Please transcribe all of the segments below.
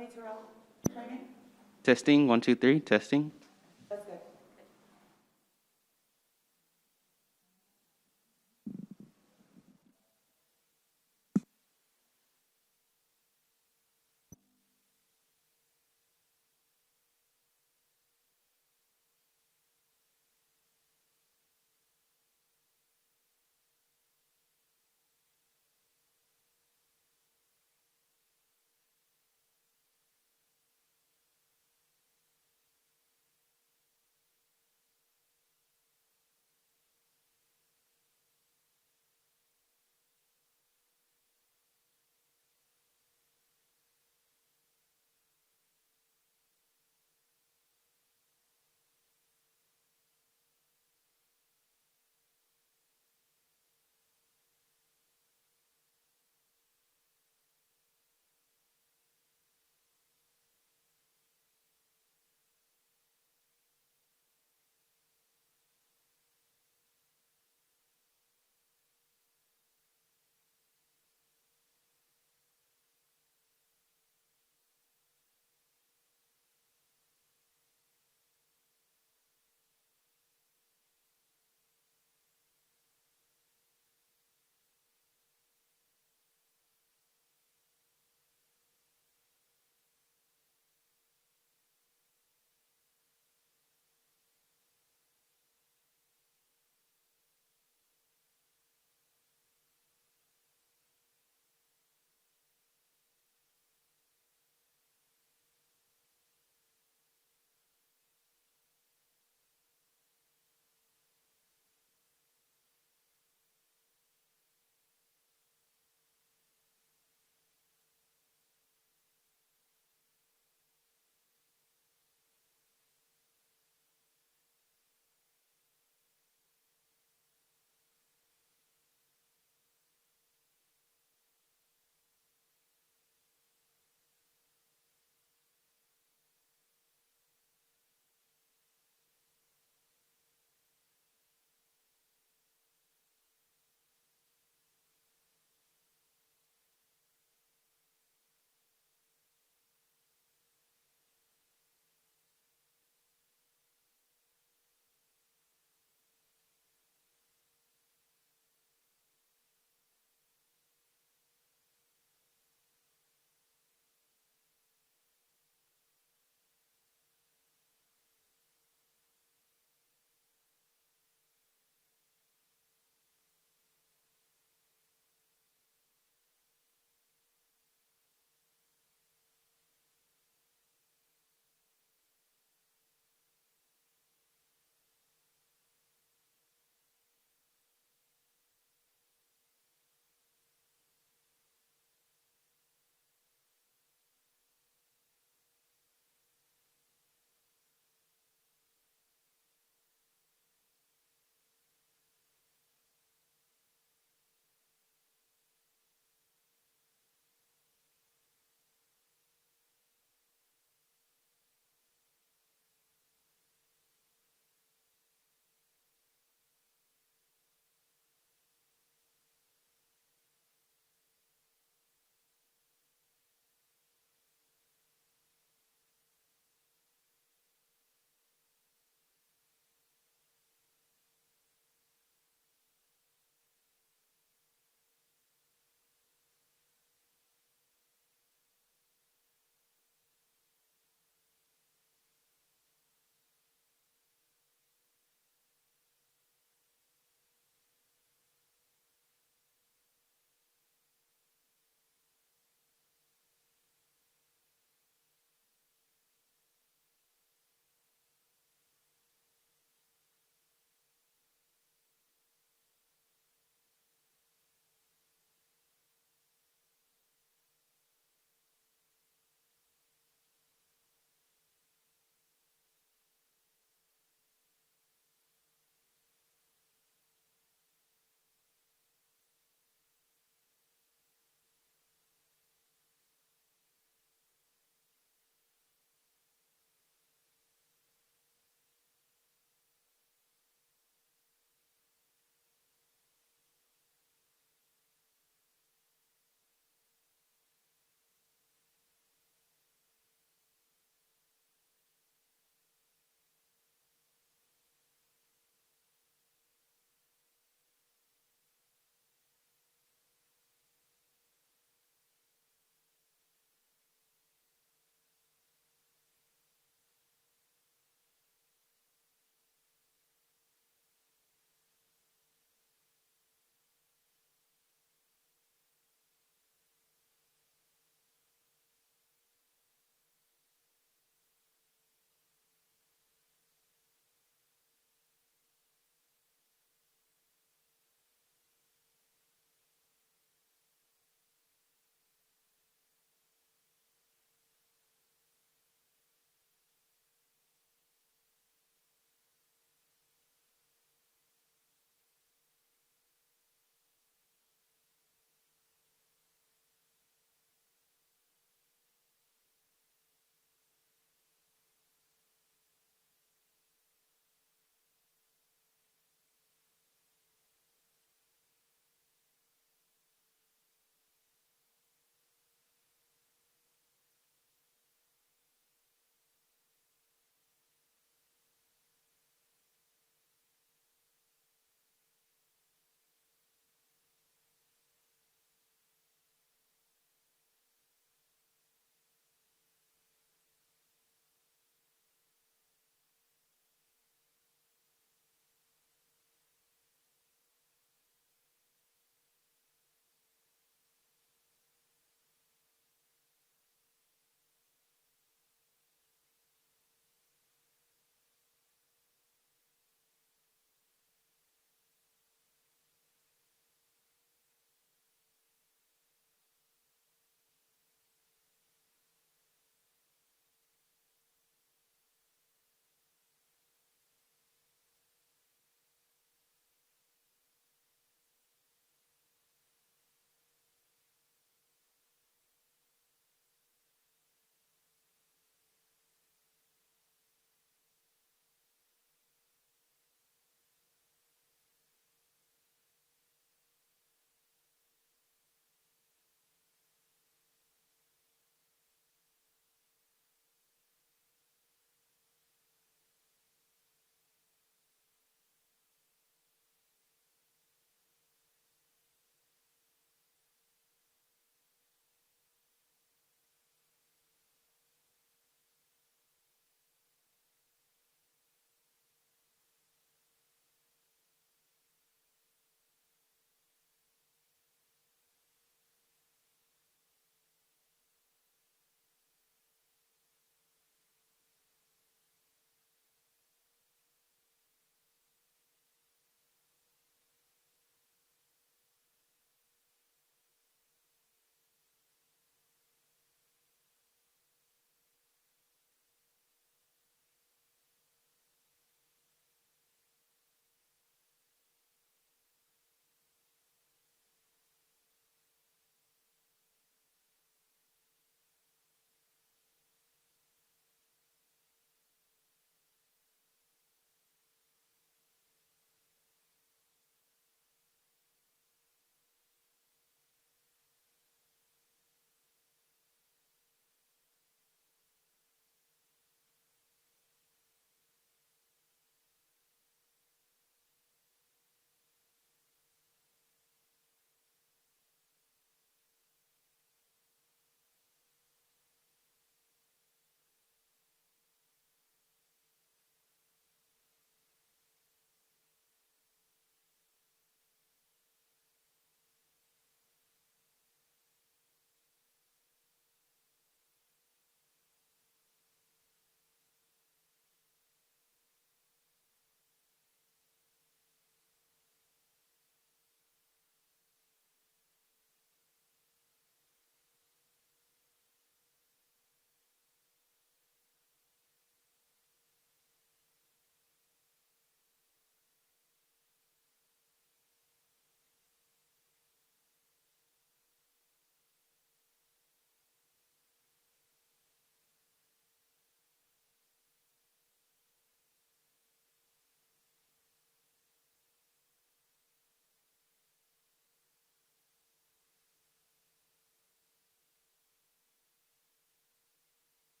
okay, Terrell? Training? Testing, 1, 2, 3, testing. That's good.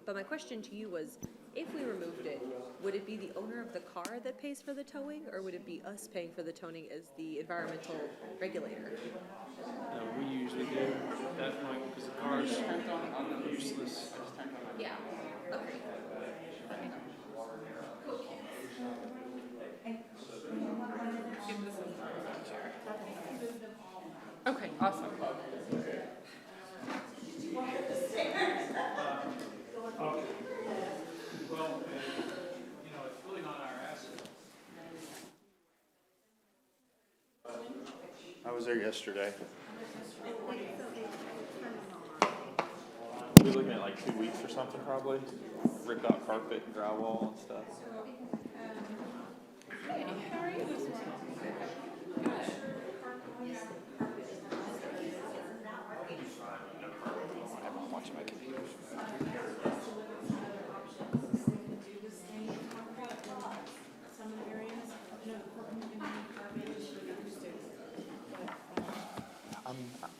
But my question to you was, if we removed it, would it be the owner of the car that pays for the towing, or would it be us paying for the towing as the environmental regulator? We usually do at that point because the car's useless. Yeah. Okay. Okay, awesome. Well, it's really not our asset. I was there yesterday. We're looking at like 2 weeks or something probably. Rip out carpet and drywall and stuff. How are you this morning? I'm watching my computer.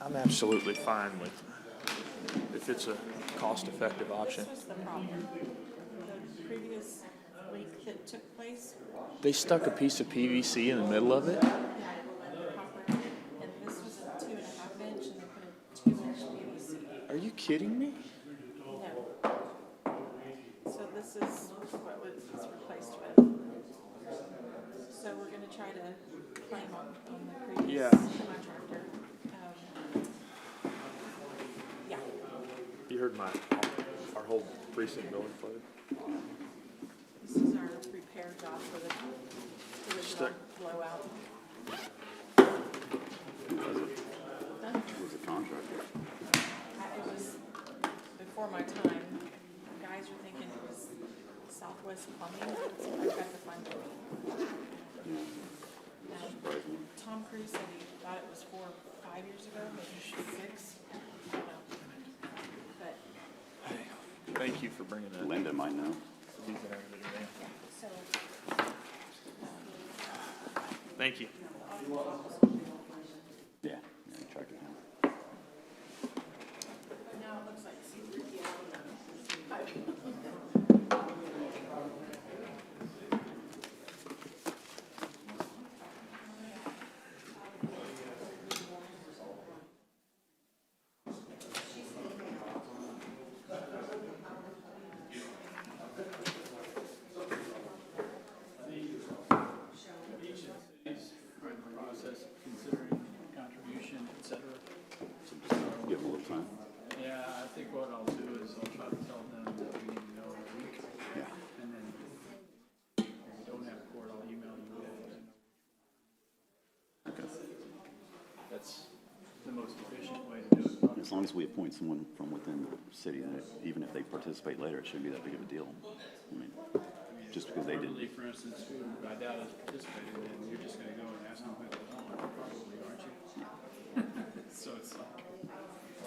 I'm absolutely fine with if it's a cost-effective option. This was the problem. The previous leak that took place, They stuck a piece of PVC in the middle of it. yeah, copper, and this was a 2.5 inch, and they put a 2 inch PVC. Are you kidding me? No. So this is what was replaced with. So we're gonna try to claim on the previous Yeah. contractor. Yeah. You heard our whole precinct building flooded. This is our repair job for the original Stick. blowout. Was a contractor. It was before my time. Guys were thinking it was Southwest Plumbing, so I got to find it. Surprised me. Tom Cruise said he thought it was 4 or 5 years ago, maybe 6. I don't know. But, Thank you for bringing that. Linda might know. so, Thank you. Yeah, you tracked it down. now it looks like C3PO. Are in the process of considering contribution, et cetera. Give them a little time. Yeah, I think what I'll do is I'll try to tell them that we need to know in a week. Yeah. And then if we don't have court, I'll email you. Okay. That's the most efficient way to do it. As long as we appoint someone from within the city, then even if they participate later, it shouldn't be that big of a deal. I mean, just because they did. Hartley, for instance, who I doubt has participated in, you're just gonna go and ask them who they want, probably, aren't you? So it's like,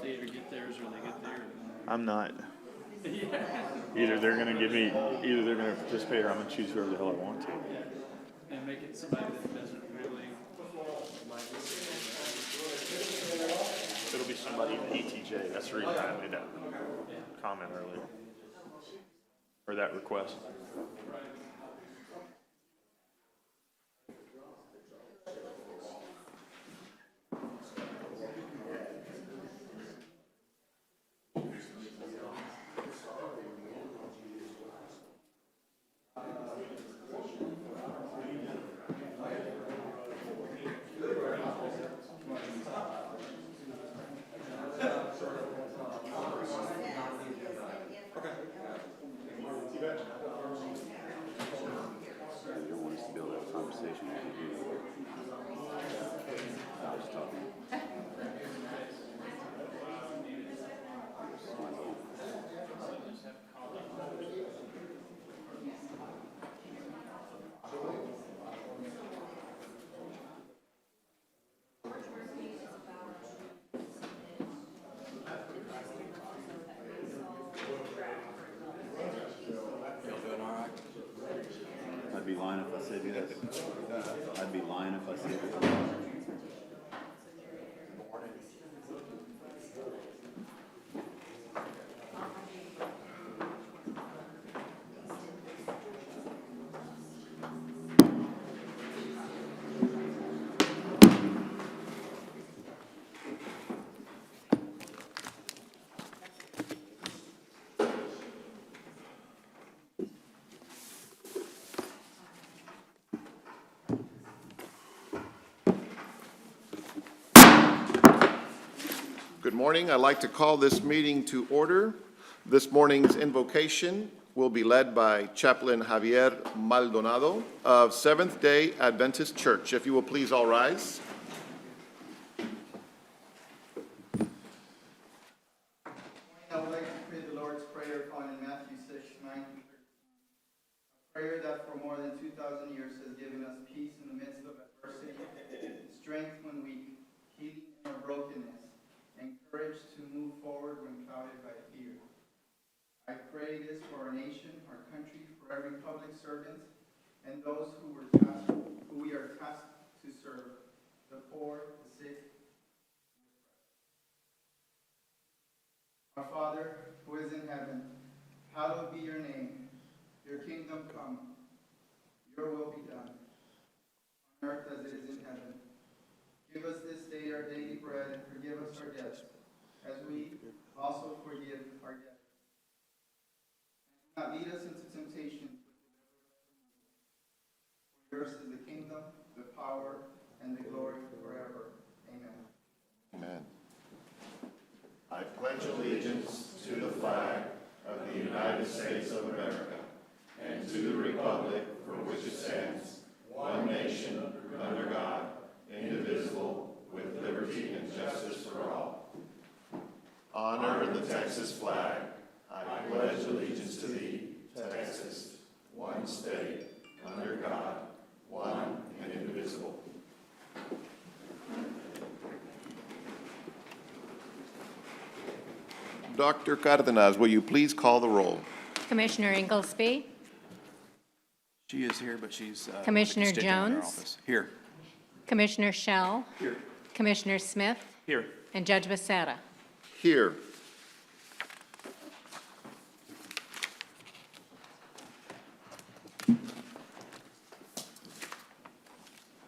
they either get theirs or they get theirs. I'm not. Either they're gonna participate or I'm gonna choose whoever the hell I want to. And make it somebody that doesn't really like it. It'll be somebody in the ETJ. That's the reason I made that comment earlier. Or that request. They don't want us to be able to have a conversation with you. I was talking. I'd be lying if I said yes. I'd be lying if I said yes. Good morning. I'd like to call this meeting to order. This morning's invocation will be led by Chaplain Javier Maldonado of Seventh-day Adventist Church. If you will please all rise. I would like to pray the Lord's Prayer found in Matthew 6:9-13. A prayer that for more than 2,000 years has given us peace in the midst of adversity, strength when weak, healing in our brokenness, and courage to move forward when clouded by fear. I pray this for our nation, our country, for every public servant, and those who we are tasked to serve, the poor, the sick. Our Father, who is in heaven, hallowed be your name. Your kingdom come. Your will be done, on earth as it is in heaven. Give us this day our daily bread, and forgive us our debts, as we also forgive our debtors. And do not lead us into temptation, but deliver us from evil. For yours is the kingdom, the power, and the glory forever. Amen. Amen. I pledge allegiance to the flag of the United States of America and to the republic for which it stands, one nation, under God, indivisible, with liberty and justice for all. Honor the Texas flag. I pledge allegiance to thee, Texas, one state, under God, one and indivisible. Dr. Cardenas, will you please call the roll? Commissioner Inglesby, She is here, but she's with a Commissioner constituent in her Jones? office. Here. Commissioner Shell, Here. Commissioner Smith, Here. and Judge Becerra. Here.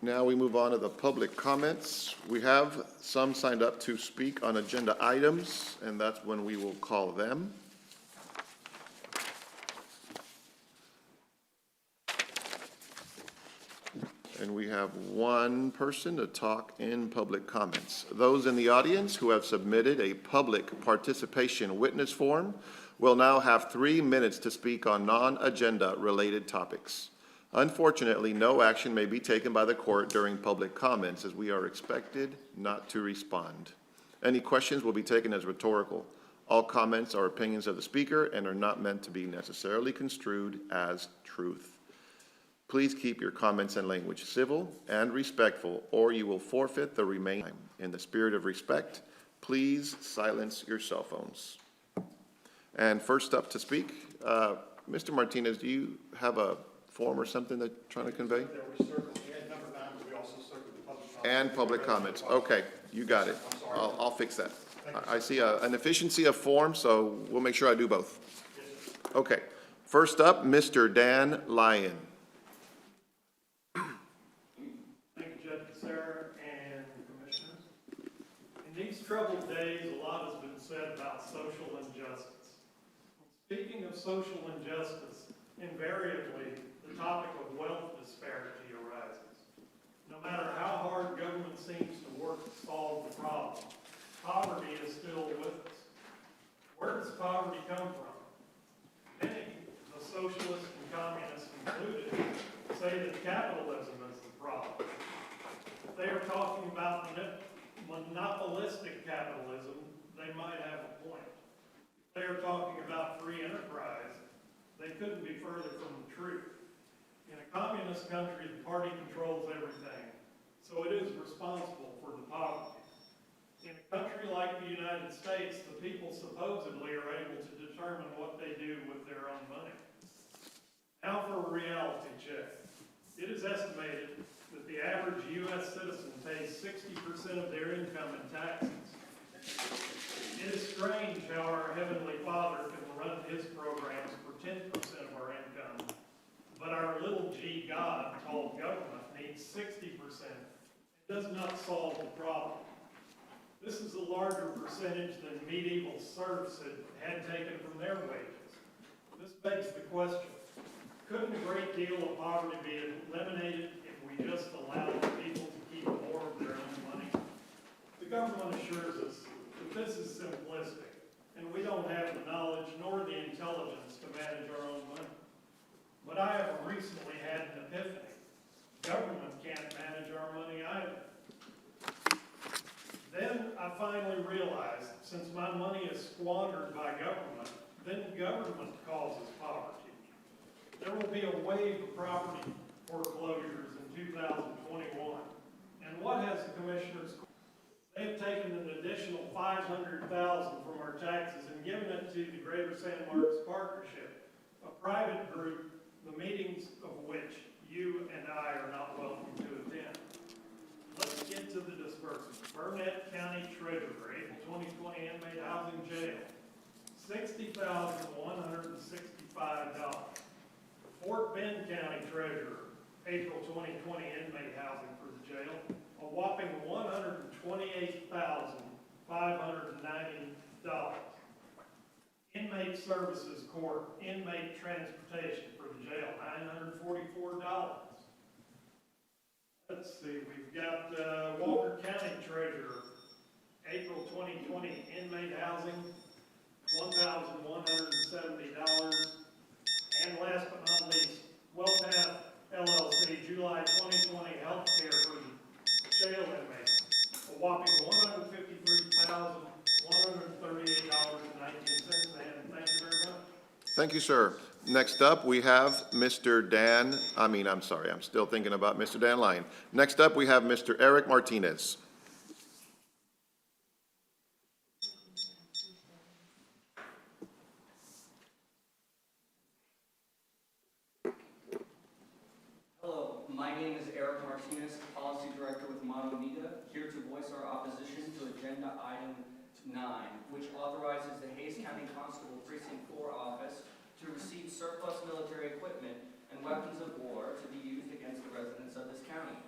Now we move on to the public comments. We have some signed up to speak on agenda items, and that's when we will call them. And we have one person to talk in public comments. Those in the audience who have submitted a public participation witness form will now have 3 minutes to speak on non-agenda related topics. Unfortunately, no action may be taken by the court during public comments, as we are expected not to respond. Any questions will be taken as rhetorical. All comments are opinions of the speaker and are not meant to be necessarily construed as truth. Please keep your comments and language civil and respectful, or you will forfeit the remaining time. In the spirit of respect, please silence your cell phones. And first up to speak, Mr. Martinez, do you have a form or something that you're trying to convey? And public comments. Okay, you got it. I'll fix that. I see an efficiency of form, so we'll make sure I do both. Okay. First up, Mr. Dan Lyon. Thank you, Judge Becerra and Commissioners. In these troubled days, a lot has been said about social injustice. Speaking of social injustice, invariably, the topic of wealth disparity arises. No matter how hard government seems to work to solve the problem, poverty is still with us. Where does poverty come from? Many, the socialists and communists included, say that capitalism is the problem. If they are talking about monopolistic capitalism, they might have a point. If they are talking about free enterprise, they couldn't be further from the truth. In a communist country, the party controls everything, so it is responsible for the poverty. In a country like the United States, the people supposedly are able to determine what they do with their own money. Now for a reality check. It is estimated that the average U.S. citizen pays 60% of their income in taxes. It is strange how our Heavenly Father can run His programs for 10% of our income, but our little g God called government needs 60%. It does not solve the problem. This is a larger percentage than medieval serfs had taken from their wages. This begs the question, couldn't a great deal of poverty be eliminated if we just allowed people to keep more of their own money? The government assures us that that this is simplistic, and we don't have the knowledge nor the intelligence to manage our own money. But I have recently had an epiphany. Government can't manage our money either. Then I finally realized, since my money is squandered by government, then government causes poverty. There will be a wave of property foreclosures in 2021. And what has the commissioners? They have taken an additional $500,000 from our taxes and given it to the Greater San Marcos Partnership, a private group, the meetings of which you and I are not welcome to attend. Let's get to the disbursements. Burnett County Treasurer, April 2020 inmate housing jail, $60,165. Fort Bend County Treasurer, April 2020 inmate housing for the jail, a whopping $128,590. Inmate Services Court, inmate transportation for the jail, $944. Let's see, we've got Walker County Treasurer, April 2020 inmate housing, $1,170. And last but not least, WellPath LLC, July 2020 healthcare for the jail inmates, a whopping $153,138.19. And thank you very much. Thank you, sir. Next up, we have Mr. I'm still thinking about Mr. Dan Lyon. Next up, we have Mr. Eric Martinez. Hello, my name is Eric Martinez, Policy Director with Mono Nita, here to voice our opposition to Agenda Item 9, which authorizes the Hays County Constable Precinct 4 office to receive surplus military equipment and weapons of war to be used against the residents of this county.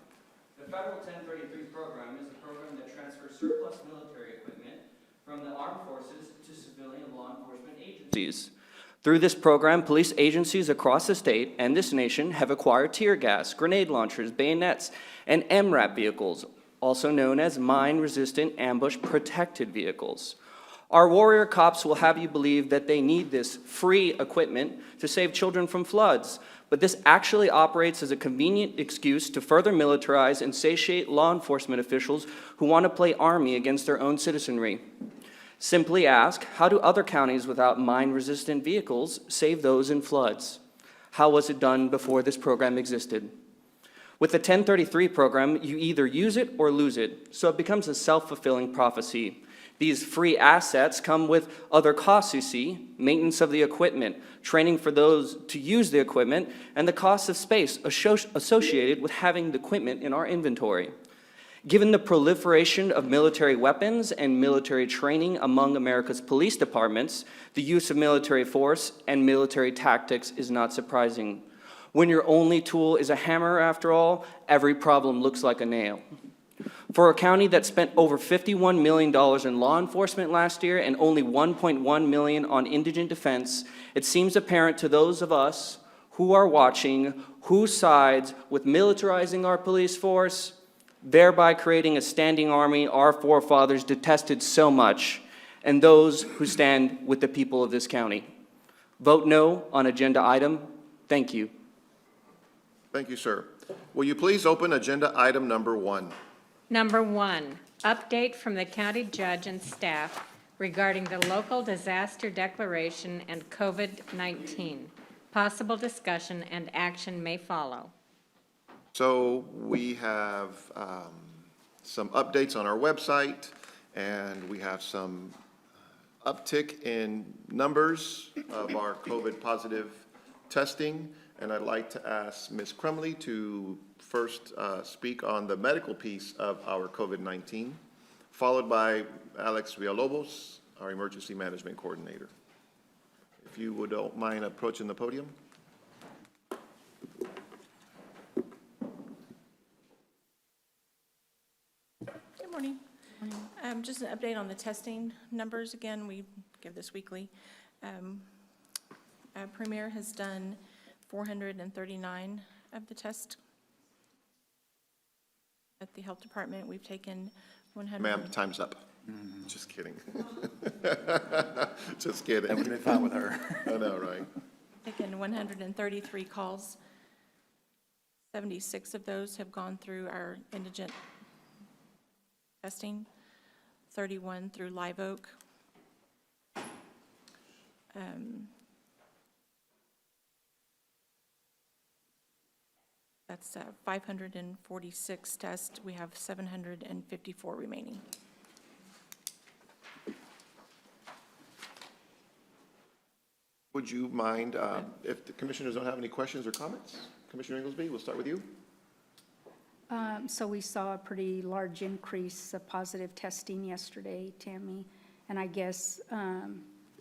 The Federal 1033 program is a program that transfers surplus military equipment from the armed forces to civilian law enforcement agencies. Through this program, police agencies across the state and this nation have acquired tear gas, grenade launchers, bayonets, and MRAP vehicles, also known as mine-resistant ambush protected vehicles. Our warrior cops will have you believe that they need this free equipment to save children from floods, but this actually operates as a convenient excuse to further militarize and satiate law enforcement officials who want to play army against their own citizenry. Simply ask, how do other counties without mine-resistant vehicles save those in floods? How was it done before this program existed? With the 1033 program, you either use it or lose it, so it becomes a self-fulfilling prophecy. These free assets come with other costs, you see, maintenance of the equipment, training for those to use the equipment, and the cost of space associated with having the equipment in our inventory. Given the proliferation of military weapons and military training among America's police departments, the use of military force and military tactics is not surprising. When your only tool is a hammer, after all, every problem looks like a nail. For a county that spent over $51 million in law enforcement last year and only $1.1 million on indigent defense, it seems apparent to those of us who are watching who sides with militarizing our police force, thereby creating a standing army our forefathers detested so much, and those who stand with the people of this county. Vote no on agenda item. Thank you. Thank you, sir. Will you please open agenda item number 1? Number 1, update from the county judge and staff regarding the local disaster declaration and COVID-19. Possible discussion and action may follow. So we have some updates on our website, and we have some uptick in numbers of our COVID positive testing. And I'd like to ask Ms. Crumley to first speak on the medical piece of our COVID-19, followed by Alex Villalobos, our emergency management coordinator. If you would don't mind approaching the podium. Good morning. Just an update on the testing numbers. Again, we give this weekly. Premier has done 439 of the tests at the health department. We've taken 100. Ma'am, time's up. Just kidding. Just kidding. That would have been fine with her. I know, right? Taken 133 calls. 76 of those have gone through our indigent testing, 31 through Live Oak. That's 546 tests. We have 754 remaining. Would you mind, if the commissioners don't have any questions or comments? Commissioner Inglesby, we'll start with you. So we saw a pretty large increase of positive testing yesterday, Tammy, and I guess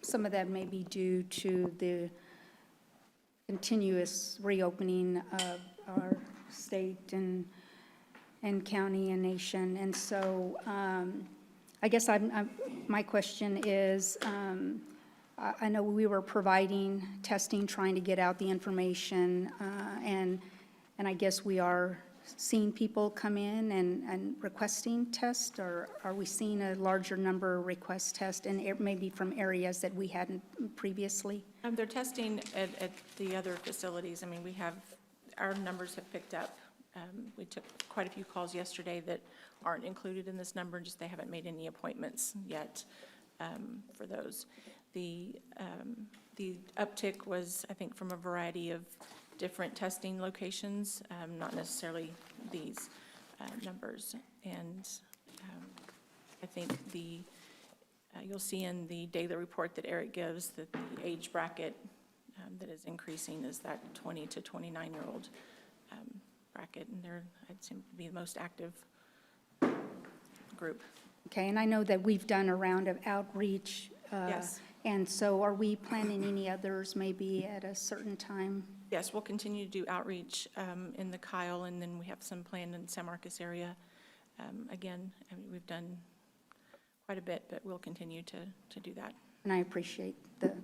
some of that may be due to the continuous reopening of our state and county and nation. And so I guess my question is, I know we were providing testing, trying to get out the information, and I guess we are seeing people come in and requesting tests, or are we seeing a larger number of request tests, and maybe from areas that we hadn't previously? They're testing at the other facilities. I mean, our numbers have picked up. We took quite a few calls yesterday that aren't included in this number, just they haven't made any appointments yet for those. The uptick was, I think, from a variety of different testing locations, not necessarily these numbers. And I think you'll see in the daily report that Eric gives that the age bracket that is increasing is that 20 to 29-year-old bracket, and I'd seem to be the most active group. Okay, and I know that we've done a round of outreach. Yes. And so are we planning any others maybe at a certain time? Yes, we'll continue to do outreach in the Kyle, and then we have some planned in the San Marcos area. Again, I mean, we've done quite a bit, but we'll continue to do that. And I appreciate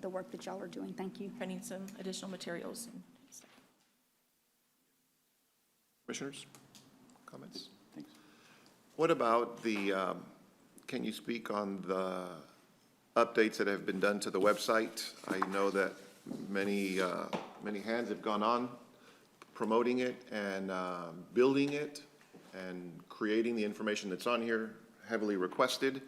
the work that y'all are doing. Thank you. Printing some additional materials and stuff. Commissioners, comments? Thanks. What about can you speak on the updates that have been done to the website? I know that many hands have gone on promoting it and building it and creating the information that's on here, heavily requested.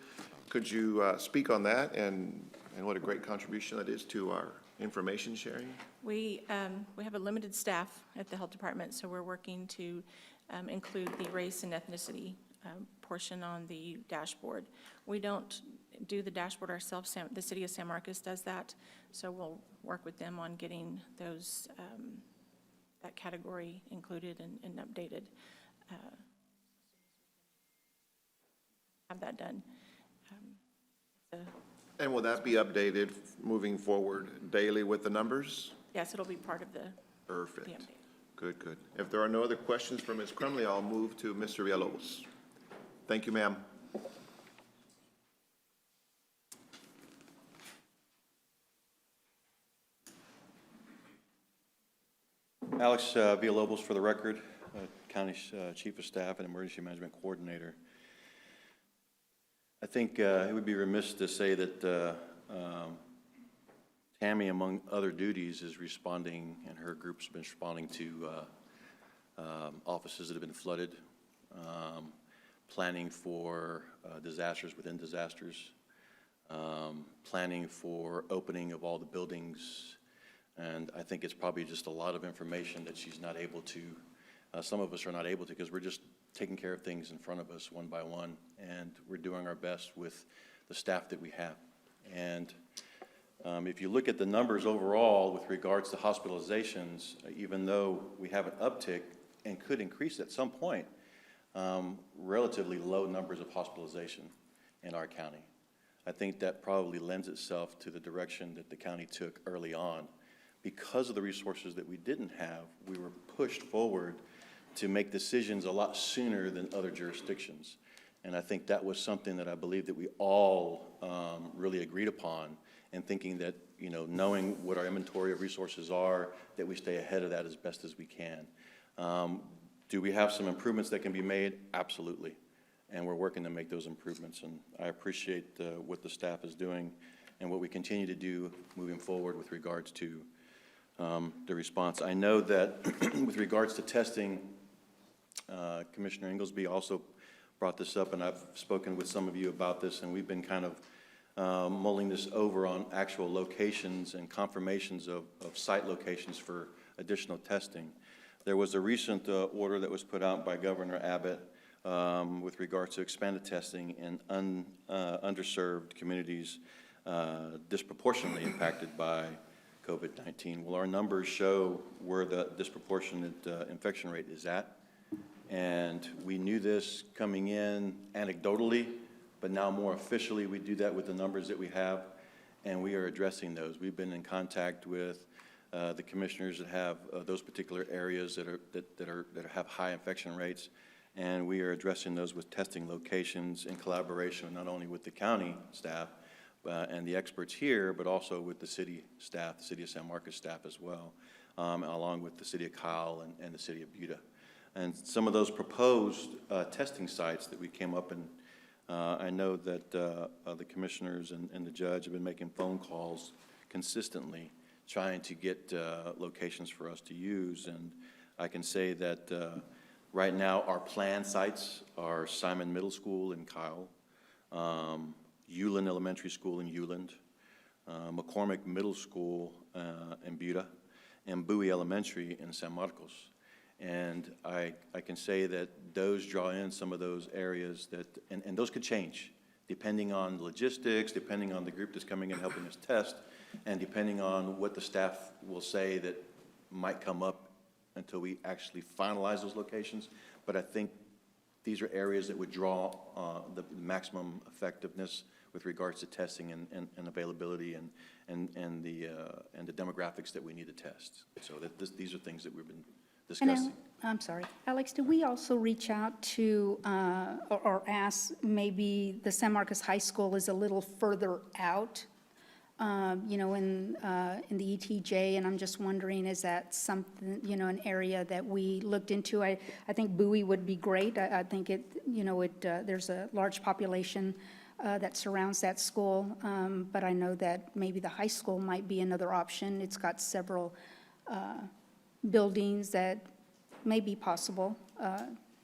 Could you speak on that and what a great contribution that is to our information sharing? We have a limited staff at the health department, so we're working to include the race and ethnicity portion on the dashboard. We don't do the dashboard ourselves. The city of San Marcos does that, so we'll work with them on getting those that category included and updated. Have that done. And will that be updated moving forward daily with the numbers? Yes, it'll be part of the Perfect. update. Good, good. If there are no other questions for Ms. Crumley, I'll move to Mr. Villalobos. Thank you, ma'am. Alex Villalobos for the record, County Chief of Staff and Emergency Management Coordinator. I think it would be remiss to say that Tammy, among other duties, is responding, and her group's been responding to offices that have been flooded, planning for disasters within disasters, planning for opening of all the buildings. And I think it's probably just a lot of information that she's not able to, some of us are not able to, because we're just taking care of things in front of us one by one, and we're doing our best with the staff that we have. And if you look at the numbers overall with regards to hospitalizations, even though we have an uptick and could increase at some point, relatively low numbers of hospitalization in our county. I think that probably lends itself to the direction that the county took early on. Because of the resources that we didn't have, we were pushed forward to make decisions a lot sooner than other jurisdictions. And I think that was something that I believe that we all really agreed upon, and thinking that, you know, knowing what our inventory of resources are, that we stay ahead of that as best as we can. Do we have some improvements that can be made? Absolutely. and we're working to make those improvements. And I appreciate what the staff is doing and what we continue to do moving forward with regards to the response. I know that with regards to testing, Commissioner Inglesby also brought this up, and I've spoken with some of you about this, and we've been kind of mulling this over on actual locations and confirmations of site locations for additional testing. There was a recent order that was put out by Governor Abbott with regards to expanded testing in underserved communities disproportionately impacted by COVID-19. Well, our numbers show where the disproportionate infection rate is at. And we knew this coming in anecdotally, but now more officially we do that with the numbers that we have, and we are addressing those. We've been in contact with the commissioners that have those particular areas that have high infection rates, and we are addressing those with testing locations in collaboration not only with the county staff and the experts here, but also with the city staff, the City of San Marcos staff as well, along with the City of Kyle and the City of Buda. And some of those proposed testing sites that we came up and I know that the commissioners and the judge have been making phone calls consistently trying to get locations for us to use. And I can say that right now our planned sites are Simon Middle School in Kyle, Uland Elementary School in Uland, McCormick Middle School in Buda, and Bowie Elementary in San Marcos. And I can say that those draw in some of those areas that, and those could change depending on logistics, depending on the group that's coming in helping us test, and depending on what the staff will say that might come up until we actually finalize those locations. But I think these are areas that would draw the maximum effectiveness with regards to testing and availability and the demographics that we need to test. So that these are things that we've been discussing. I'm sorry, Alex, did we also reach out to or ask, maybe the San Marcos High School is a little further out, you know, in the ETJ, and I'm just wondering, is that something, you know, an area that we looked into? I think Bowie would be great. I think it, you know, there's a large population that surrounds that school, but I know that maybe the high school might be another option. It's got several buildings that may be possible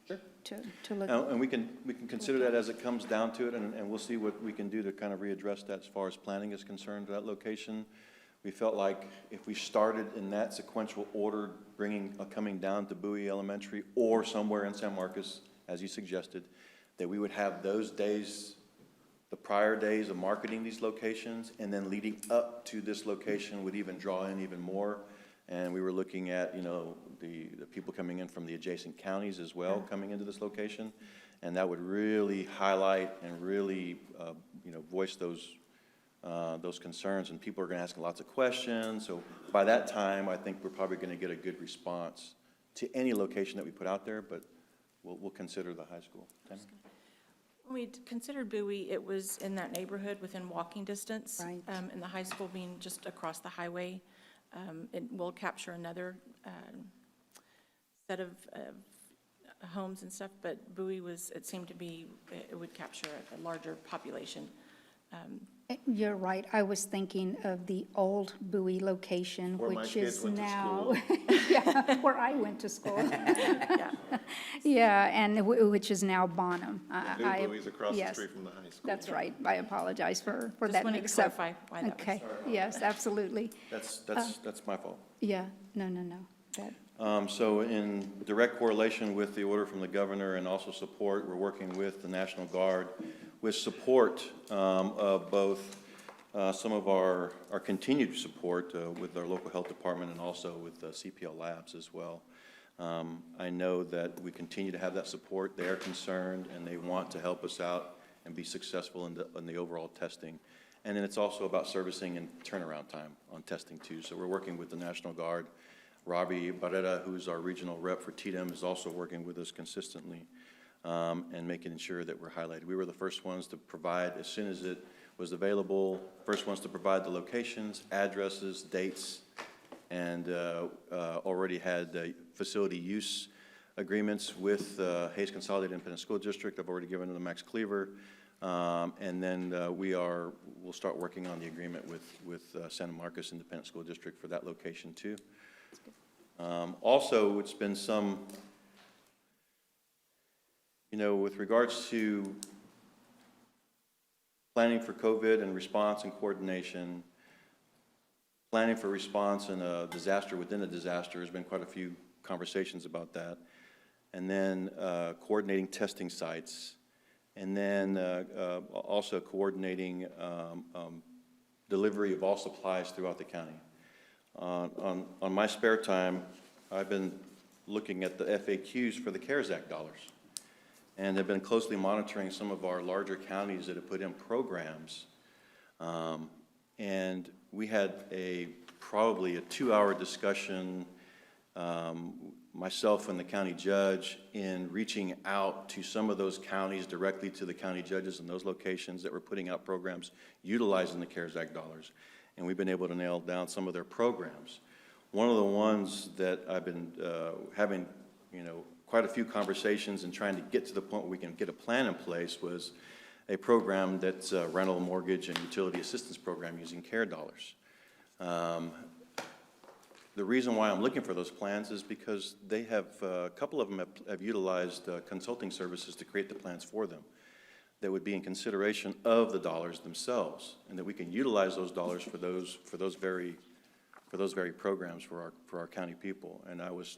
to look. And we can consider that as it comes down to it, and we'll see what we can do to kind of readdress that as far as planning is concerned to that location. We felt like if we started in that sequential order, coming down to Bowie Elementary or somewhere in San Marcos, as you suggested, that we would have those days, the prior days of marketing these locations, and then leading up to this location would even draw in even more. And we were looking at, you know, the people coming in from the adjacent counties as well, coming into this location. And that would really highlight and really, you know, voice those concerns. And people are going to ask lots of questions. So by that time, I think we're probably going to get a good response to any location that we put out there, but we'll consider the high school. Tammy? When we considered Bowie, it was in that neighborhood within walking distance. Right. And the high school being just across the highway. It will capture another set of homes and stuff, but Bowie it seemed to be, it would capture a larger population. You're right. I was thinking of the old Bowie location, Where my which kids is went to now, school. yeah, where I went to school. Yeah, and which is now Bonham. New Bowie's across the yes, street from the high school. That's right. I apologize for Just that wanted to mix-up. clarify why that was. Okay, yes, absolutely. That's my fault. Yeah, no. That, So in direct correlation with the order from the governor and also support, we're working with the National Guard with support of both some of our continued support with our local health department and also with CPL Labs as well. I know that we continue to have that support. They are concerned and they want to help us out and be successful in the overall testing. And then it's also about servicing and turnaround time on testing too. So we're working with the National Guard. Robbie Barrera, who's our regional rep for TDM, is also working with us consistently and making sure that we're highlighted. We were the first ones to provide, as soon as it was available, first ones to provide the locations, addresses, dates, and already had facility use agreements with Hayes Consolidated Independent School District. I've already given them to Max Cleaver. And then we'll start working on the agreement with San Marcos Independent School District for that location too. Also, it's been some, with regards to planning for COVID and response and coordination, planning for response and a disaster within a disaster, there's been quite a few conversations about that. And then coordinating testing sites. And then also coordinating delivery of all supplies throughout the county. On my spare time, I've been looking at the FAQs for the CARES Act dollars. And have been closely monitoring some of our larger counties that have put in programs. And we had probably a 2-hour discussion, myself and the county judge, in reaching out to some of those counties directly to the county judges in those locations that were putting out programs utilizing the CARES Act dollars. And we've been able to nail down some of their programs. One of the ones that I've been having, quite a few conversations and trying to get to the point where we can get a plan in place was a program that's a rental, mortgage, and utility assistance program using CARE dollars. The reason why I'm looking for those plans is because they have, a couple of them have utilized consulting services to create the plans for them that would be in consideration of the dollars themselves, and that we can utilize those dollars for those very programs for our county people. And I was,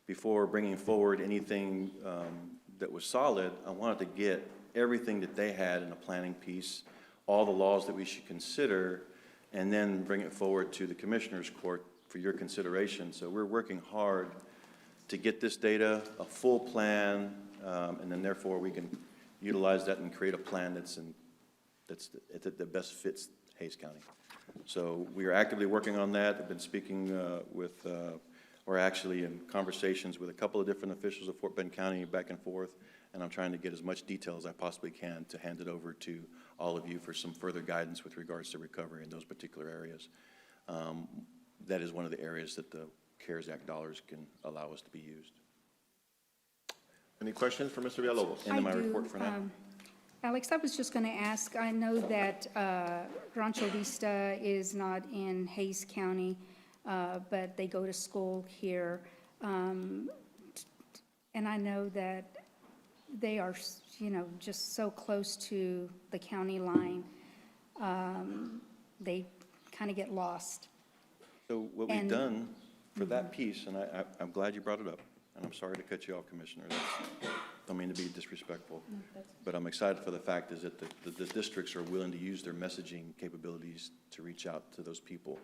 before bringing forward anything that was solid, I wanted to get everything that they had in a planning piece, all the laws that we should consider, and then bring it forward to the Commissioner's Court for your consideration. So we're working hard to get this data, a full plan, and then therefore we can utilize that and create a plan that best fits Hays County. So we are actively working on that. I've been speaking or actually in conversations with a couple of different officials of Fort Bend County back and forth, and I'm trying to get as much detail as I possibly can to hand it over to all of you for some further guidance with regards to recovery in those particular areas. That is one of the areas that the CARES Act dollars can allow us to be used. Any questions for Mr. Villalobos? End of my report for now. Alex, I was just going to ask, I know that Rancho Vista is not in Hays County, but they go to school here. And I know that they are, just so close to the county line. They kind of get lost. So what we've done for that piece, and I'm glad you brought it up, and I'm sorry to cut you off, Commissioner. Don't mean to be disrespectful, but I'm excited for the fact is that the districts are willing to use their messaging capabilities to reach out to those people.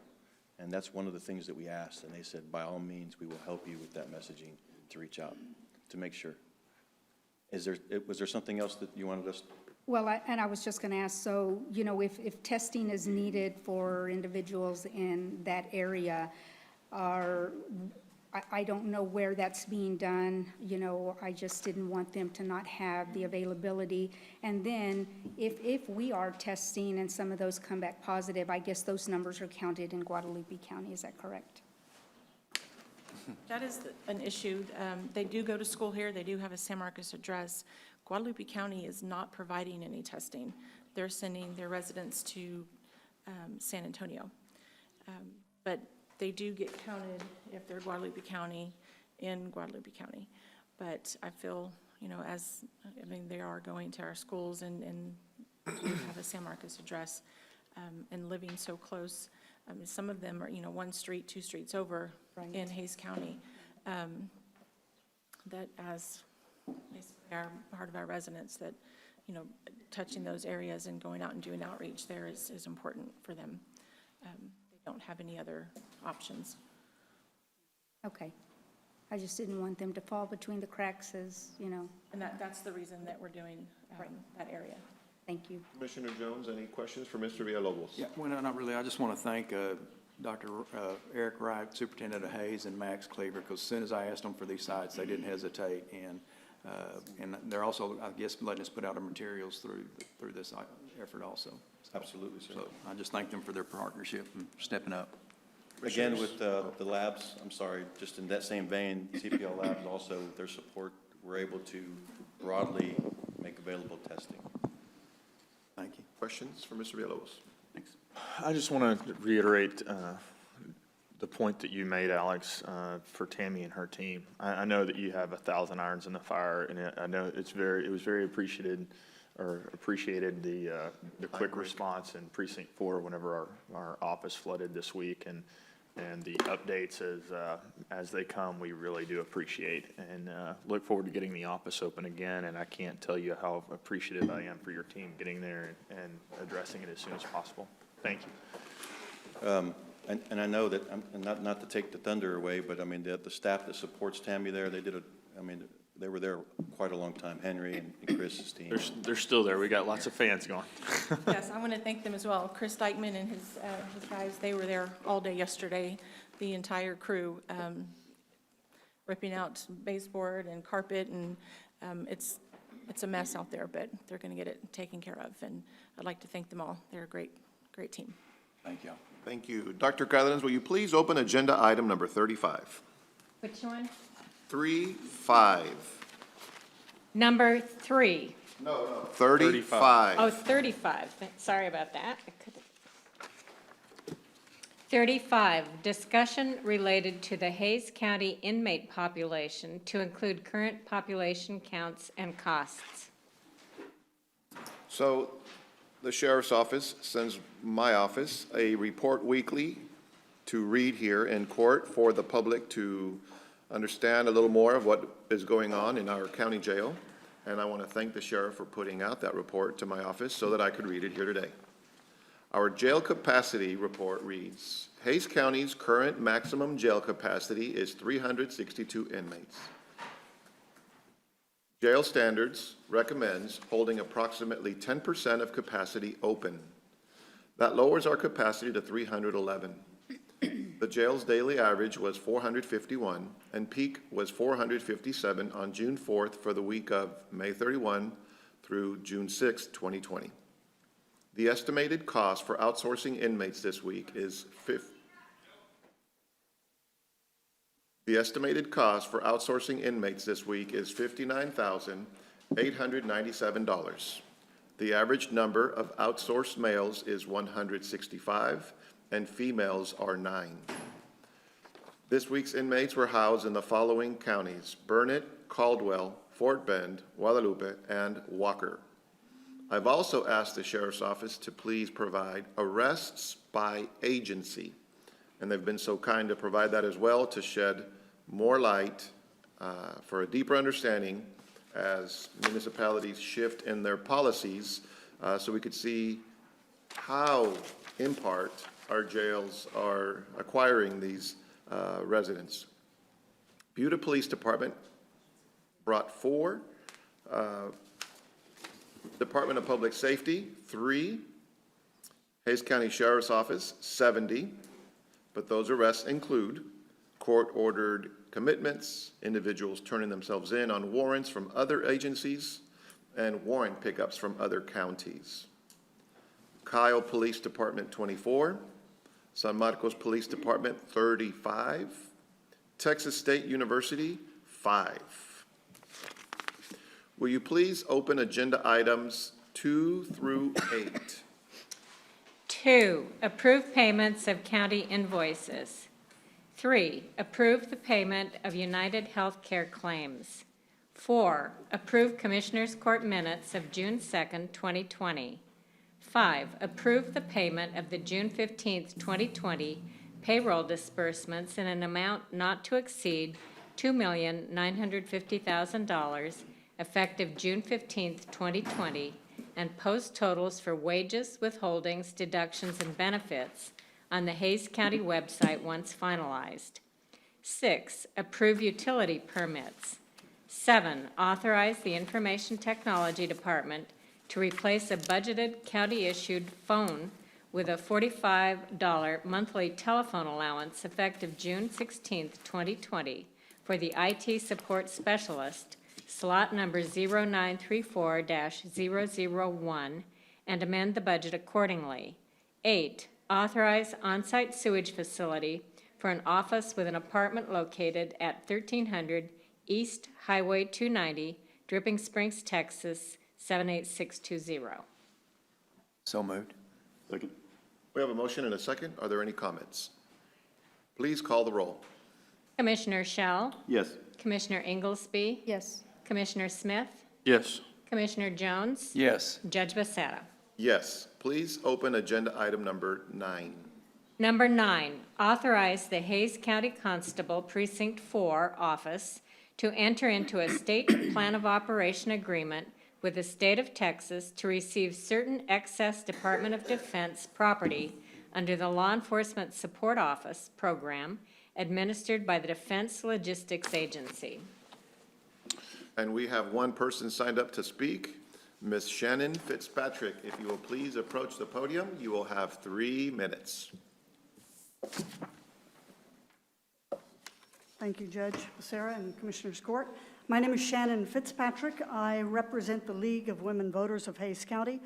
And that's one of the things that we asked, and they said, by all means, we will help you with that messaging to reach out, to make sure. Was there something else that you wanted us? Well, I was just going to ask, so, if testing is needed for individuals in that area, I don't know where that's being done. I just didn't want them to not have the availability. And then if we are testing and some of those come back positive, I guess those numbers are counted in Guadalupe County. Is that correct? That is an issue. They do go to school here. They do have a San Marcos address. Guadalupe County is not providing any testing. They're sending their residents to San Antonio. But they do get counted if they're Guadalupe County in Guadalupe County. But I feel, they are going to our schools and do have a San Marcos address and living so close. Some of them are, 1 street, 2 streets over in Hays County. That as basically part of our residents that, touching those areas and going out and doing outreach there is important for them. They don't have any other options. Okay. I just didn't want them to fall between the cracks as. And that's the reason that we're doing that area. Thank you. Commissioner Jones, any questions for Mr. Villalobos? Yeah, well, no, not really. I just want to thank Dr. Eric Wright, Superintendent of Hays, and Max Cleaver, because as soon as I asked them for these sites, they didn't hesitate. And they're also, I guess, letting us put out our materials through this effort also. Absolutely, sir. So I just thank them for their partnership and stepping up. Again, with the labs, I'm sorry, just in that same vein, CPL Labs also, their support, we're able to broadly make available testing. Thank you. Questions for Mr. Villalobos? Thanks. I just want to reiterate the point that you made, Alex, for Tammy and her team. I know that you have 1,000 irons in the fire, and I know it was very appreciated the quick response in Precinct 4 whenever our office flooded this week, and the updates as they come, we really do appreciate, and look forward to getting the office open again. And I can't tell you how appreciative I am for your team getting there and addressing it as soon as possible. Thank you. And I know that, and not to take the thunder away, but I mean, the staff that supports Tammy there, they were there quite a long time, Henry and Chris's team. They're still there. We got lots of fans going. Yes, I want to thank them as well. Chris Dykeman and his guys, they were there all day yesterday, the entire crew, ripping out baseboard and carpet, and it's a mess out there, but they're going to get it taken care of, and I'd like to thank them all. They're a great team. Thank you. Thank you. Dr. Cardenas, will you please open agenda item number 35? Which one? 35. Number 3. No. 35. Oh, 35. Sorry about that. 35, discussion related to the Hays County inmate population to include current population counts and costs. So the sheriff's office sends my office a report weekly to read here in court for the public to understand a little more of what is going on in our county jail. And I want to thank the sheriff for putting out that report to my office so that I could read it here today. Our jail capacity report reads, Hays County's current maximum jail capacity is 362 inmates. Jail Standards recommends holding approximately 10% of capacity open. That lowers our capacity to 311. The jail's daily average was 451, and peak was 457 on June 4th for the week of May 31 through June 6, 2020. The estimated cost for outsourcing inmates this week is $59,897. The average number of outsourced males is 165, and females are 9. This week's inmates were housed in the following counties: Burnett, Caldwell, Fort Bend, Guadalupe, and Walker. I've also asked the sheriff's office to please provide arrests by agency, and they've been so kind to provide that as well to shed more light for a deeper understanding as municipalities shift in their policies, so we could see how, in part, our jails are acquiring these residents. Buda Police Department brought 4, Department of Public Safety 3, Hays County Sheriff's Office 70, but those arrests include court-ordered commitments, individuals turning themselves in on warrants from other agencies, and warrant pickups from other counties. Kyle Police Department 24, San Marcos Police Department 35, Texas State University 5. Will you please open agenda items 2 through 8? 2, approve payments of county invoices. 3, approve the payment of United Healthcare claims. 4, approve Commissioners Court minutes of June 2nd, 2020. 5, approve the payment of the June 15th, 2020 payroll disbursements in an amount not to exceed $2,950,000 effective June 15th, 2020, and post totals for wages, withholdings, deductions, and benefits on the Hays County website once finalized. 6, approve utility permits. 7, authorize the Information Technology Department to replace a budgeted county-issued phone with a $45 monthly telephone allowance effective June 16th, 2020 for the IT support specialist, slot number 0934-001, and amend the budget accordingly. 8, authorize on-site sewage facility for an office with an apartment located at 1300 East Highway 290, Dripping Springs, Texas, 78620. So moved. Second. We have a motion and a second. Are there any comments? Please call the roll. Commissioner Shell, Yes. Commissioner Inglesby, Yes. Commissioner Smith, Yes. Commissioner Jones, Yes. Judge Becerra. Yes, please open agenda item number 9. Number 9, authorize the Hays County Constable Precinct 4 office to enter into a state plan of operation agreement with the state of Texas to receive certain excess Department of Defense property under the Law Enforcement Support Office program administered by the Defense Logistics Agency. And we have one person signed up to speak, Ms. Shannon Fitzpatrick. If you will please approach the podium, you will have 3 minutes. Thank you, Judge Becerra and Commissioners Court. My name is Shannon Fitzpatrick. I represent the League of Women Voters of Hays County.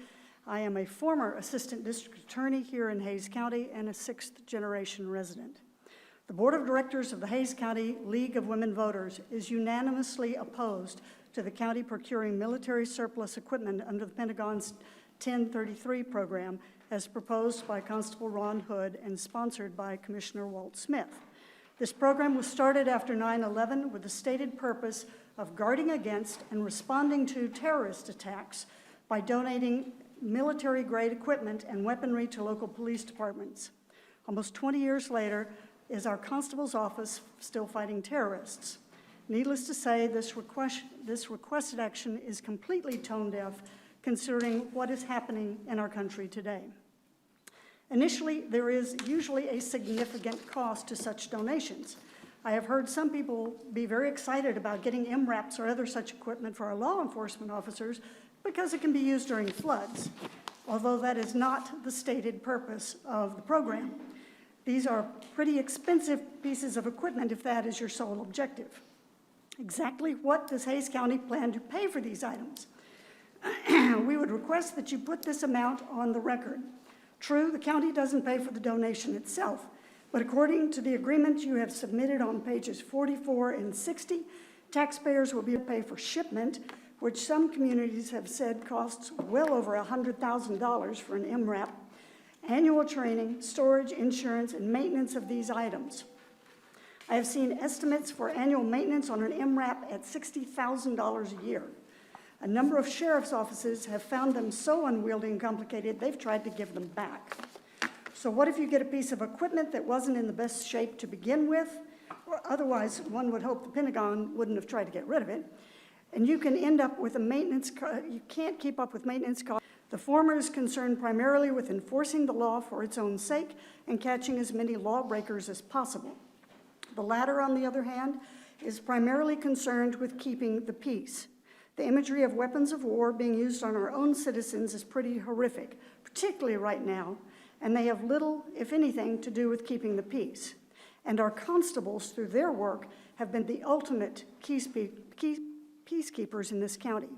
I am a former Assistant District Attorney here in Hays County and a 6th-generation resident. The Board of Directors of the Hays County League of Women Voters is unanimously opposed to the county procuring military surplus equipment under the Pentagon's 1033 program as proposed by Constable Ron Hood and sponsored by Commissioner Walt Smith. This program was started after 9/11 with the stated purpose of guarding against and responding to terrorist attacks by donating military-grade equipment and weaponry to local police departments. Almost 20 years later, is our constable's office still fighting terrorists? Needless to say, this requested action is completely tone deaf considering what is happening in our country today. Initially, there is usually a significant cost to such donations. I have heard some people be very excited about getting MRAPs or other such equipment for our law enforcement officers because it can be used during floods, although that is not the stated purpose of the program. These are pretty expensive pieces of equipment if that is your sole objective. Exactly what does Hays County plan to pay for these items? We would request that you put this amount on the record. True, the county doesn't pay for the donation itself, but according to the agreement you have submitted on pages 44 and 60, taxpayers will be able to pay for shipment, which some communities have said costs well over $100,000 for an MRAP, annual training, storage, insurance, and maintenance of these items. I have seen estimates for annual maintenance on an MRAP at $60,000 a year. A number of sheriff's offices have found them so unwieldy and complicated, they've tried to give them back. So what if you get a piece of equipment that wasn't in the best shape to begin with? Or otherwise, one would hope the Pentagon wouldn't have tried to get rid of it. And you can end up with a maintenance, you can't keep up with maintenance costs. The former is concerned primarily with enforcing the law for its own sake and catching as many lawbreakers as possible. The latter, on the other hand, is primarily concerned with keeping the peace. The imagery of weapons of war being used on our own citizens is pretty horrific, particularly right now, and they have little, if anything, to do with keeping the peace. And our constables, through their work, have been the ultimate peacekeepers in this county.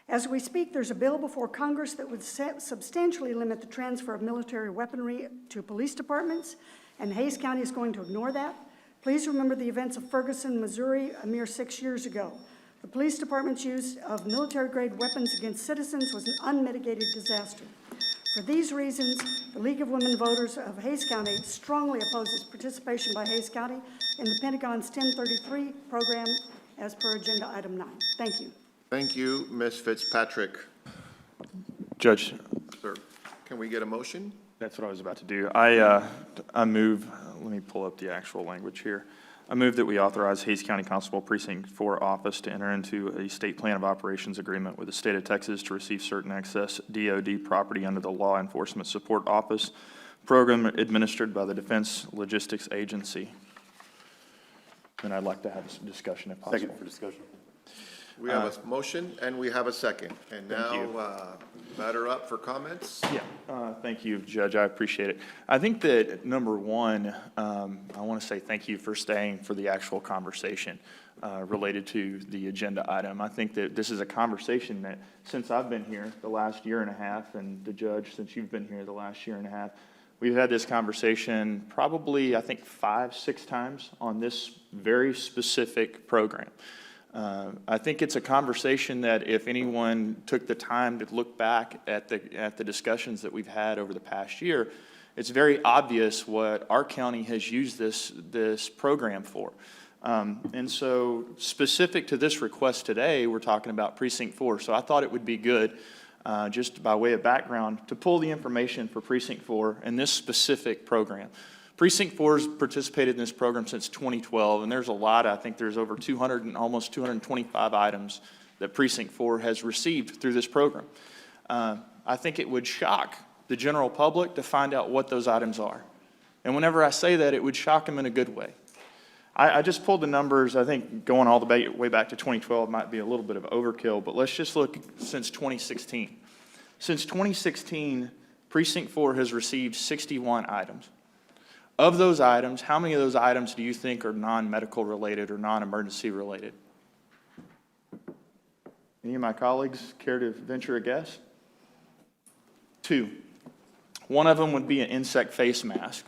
As we speak, there's a bill before Congress that would substantially limit the transfer of military weaponry to police departments, and Hays County is going to ignore that. Please remember the events of Ferguson, Missouri, a mere 6 years ago. The police department's use of military-grade weapons against citizens was an unmitigated disaster. For these reasons, the League of Women Voters of Hays County strongly opposes participation by Hays County in the Pentagon's 1033 program as per agenda item 9. Thank you. Thank you, Ms. Fitzpatrick. Judge, Sir, can we get a motion? that's what I was about to do. I move, let me pull up the actual language here. I move that we authorize Hays County Constable Precinct 4 office to enter into a state plan of operations agreement with the state of Texas to receive certain excess DOD property under the Law Enforcement Support Office program administered by the Defense Logistics Agency. And I'd like to have some discussion if possible. Second for discussion. We have a motion and we have a second. And now, matter up for comments. Yeah, thank you, Judge. I appreciate it. I think that number one, I want to say thank you for staying for the actual conversation related to the agenda item. I think that this is a conversation that since I've been here the last year and a half, and the judge, since you've been here the last year and a half, We've had this conversation probably, I think, 5, 6 times on this very specific program. I think it's a conversation that if anyone took the time to look back at the discussions that we've had over the past year, it's very obvious what our county has used this program for. And so specific to this request today, we're talking about Precinct 4. So I thought it would be good, just by way of background, to pull the information for Precinct 4 and this specific program. Precinct 4 has participated in this program since 2012, and there's a lot. I think there's over 200 and almost 225 items that Precinct 4 has received through this program. I think it would shock the general public to find out what those items are. And whenever I say that, it would shock them in a good way. I just pulled the numbers. I think going all the way back to 2012 might be a little bit of overkill, but let's just look since 2016. Since 2016, Precinct 4 has received 61 items. Of those items, how many of those items do you think are non-medical related or non-emergency related? Any of my colleagues care to venture a guess? 2. One of them would be an insect face mask,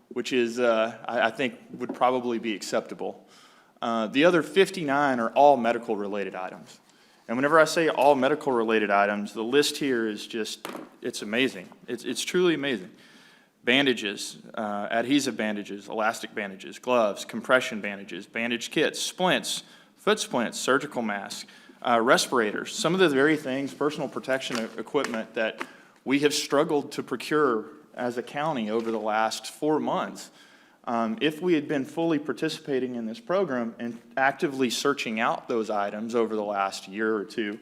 which is, I think, would probably be acceptable. The other 59 are all medical related items. And whenever I say all medical related items, the list here is just, it's amazing. It's truly amazing. Bandages, adhesive bandages, elastic bandages, gloves, compression bandages, bandage kits, splints, foot splints, surgical masks, respirators, some of the very things, personal protection equipment that we have struggled to procure as a county over the last 4 months. If we had been fully participating in this program and actively searching out those items over the last year or 2,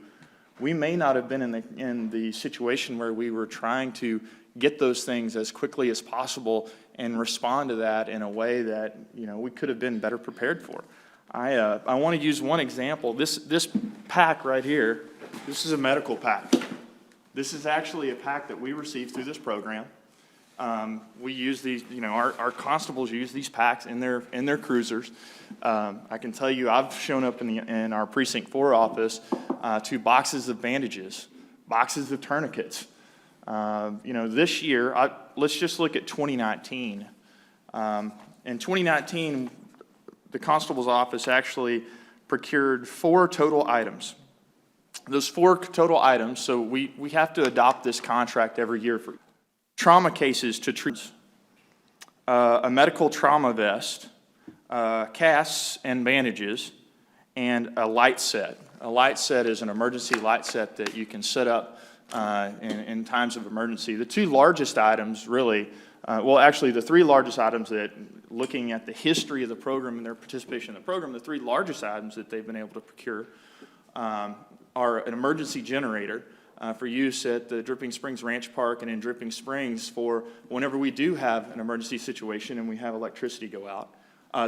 we may not have been in the situation where we were trying to get those things as quickly as possible and respond to that in a way that, you know, we could have been better prepared for. I want to use one example. This pack right here, this is a medical pack. This is actually a pack that we received through this program. We use these, you know, our constables use these packs in their cruisers. I can tell you, I've shown up in our Precinct 4 office to boxes of bandages, boxes of tourniquets. You know, this year, let's just look at 2019. In 2019, the constable's office actually procured 4 total items. Those 4 total items, so we have to adopt this contract every year for trauma cases to treat, a medical trauma vest, casts and bandages, and a light set. A light set is an emergency light set that you can set up in times of emergency. The 2 largest items really, well actually the 3 largest items that, looking at the history of the program and their participation in the program, the 3 largest items that they've been able to procure are an emergency generator for use at the Dripping Springs Ranch Park and in Dripping Springs for whenever we do have an emergency situation and we have electricity go out.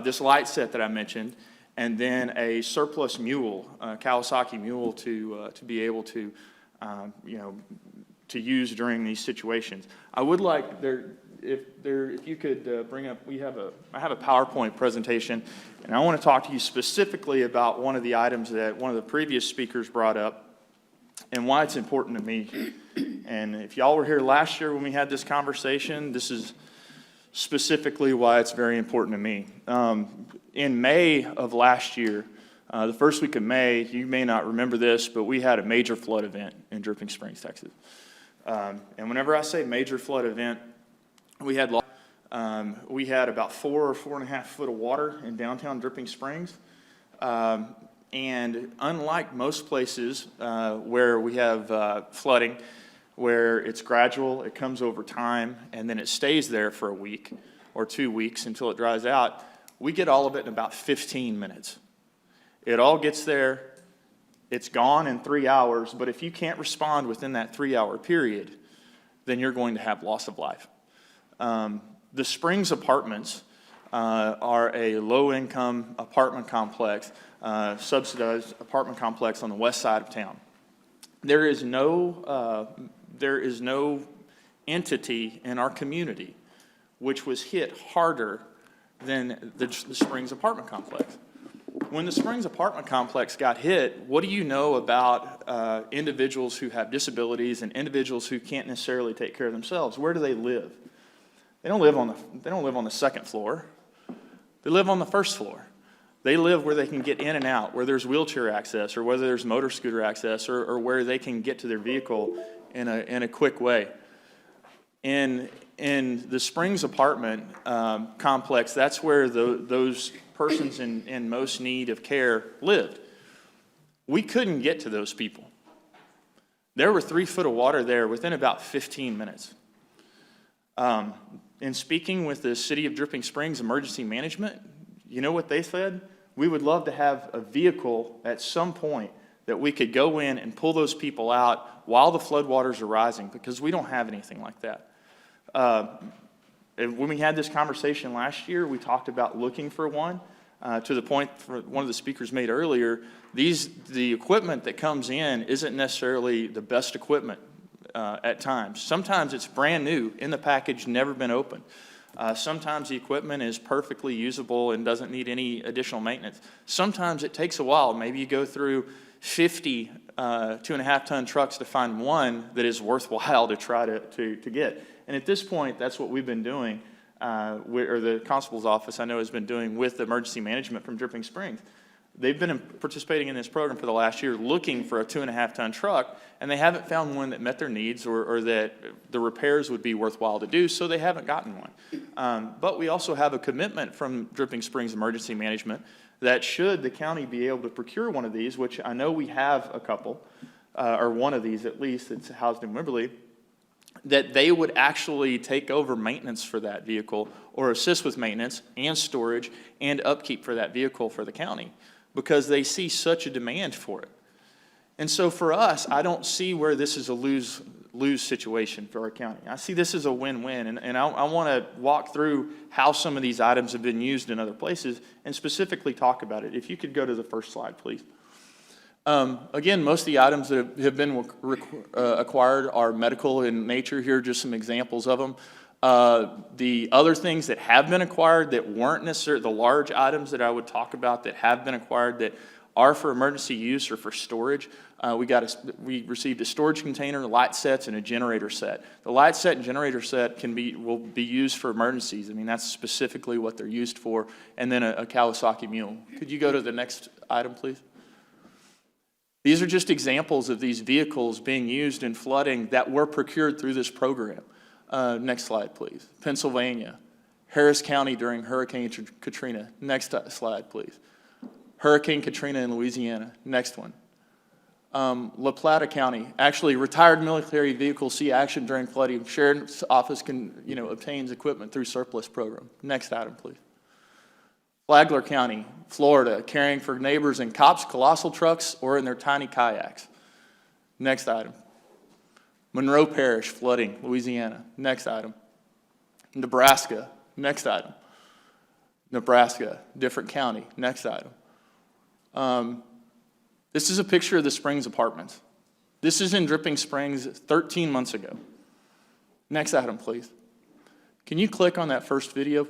This light set that I mentioned, and then a surplus mule, Kawasaki mule to be able to, you know, to use during these situations. I would like if you could bring up, I have a PowerPoint presentation, and I want to talk to you specifically about one of the items that one of the previous speakers brought up and why it's important to me. And if y'all were here last year when we had this conversation, this is specifically why it's very important to me. In May of last year, the first week of May, you may not remember this, but we had a major flood event in Dripping Springs, Texas. And whenever I say major flood event, we had about 4 or 4.5 foot of water in downtown Dripping Springs. And unlike most places where we have flooding, where it's gradual, it comes over time, and then it stays there for a week or 2 weeks until it dries out, we get all of it in about 15 minutes. It all gets there, it's gone in 3 hours, but if you can't respond within that 3-hour period, then you're going to have loss of life. The Springs Apartments are a low-income apartment complex, subsidized apartment complex on the west side of town. There is no entity in our community which was hit harder than the Springs Apartment Complex. When the Springs apartment complex got hit, what do you know about individuals who have disabilities and individuals who can't necessarily take care of themselves? Where do they live? They don't live on the second floor. They live on the first floor. They live where they can get in and out, where there's wheelchair access, or whether there's motor scooter access, or where they can get to their vehicle in a quick way. In the Springs apartment complex, that's where those persons in most need of care lived. We couldn't get to those people. There were 3 foot of water there within about 15 minutes. In speaking with the City of Dripping Springs Emergency Management, you know what they said? We would love to have a vehicle at some point that we could go in and pull those people out while the floodwaters are rising, because we don't have anything like that. When we had this conversation last year, we talked about looking for one. To the point one of the speakers made earlier, the equipment that comes in isn't necessarily the best equipment at times. Sometimes it's brand new, in the package, never been opened. Sometimes the equipment is perfectly usable and doesn't need any additional maintenance. Sometimes it takes a while. Maybe you go through 50 2.5-ton trucks to find one that is worthwhile to try to get. And at this point, that's what we've been doing, or the constable's office, I know, has been doing with the emergency management from Dripping Springs. They've been participating in this program for the last year, looking for a 2.5-ton truck, and they haven't found one that met their needs or that the repairs would be worthwhile to do, so they haven't gotten one. But we also have a commitment from Dripping Springs Emergency Management that should the county be able to procure one of these, which I know we have a couple, or one of these at least, that's housed in Wimberley, that they would actually take over maintenance for that vehicle or assist with maintenance and storage and upkeep for that vehicle for the county, because they see such a demand for it. And so for us, I don't see where this is a lose situation for our county. I see this as a win-win, and I want to walk through how some of these items have been used in other places and specifically talk about it. If you could go to the first slide, please. Again, most of the items that have been acquired are medical in nature. Here are just some examples of them. The other things that have been acquired that weren't necessarily the large items that I would talk about that have been acquired that are for emergency use or for storage. We received a storage container, light sets, and a generator set. The light set and generator set will be used for emergencies. I mean, that's specifically what they're used for. And then a Kawasaki mule. Could you go to the next item, please? These are just examples of these vehicles being used in flooding that were procured through this program. Next slide, please. Pennsylvania, Harris County during Hurricane Katrina. Next slide, please. Hurricane Katrina in Louisiana. Next one. La Plata County, actually retired military vehicles see action during flooding. Sheriff's Office obtains equipment through surplus program. Next item, please. Flagler County, Florida, caring for neighbors in cops' colossal trucks or in their tiny kayaks. Next item. Monroe Parish, flooding, Louisiana. Next item. Nebraska. Next item. Nebraska, different county. Next item. This is a picture of the Springs Apartments. This is in Dripping Springs 13 months ago. Next item, please. Can you click on that first video?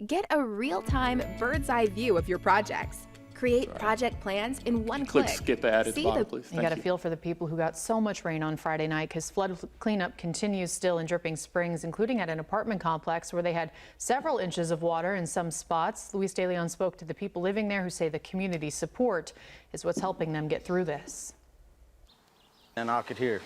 Get a real-time bird's-eye view of your projects. Create project plans in one click. Click skip ad at the bottom, please. You got to feel for the people who got so much rain on Friday night, because flood cleanup continues still in Dripping Springs, including at an apartment complex where they had several inches of water in some spots. Luis De Leon spoke to the people living there who say the community support is what's helping them get through this. And I could hear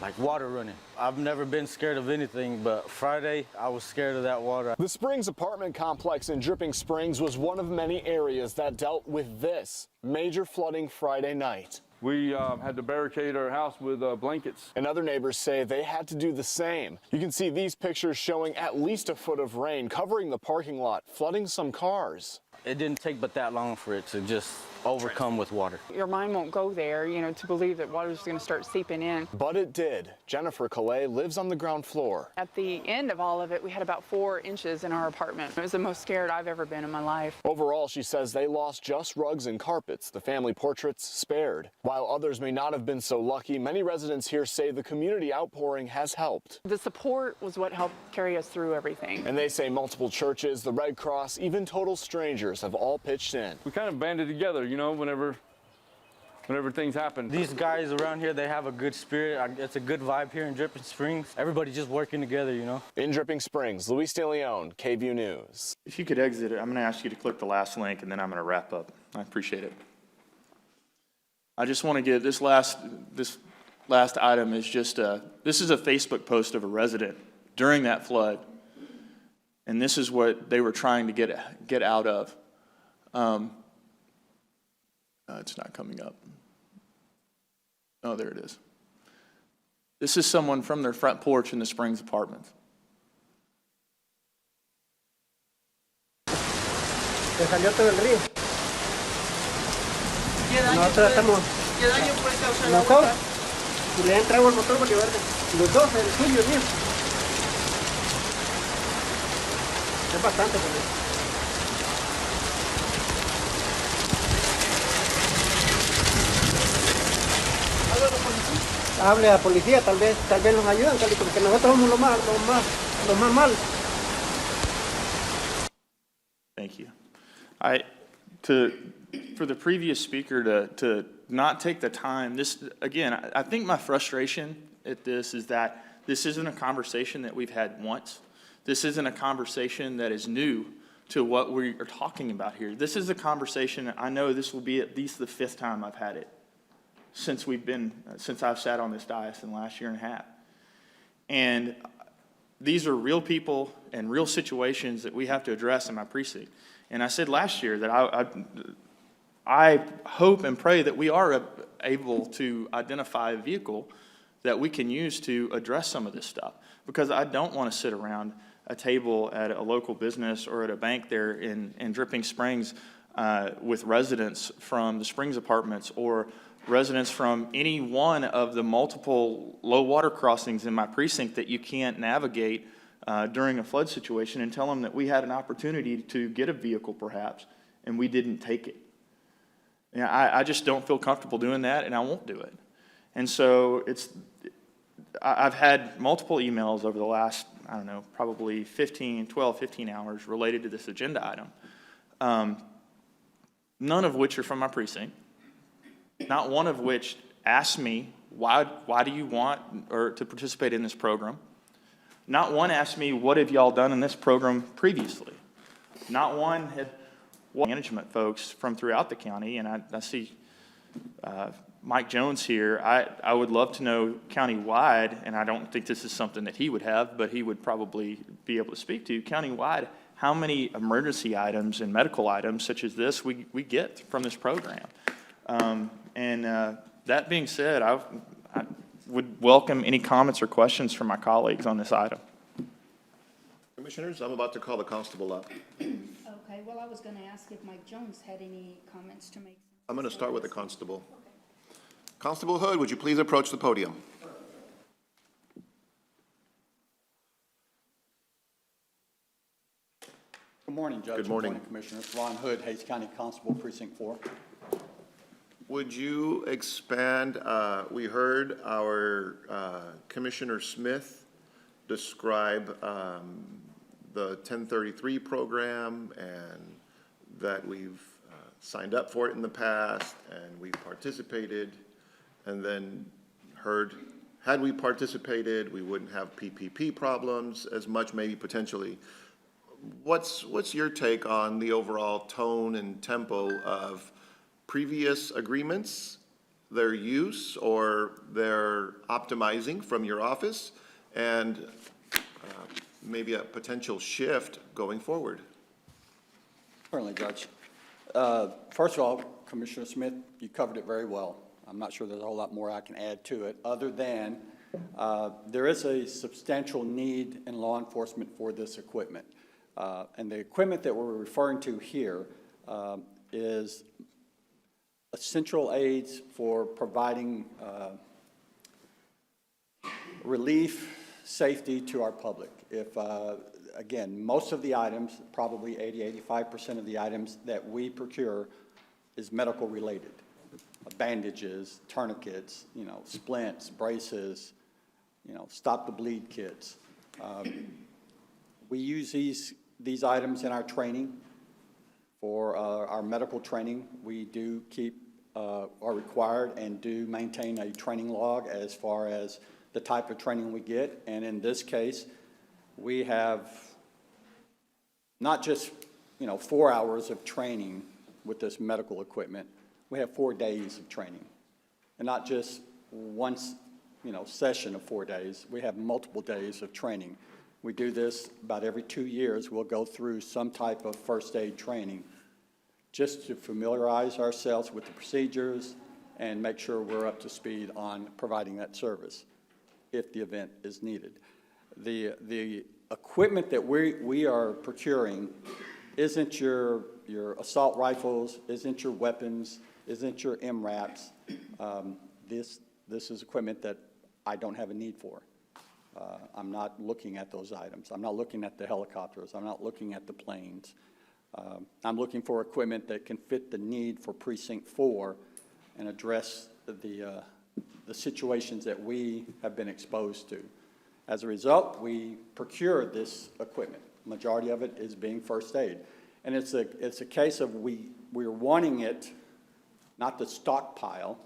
like water running. I've never been scared of anything, but Friday I was scared of that water. The Springs apartment complex in Dripping Springs was one of many areas that dealt with this major flooding Friday night. We had to barricade our house with blankets. And other neighbors say they had to do the same. You can see these pictures showing at least a foot of rain covering the parking lot, flooding some cars. It didn't take but that long for it to just overcome with water. Your mind won't go there, to believe that water's going to start seeping in. But it did. Jennifer Calais lives on the ground floor. At the end of all of it, we had about 4 inches in our apartment. It was the most scared I've ever been in my life. Overall, she says they lost just rugs and carpets, the family portraits spared. While others may not have been so lucky, many residents here say the community outpouring has helped. The support was what helped carry us through everything. And they say multiple churches, the Red Cross, even total strangers have all pitched in. We kind of banded together, whenever things happen. These guys around here, they have a good spirit. It's a good vibe here in Dripping Springs. Everybody just working together, In Dripping Springs, Luis De Leon, KVUE News. If you could exit it, I'm going to ask you to click the last link, and then I'm going to wrap up. I appreciate it. I just want to get this last item is just this is a Facebook post of a resident during that flood, and this is what they were trying to get out of. It's not coming up. Oh, there it is. This is someone from their front porch in the Springs Apartments. Se salió todo el río. Nosotros estamos. ¿Qué daño puede causar la motor? Y le han traído el motor para llevar los dos, el suyo y el mío. Es bastante con eso. Hable a la policía, tal vez nos ayudan, porque nosotros somos los más mal. Thank you. For the previous speaker to not take the time, this, again, I think my frustration at this is that this isn't a conversation that we've had once. This isn't a conversation that is new to what we are talking about here. This is a conversation, I know this will be at least the 5th time I've had it since I've sat on this dais in the last year and a half. And these are real people and real situations that we have to address in my precinct. And I said last year that I hope and pray that we are able to identify a vehicle that we can use to address some of this stuff. Because I don't want to sit around a table at a local business or at a bank there in Dripping Springs with residents from the Springs Apartments or residents from any one of the multiple low water crossings in my precinct that you can't navigate during a flood situation, and tell them that we had an opportunity to get a vehicle perhaps, and we didn't take it. I just don't feel comfortable doing that, and I won't do it. And so I've had multiple emails over the last, I don't know, probably 12, 15 hours related to this agenda item, none of which are from my precinct. Not one of which asked me, why do you want to participate in this program? Not one asked me, what have y'all done in this program previously? Not one had management folks from throughout the county, and I see Mike Jones here. I would love to know countywide, and I don't think this is something that he would have, but he would probably be able to speak to, countywide, how many emergency items and medical items such as this we get from this program. That being said, I would welcome any comments or questions from my colleagues on this item. Commissioners, I'm about to call the constable up. Okay, well, I was going to ask if Mike Jones had any comments to make. I'm going to start with the constable. Constable Hood, would you please approach the podium? Good morning, Judge. Good morning. Commissioners. Ron Hood, Hays County Constable, Precinct 4. Would you expand, we heard our Commissioner Smith describe the 1033 program and that we've signed up for it in the past and we've participated, and then heard, had we participated, we wouldn't have PPP problems as much, maybe potentially. What's your take on the overall tone and tempo of previous agreements, their use or their optimizing from your office, and maybe a potential shift going forward? Certainly, Judge. First of all, Commissioner Smith, you covered it very well. I'm not sure there's a whole lot more I can add to it, other than there is a substantial need in law enforcement for this equipment. And the equipment that we're referring to here is essential aids for providing relief, safety to our public. If, again, most of the items, probably 85% of the items that we procure is medical related. Bandages, tourniquets, splints, braces, stop the bleed kits. We use these items in our training. For our medical training, we do keep, are required and do maintain a training log as far as the type of training we get. And in this case, we have not just, 4 hours of training with this medical equipment. We have 4 days of training. And not just one, session of 4 days. We have multiple days of training. We do this about every 2 years. We'll go through some type of first aid training just to familiarize ourselves with the procedures and make sure we're up to speed on providing that service if the event is needed. The equipment that we are procuring isn't your assault rifles, isn't your weapons, isn't your MRAPs. This is equipment that I don't have a need for. I'm not looking at those items. I'm not looking at the helicopters. I'm not looking at the planes. I'm looking for equipment that can fit the need for Precinct 4 and address the situations that we have been exposed to. As a result, we procure this equipment. Majority of it is being first aid. And it's a case of we're wanting it, not to stockpile,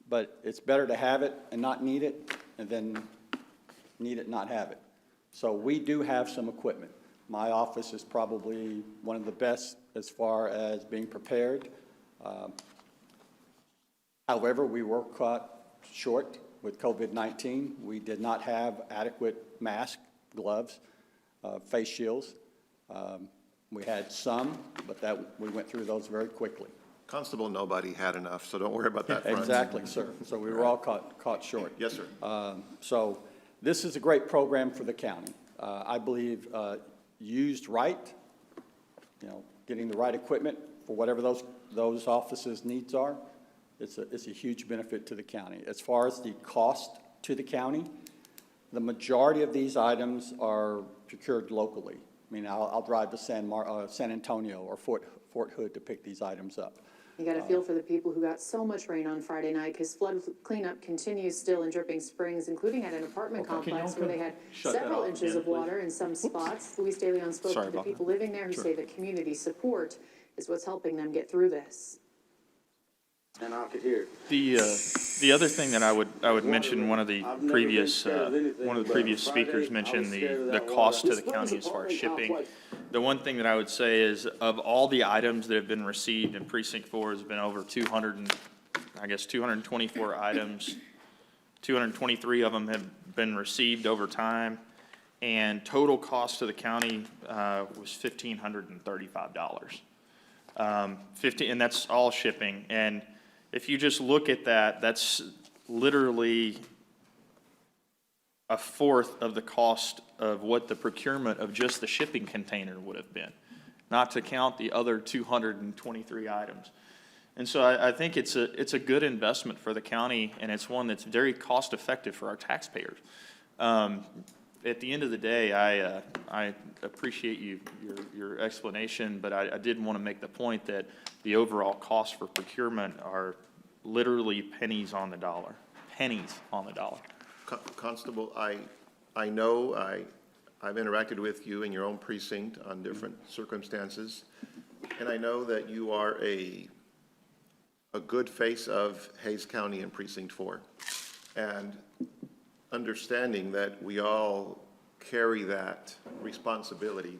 but it's better to have it and not need it than need it, not have it. So we do have some equipment. My office is probably one of the best as far as being prepared. However, we were caught short with COVID-19. We did not have adequate masks, gloves, face shields. We had some, but we went through those very quickly. Constable, nobody had enough, so don't worry about that front. Exactly, sir. So we were all caught short. Yes, sir. So this is a great program for the county. I believe used right, getting the right equipment for whatever those offices' needs are, it's a huge benefit to the county. As far as the cost to the county, the majority of these items are procured locally. I mean, I'll drive to San Antonio or Fort Hood to pick these items up. You got to feel for the people who got so much rain on Friday night, because flood cleanup continues still in Dripping Springs, including at an apartment complex where they had several inches of water in some spots. Luis De Leon spoke to the people living there who say that community support is what's helping them get through this. And I could hear. The other thing that I would mention, one of the previous speakers mentioned the cost to the county as far as shipping. The one thing that I would say is, of all the items that have been received in Precinct 4, has been over 224 items. 223 of them have been received over time, and total cost to the county was $1,535. And that's all shipping. And if you just look at that, that's literally a fourth of the cost of what the procurement of just the shipping container would have been, not to count the other 223 items. And so I think it's a good investment for the county, and it's one that's very cost effective for our taxpayers. At the end of the day, I appreciate your explanation, but I did want to make the point that the overall costs for procurement are literally pennies on the dollar. Pennies on the dollar. Constable, I know I've interacted with you in your own precinct on different circumstances, and I know that you are a good face of Hays County and Precinct 4. And understanding that we all carry that responsibility,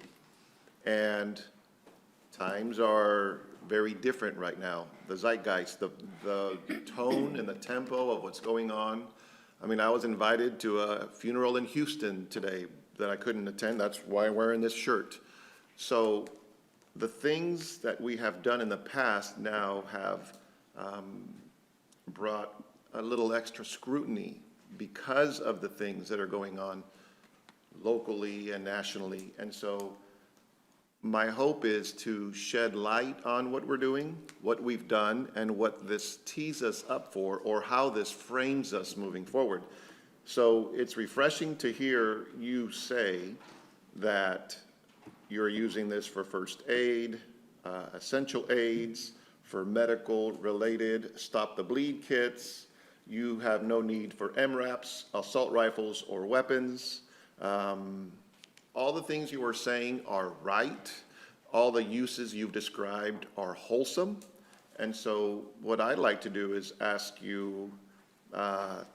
and times are very different right now. The zeitgeist, the tone and the tempo of what's going on. I mean, I was invited to a funeral in Houston today that I couldn't attend. That's why I'm wearing this shirt. So the things that we have done in the past now have brought a little extra scrutiny because of the things that are going on locally and nationally. And so My hope is to shed light on what we're doing, what we've done, and what this tees us up for, or how this frames us moving forward. So it's refreshing to hear you say that you're using this for first aid, essential aids, for medical-related stop-the-bleed kits. You have no need for MRAPs, assault rifles, or weapons. All the things you are saying are right. All the uses you've described are wholesome. And so what I'd like to do is ask you,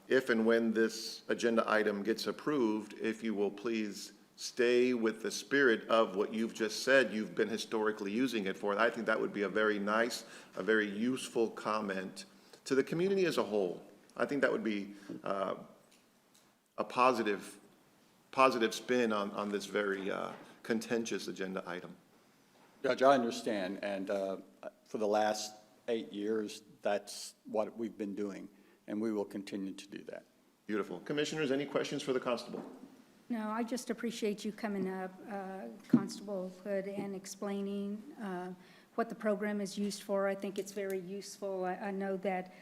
if and when this agenda item gets approved, if you will please stay with the spirit of what you've just said you've been historically using it for. I think that would be a very nice, a very useful comment to the community as a whole. I think that would be a positive spin on this very contentious agenda item. Judge, I understand, and for the last 8 years, that's what we've been doing, and we will continue to do that. Beautiful. Commissioners, any questions for the constable? No, I just appreciate you coming up, Constable Hood, and explaining what the program is used for. I think it's very useful. I know that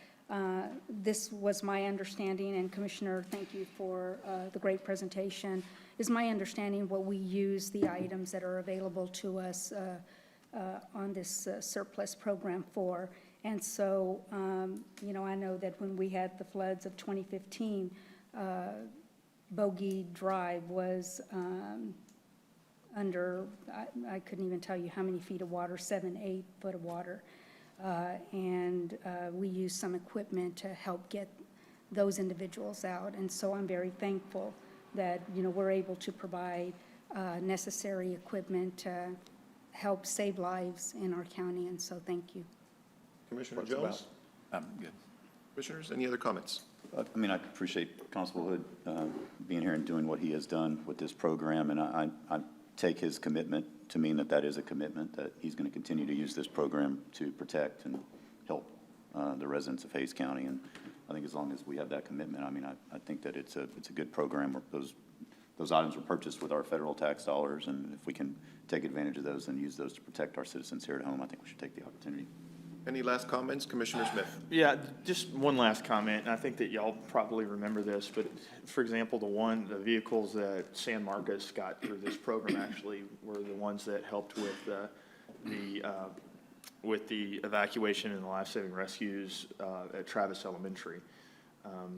this was my understanding, and Commissioner, thank you for the great presentation. Is my understanding what we use the items that are available to us on this surplus program for. And so, you know, I know that when we had the floods of 2015, Bogey Drive was under, I couldn't even tell you how many feet of water, 7, 8 foot of water. And we used some equipment to help get those individuals out. And so I'm very thankful that, you know, we're able to provide necessary equipment to help save lives in our county. And so thank you. Commissioner Jones? I'm good. Commissioners, any other comments? I mean, I appreciate Constable Hood being here and doing what he has done with this program, and I take his commitment to mean that that is a commitment, that he's going to continue to use this program to protect and help the residents of Hays County. And I think as long as we have that commitment, I mean, I think that it's a good program. Those items were purchased with our federal tax dollars, and if we can take advantage of those and use those to protect our citizens here at home, I think we should take the opportunity. Any last comments? Commissioner Smith? Yeah, just one last comment, and I think that y'all probably remember this, but for example, the vehicles that San Marcos got through this program actually were the ones that helped with the evacuation and the life-saving rescues at Travis Elementary.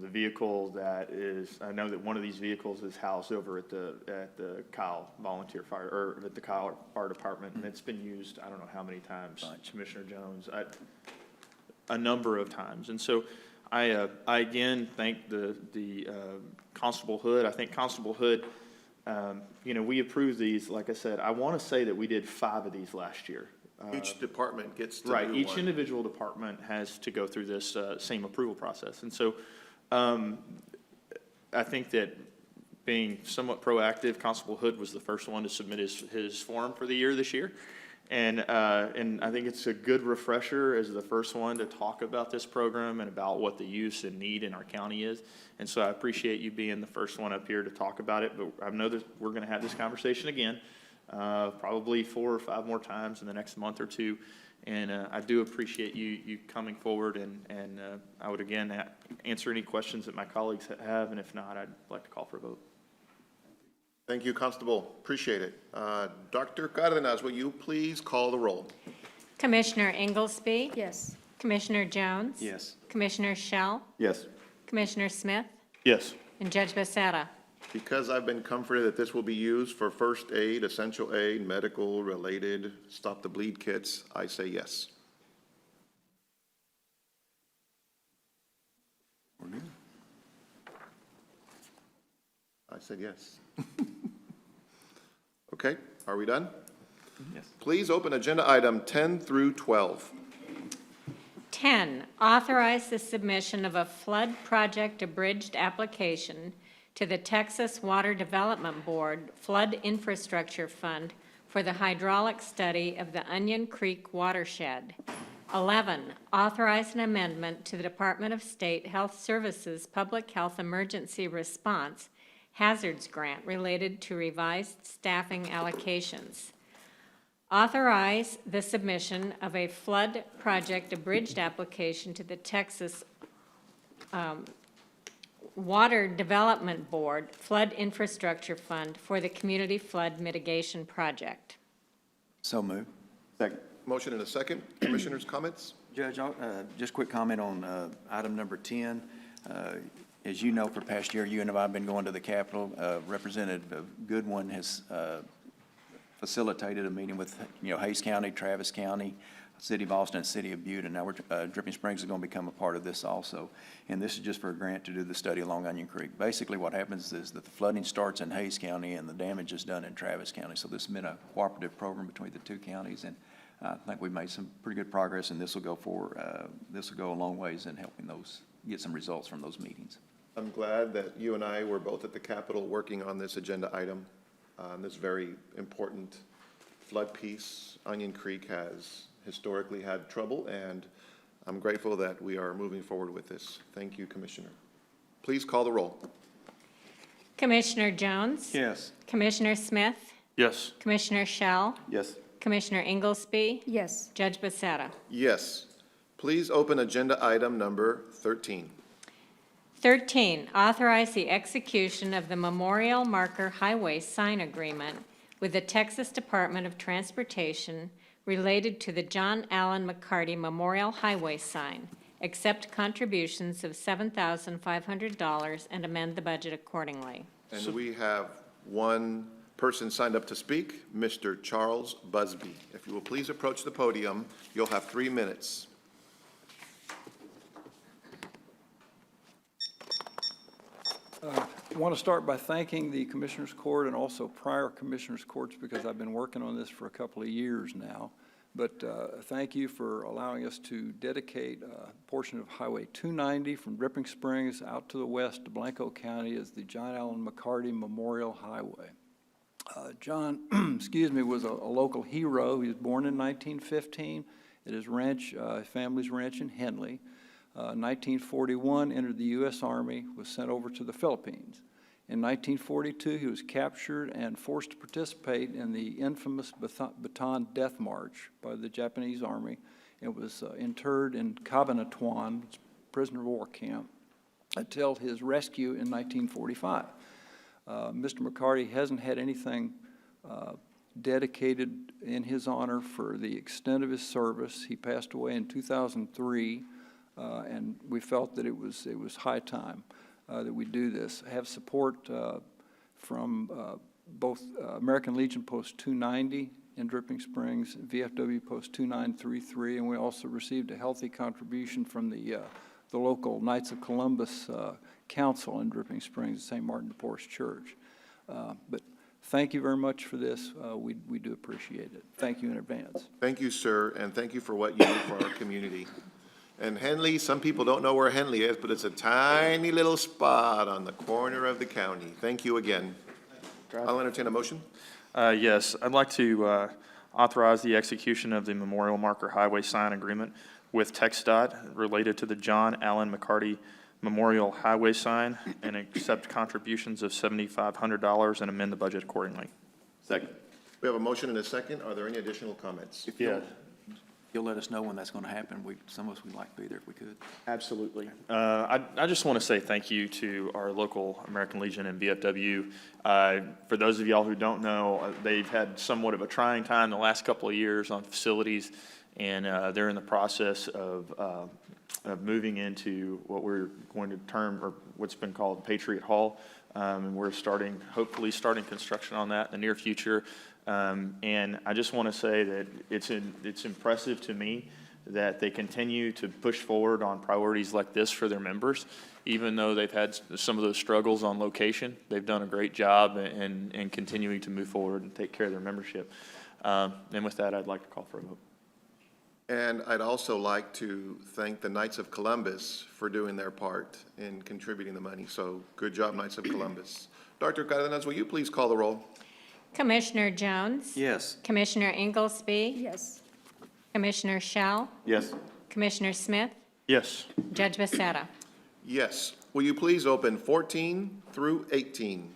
The vehicle that is, I know that one of these vehicles is housed over at the Kyle Volunteer Fire, or at the Kyle Fire Department, and it's been used, I don't know how many times, Commissioner Jones, a number of times. And so I again thank the Constable Hood. I think Constable Hood, you know, we approved these, like I said, I want to say that we did 5 of these last year. Each department gets to right. do Each one. individual department has to go through this same approval process, and so I think that being somewhat proactive, Constable Hood was the first one to submit his form for the year this year, and I think it's a good refresher as the first one to talk about this program and about what the use and need in our county is. And so I appreciate you being the first one up here to talk about it. But I know that we're going to have this conversation again. Probably 4 or 5 more times in the next month or two. And I do appreciate you coming forward, and I would again answer any questions that my colleagues have, and if not, I'd like to call for a vote. Thank you, Constable. Appreciate it. Dr. Cardenas, will you please call the roll? Commissioner Inglesby? Yes. Commissioner Jones? Yes. Commissioner Schell? Yes. Commissioner Smith? Yes. And Judge Becerra? Because I've been comforted that this will be used for first aid, essential aid, medical related, stop the bleed kits, I say yes. We're good. I said yes. Okay, are we done? Yes. Please open agenda item 10 through 12. 10, authorize the submission of a flood project abridged application to the Texas Water Development Board Flood Infrastructure Fund for the hydraulic study of the Onion Creek watershed. 11, authorize an amendment to the Department of State Health Services Public Health Emergency Response Hazards Grant related to revised staffing allocations. Authorize the submission of a flood project abridged application to the Texas Water Development Board Flood Infrastructure Fund for the Community Flood Mitigation Project. So moved. Second. Motion and a second. Commissioners' comments? Judge, just quick comment on item number 10. As you know, for the past year, you and I have been going to the Capitol. Representative Goodwin has facilitated a meeting with, Hays County, Travis County, City of Austin, and City of Butte, and now Dripping Springs is going to become a part of this also. And this is just for a grant to do the study along Onion Creek. Basically, what happens is that the flooding starts in Hays County and the damage is done in Travis County. So this has been a cooperative program between the two counties, and I think we've made some pretty good progress, and this will go a long ways in helping those get some results from those meetings. I'm glad that you and I were both at the Capitol working on this agenda item. This very important flood piece. Onion Creek has historically had trouble, and I'm grateful that we are moving forward with this. Thank you, Commissioner. Please call the roll. Commissioner Jones? Yes. Commissioner Smith? Yes. Commissioner Shell? Yes. Commissioner Inglesby? Yes. Judge Becerra? Yes. Please open agenda item number 13. 13, authorize the execution of the Memorial Marker Highway Sign Agreement with the Texas Department of Transportation related to the John Allen McCarty Memorial Highway sign. Accept contributions of $7,500 and amend the budget accordingly. And we have one person signed up to speak, Mr. Charles Busby. If you will please approach the podium, you'll have 3 minutes. I want to start by thanking the Commissioners Court and also prior Commissioners Courts because I've been working on this for a couple of years now. But thank you for allowing us to dedicate a portion of Highway 290 from Dripping Springs out to the west to Blanco County as the John Allen McCarty Memorial Highway. John, was a local hero. He was born in 1915 at his ranch, family's ranch in Henley. 1941, entered the U.S. Army, was sent over to the Philippines. In 1942, he was captured and forced to participate in the infamous Bataan Death March by the Japanese Army. It was interred in Cabanatuan, prisoner of war camp, until his rescue in 1945. Mr. McCarty hasn't had anything dedicated in his honor for the extent of his service. He passed away in 2003. And we felt that it was high time that we do this. Have support from both American Legion Post 290 in Dripping Springs, VFW Post 2933, and we also received a healthy contribution from the local Knights of Columbus Council in Dripping Springs, St. Martin de Porres Church. But thank you very much for this. We do appreciate it. Thank you in advance. Thank you, sir, and thank you for what you do for our community. And Henley, some people don't know where Henley is, but it's a tiny little spot on the corner of the county. Thank you again. I'll entertain a motion. Yes, I'd like to authorize the execution of the Memorial Marker Highway Sign Agreement with TxDOT related to the John Allen McCarty Memorial Highway sign and accept contributions of $7,500 and amend the budget accordingly. Second. We have a motion and a second. Are there any additional comments? If you'll let us know when that's going to happen. Some of us would like to be there if we could. Absolutely. I just want to say thank you to our local American Legion and VFW. For those of y'all who don't know, they've had somewhat of a trying time the last couple of years on facilities, and they're in the process of moving into what we're going to term, or what's been called Patriot Hall. And we're hopefully starting construction on that in the near future. And I just want to say that it's impressive to me that they continue to push forward on priorities like this for their members, even though they've had some of those struggles on location. They've done a great job in continuing to move forward and take care of their membership. And with that, I'd like to call for a vote. And I'd also like to thank the Knights of Columbus for doing their part in contributing the money. So good job, Knights of Columbus. Dr. Cardenas, will you please call the roll? Commissioner Jones? Yes. Commissioner Inglesby? Yes. Commissioner Shell? Yes. Commissioner Smith? Yes. Judge Becerra? Yes. Will you please open 14 through 18?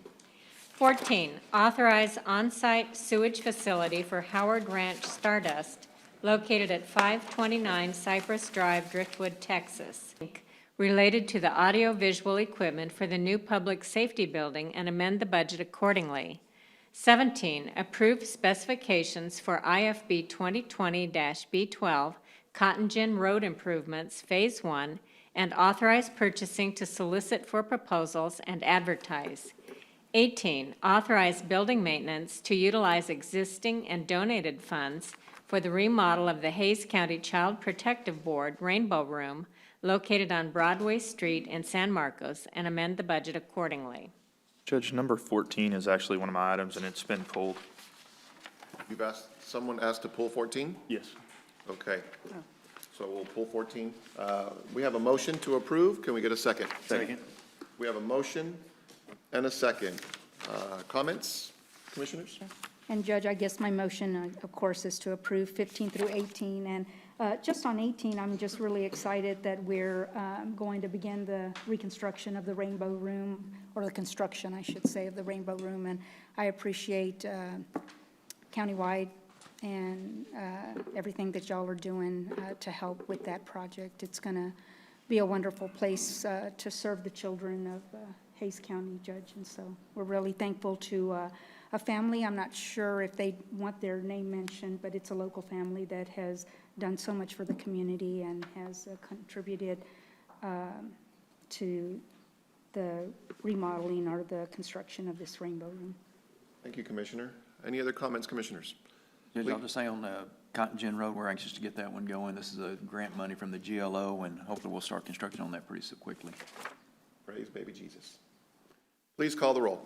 14, authorize on-site sewage facility for Howard Ranch Stardust located at 529 Cypress Drive, Driftwood, Texas, related to the audio-visual equipment for the new public safety building and amend the budget accordingly. 17, approve specifications for IFB 2020-B12 Cotton Gin Road Improvements, Phase 1, and authorize purchasing to solicit for proposals and advertise. 18, authorize building maintenance to utilize existing and donated funds for the remodel of the Hays County Child Protective Board Rainbow Room located on Broadway Street in San Marcos and amend the budget accordingly. Judge, number 14 is actually one of my items, and it's been pulled. Someone asked to pull 14? Yes. Okay. So we'll pull 14. We have a motion to approve. Can we get a second? Second. We have a motion and a second. Comments, commissioners? And Judge, I guess my motion, of course, is to approve 15 through 18. And just on 18, I'm just really excited that we're going to begin the reconstruction of the Rainbow Room, or the construction, I should say, of the Rainbow Room. And I appreciate countywide and everything that y'all are doing to help with that project. It's going to be a wonderful place to serve the children of Hays County, Judge. And so we're really thankful to a family. I'm not sure if they want their name mentioned, but it's a local family that has done so much for the community and has contributed to the remodeling or the construction of this Rainbow Room. Thank you, Commissioner. Any other comments, commissioners? Judge, I'll just say on Cotton Gin Road, we're anxious to get that one going. This is a grant money from the GLO, and hopefully we'll start construction on that pretty so quickly. Praise baby Jesus. Please call the roll.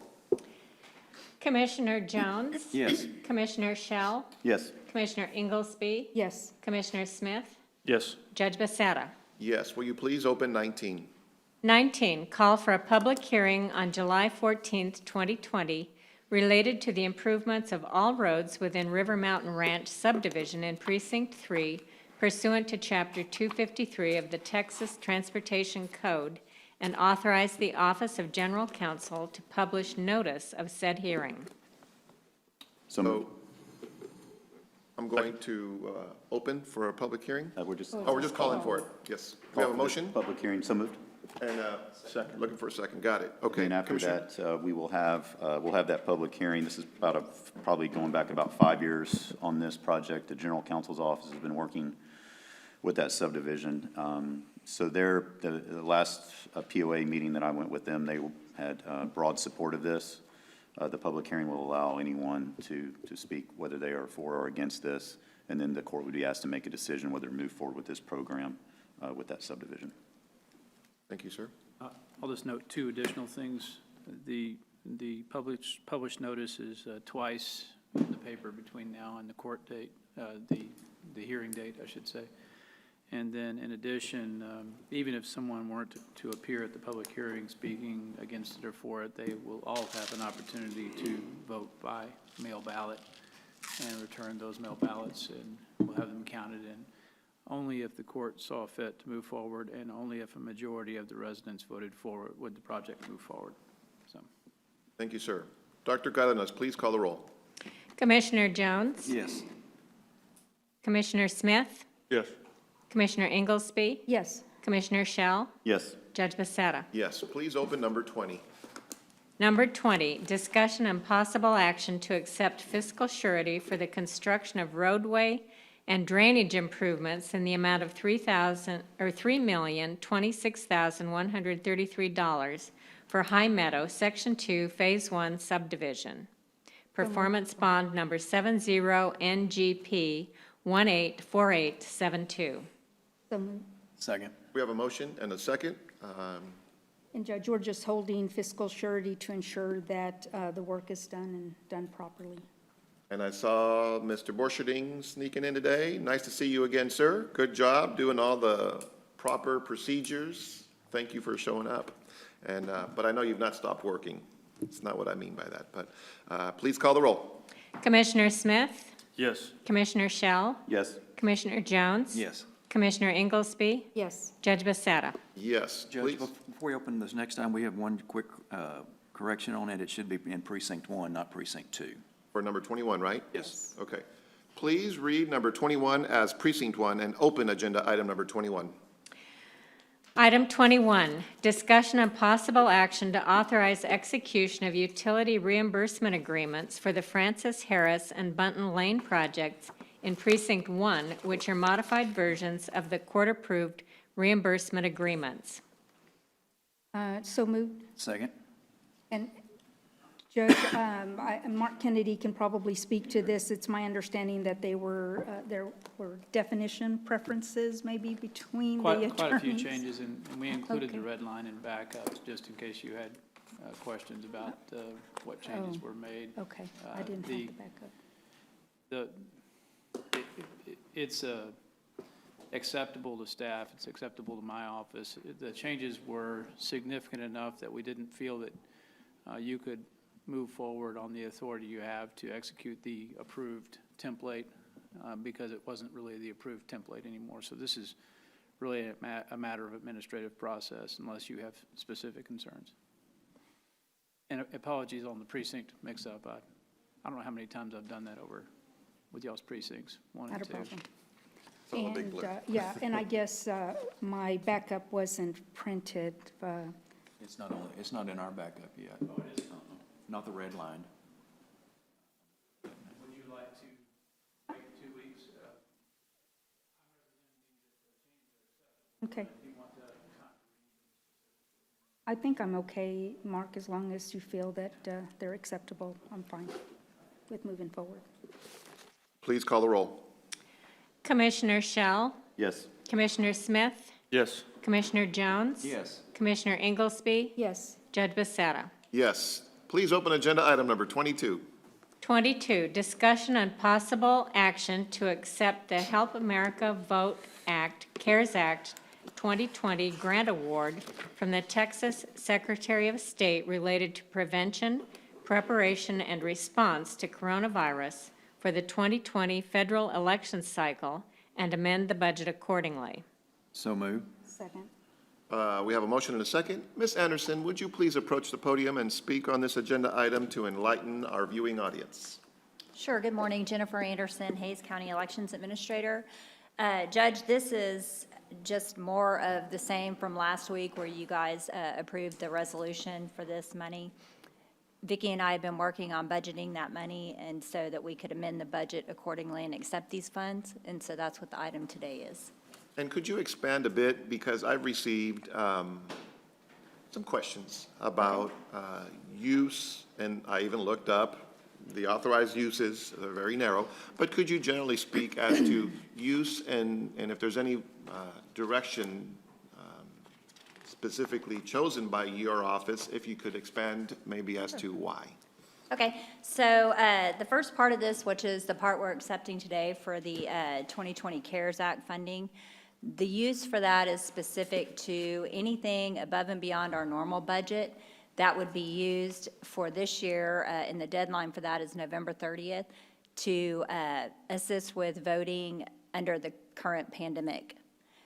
Commissioner Jones? Yes. Commissioner Shell? Yes. Commissioner Inglesby? Yes. Commissioner Smith? Yes. Judge Becerra? Yes. Will you please open 19? 19, call for a public hearing on July 14th, 2020, related to the improvements of all roads within River Mountain Ranch subdivision in Precinct 3 pursuant to Chapter 253 of the Texas Transportation Code, and authorize the Office of General Counsel to publish notice of said hearing. So I'm going to open for a public hearing. We're just calling for it. Yes. We have a motion Public hearing, so moved. and second. Looking for a second. Got it. Okay. And after Commissioner. that, we will have, we'll have that public hearing. This is probably going back about 5 years on this project. The General Counsel's Office has been working with that subdivision. So the last POA meeting that I went with them, they had broad support of this. The public hearing will allow anyone to speak whether they are for or against this, and then the court would be asked to make a decision whether to move forward with this program with that subdivision. Thank you, sir. I'll just note two additional things. The published notice is twice in the paper between now and the court date, the hearing date, I should say. And then in addition, even if someone weren't to appear at the public hearing speaking against it or for it, they will all have an opportunity to vote by mail ballot and return those mail ballots, and we'll have them counted in. Only if the court saw fit to move forward, and only if a majority of the residents voted for it would the project move forward. So, Thank you, sir. Dr. Galanos, please call the roll. Commissioner Jones? Yes. Commissioner Smith? Yes. Commissioner Inglesby? Yes. Commissioner Shell? Yes. Judge Becerra? Yes. Please open number 20. Number 20, discussion and possible action to accept fiscal surety for the construction of roadway and drainage improvements in the amount of $3,026,133 for High Meadow, Section 2, Phase 1 subdivision. Performance bond number 70NGP 184872. So moved. Second. We have a motion and a second. And Judge, we're just holding fiscal surety to ensure that the work is done and done properly. And I saw Mr. Borcherding sneaking in today. Nice to see you again, sir. Good job doing all the proper procedures. Thank you for showing up. And but I know you've not stopped working. It's not what I mean by that. But please call the roll. Commissioner Smith? Yes. Commissioner Shell? Yes. Commissioner Jones? Yes. Commissioner Inglesby? Yes. Judge Becerra? Yes, Judge, please. before we open this next time, we have one quick Correction on it, it should be in precinct 1, not precinct 2. For number 21, right? Yes. Okay. Please read number 21 as precinct 1 and open agenda item number 21. Item 21, discussion and possible action to authorize execution of utility reimbursement agreements for the Francis Harris and Bunton Lane projects in Precinct 1, which are modified versions of the court-approved reimbursement agreements. So moved. Second? And Judge, Mark Kennedy can probably speak to this. It's my understanding that there were definition preferences maybe between the attorneys. Quite a few changes, and we included Okay. the red line and backups, just in case you had questions about what changes were made. Okay, I didn't have the backup. It's acceptable to staff, it's acceptable to my office. The changes were significant enough that we didn't feel that you could move forward on the authority you have to execute the approved template because it wasn't really the approved template anymore. So this is really a matter of administrative process unless you have specific concerns. And apologies on the precinct mix-up. I don't know how many times I've done that over with y'all's precincts, 1 and 2. Not a problem. And, yeah, and I guess my backup wasn't printed. It's not in our backup yet. Oh, it is? Not the red line. Would you like to wait 2 weeks? Okay. I think I'm okay, Mark, as long as you feel that they're acceptable. I'm fine with moving forward. Please call the roll. Commissioner Shell, Yes. Commissioner Smith, Yes. Commissioner Jones. Yes. Commissioner Inglesby, Yes. Judge Becerra. Yes. Please open agenda item number 22. 22, discussion on possible action to accept the Help America Vote Act, CARES Act 2020 grant award from the Texas Secretary of State related to prevention, preparation, and response to coronavirus for the 2020 federal election cycle and amend the budget accordingly. So moved. Second. We have a motion and a second. Ms. Anderson, would you please approach the podium and speak on this agenda item to enlighten our viewing audience? Sure. Good morning. Jennifer Anderson, Hays County Elections Administrator. Judge, this is just more of the same from last week where you guys approved the resolution for this money. Vicki and I have been working on budgeting that money and so that we could amend the budget accordingly and accept these funds. And so that's what the item today is. And could you expand a bit, because I've received some questions about use, and I even looked up the authorized uses, they're very narrow, but could you generally speak as to use and if there's any direction specifically chosen by your office, if you could expand maybe as to why? Okay, so the first part of this, which is the part we're accepting today for the 2020 CARES Act funding, the use for that is specific to anything above and beyond our normal budget that would be used for this year, and the deadline for that is November 30th, to assist with voting under the current pandemic.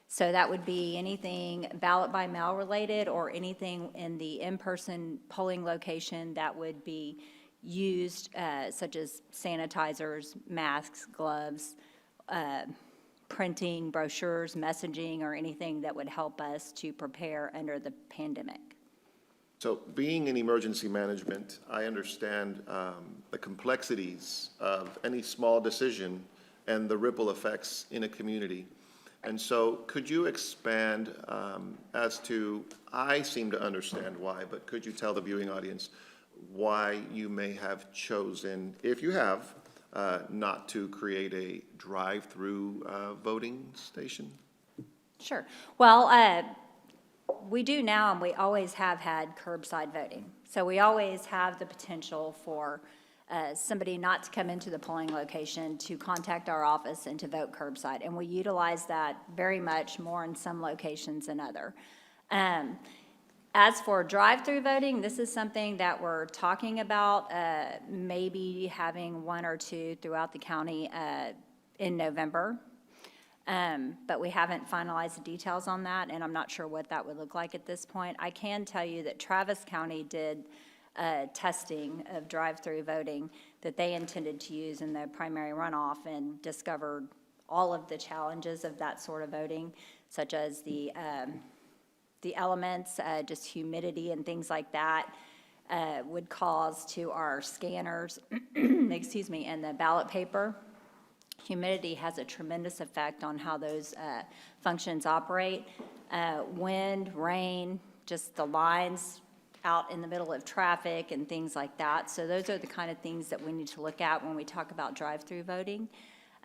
So that would be anything ballot by mail related or anything in the in-person polling location that would be used, such as sanitizers, masks, gloves, printing, brochures, messaging, or anything that would help us to prepare under the pandemic. So being in emergency management, I understand the complexities of any small decision and the ripple effects in a community. And so could you expand as to, I seem to understand why, but could you tell the viewing audience why you may have chosen, if you have, not to create a drive-through voting station? Sure. Well, we do now, and we always have had curbside voting. So we always have the potential for somebody not to come into the polling location to contact our office and to vote curbside. And we utilize that very much more in some locations than other. As for drive-through voting, this is something that we're talking about, maybe having 1 or 2 throughout the county in November. But we haven't finalized the details on that, and I'm not sure what that would look like at this point. I can tell you that Travis County did testing of drive-through voting that they intended to use in the primary runoff, and discovered all of the challenges of that sort of voting, such as the elements, just humidity and things like that, would cause to our scanners, excuse me, and the ballot paper. Humidity has a tremendous effect on how those functions operate. Wind, rain, just the lines out in the middle of traffic and things like that. So those are the kind of things that we need to look at when we talk about drive-through voting.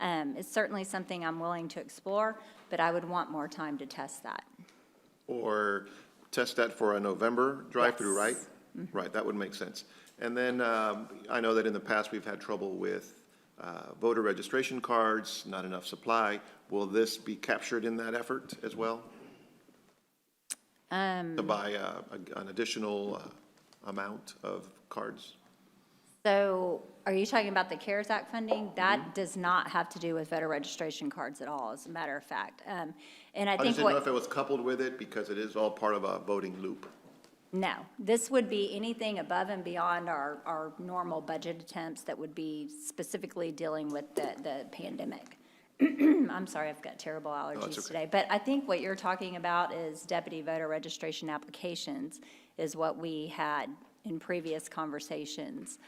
It's certainly something I'm willing to explore, but I would want more time to test that. Or test that for a November drive-through, right? Mm-hmm. Right, that would make sense. And then I know that in the past, we've had trouble with voter registration cards, not enough supply. Will this be captured in that effort as well? To buy an additional amount of cards? So are you talking about the CARES Act funding? That does not have to do with voter registration cards at all, as a matter of fact. And I I think just didn't know if it was coupled with it, because it is all part of a voting loop. No, this would be anything above and beyond our normal budget attempts that would be specifically dealing with the pandemic. I'm sorry, I've got terrible allergies okay. today. But I think what you're talking about is deputy voter registration applications is what we had in previous conversations.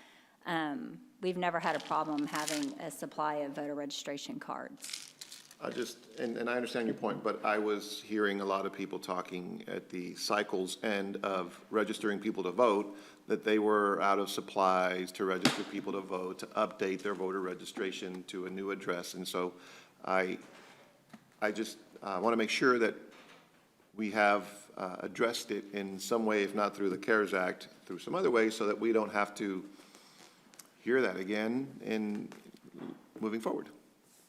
We've never had a problem having a supply of voter registration cards. And I understand your point, but I was hearing a lot of people talking at the cycles end of registering people to vote, that they were out of supplies to register people to vote, to update their voter registration to a new address. And so I just want to make sure that we have addressed it in some way, if not through the CARES Act, through some other way, so that we don't have to hear that again in moving forward.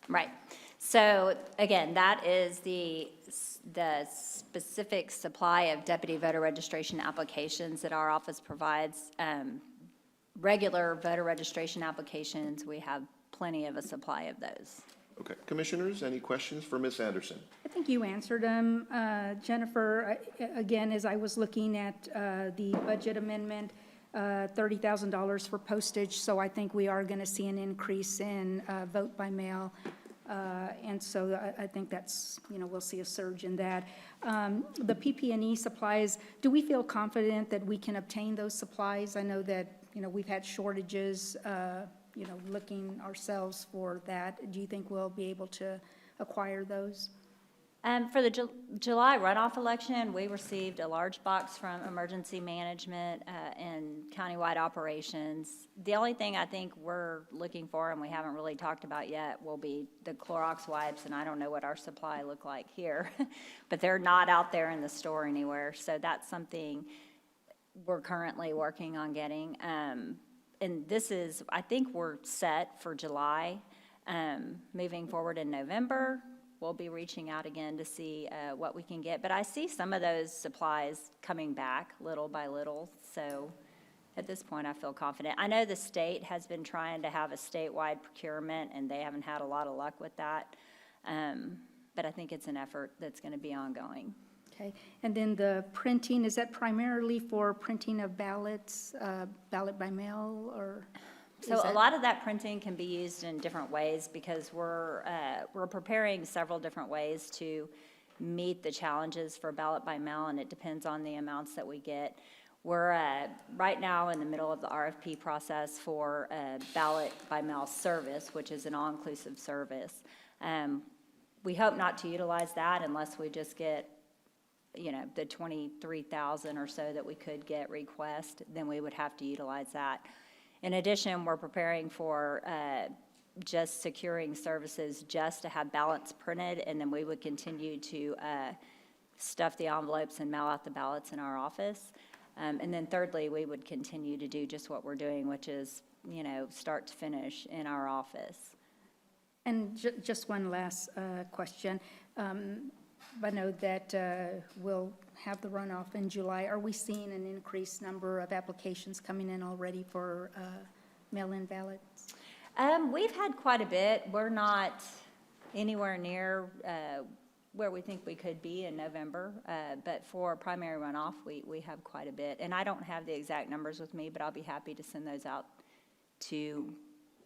Right. So again, that is the specific supply of deputy voter registration applications that our office provides. Regular voter registration applications, we have plenty of a supply of those. Okay. Commissioners, any questions for Ms. Anderson? I think you answered them, Jennifer. Again, as I was looking at the budget amendment, $30,000 for postage, so I think we are going to see an increase in vote by mail. And so I think that's, we'll see a surge in that. The PP&E supplies, do we feel confident that we can obtain those supplies? I know that, we've had shortages, looking ourselves for that. Do you think we'll be able to acquire those? For the July runoff election, we received a large box from emergency management and countywide operations. The only thing I think we're looking for, and we haven't really talked about yet, will be the Clorox wipes, and I don't know what our supply look like here, but they're not out there in the store anywhere, so that's something we're currently working on getting. And this is, I think we're set for July. Moving forward in November, we'll be reaching out again to see what we can get. But I see some of those supplies coming back little by little. So at this point, I feel confident. I know the state has been trying to have a statewide procurement, and they haven't had a lot of luck with that. But I think it's an effort that's going to be ongoing. Okay. And then the printing, is that primarily for printing of ballots, ballot by mail, or? So a lot of that printing can be used in different ways, because we're preparing several different ways to meet the challenges for ballot by mail, and it depends on the amounts that we get. We're right now in the middle of the RFP process for ballot by mail service, which is an all-inclusive service. We hope not to utilize that unless we just get, the 23,000 or so that we could get request, then we would have to utilize that. In addition, we're preparing for just securing services just to have ballots printed, and then we would continue to stuff the envelopes and mail out the ballots in our office. And then thirdly, we would continue to do just what we're doing, which is, start to finish in our office. And just one last question. I know that we'll have the runoff in July. Are we seeing an increased number of applications coming in already for mail-in ballots? We've had quite a bit. We're not anywhere near where we think we could be in November. But for primary runoff, we have quite a bit. And I don't have the exact numbers with me, but I'll be happy to send those out to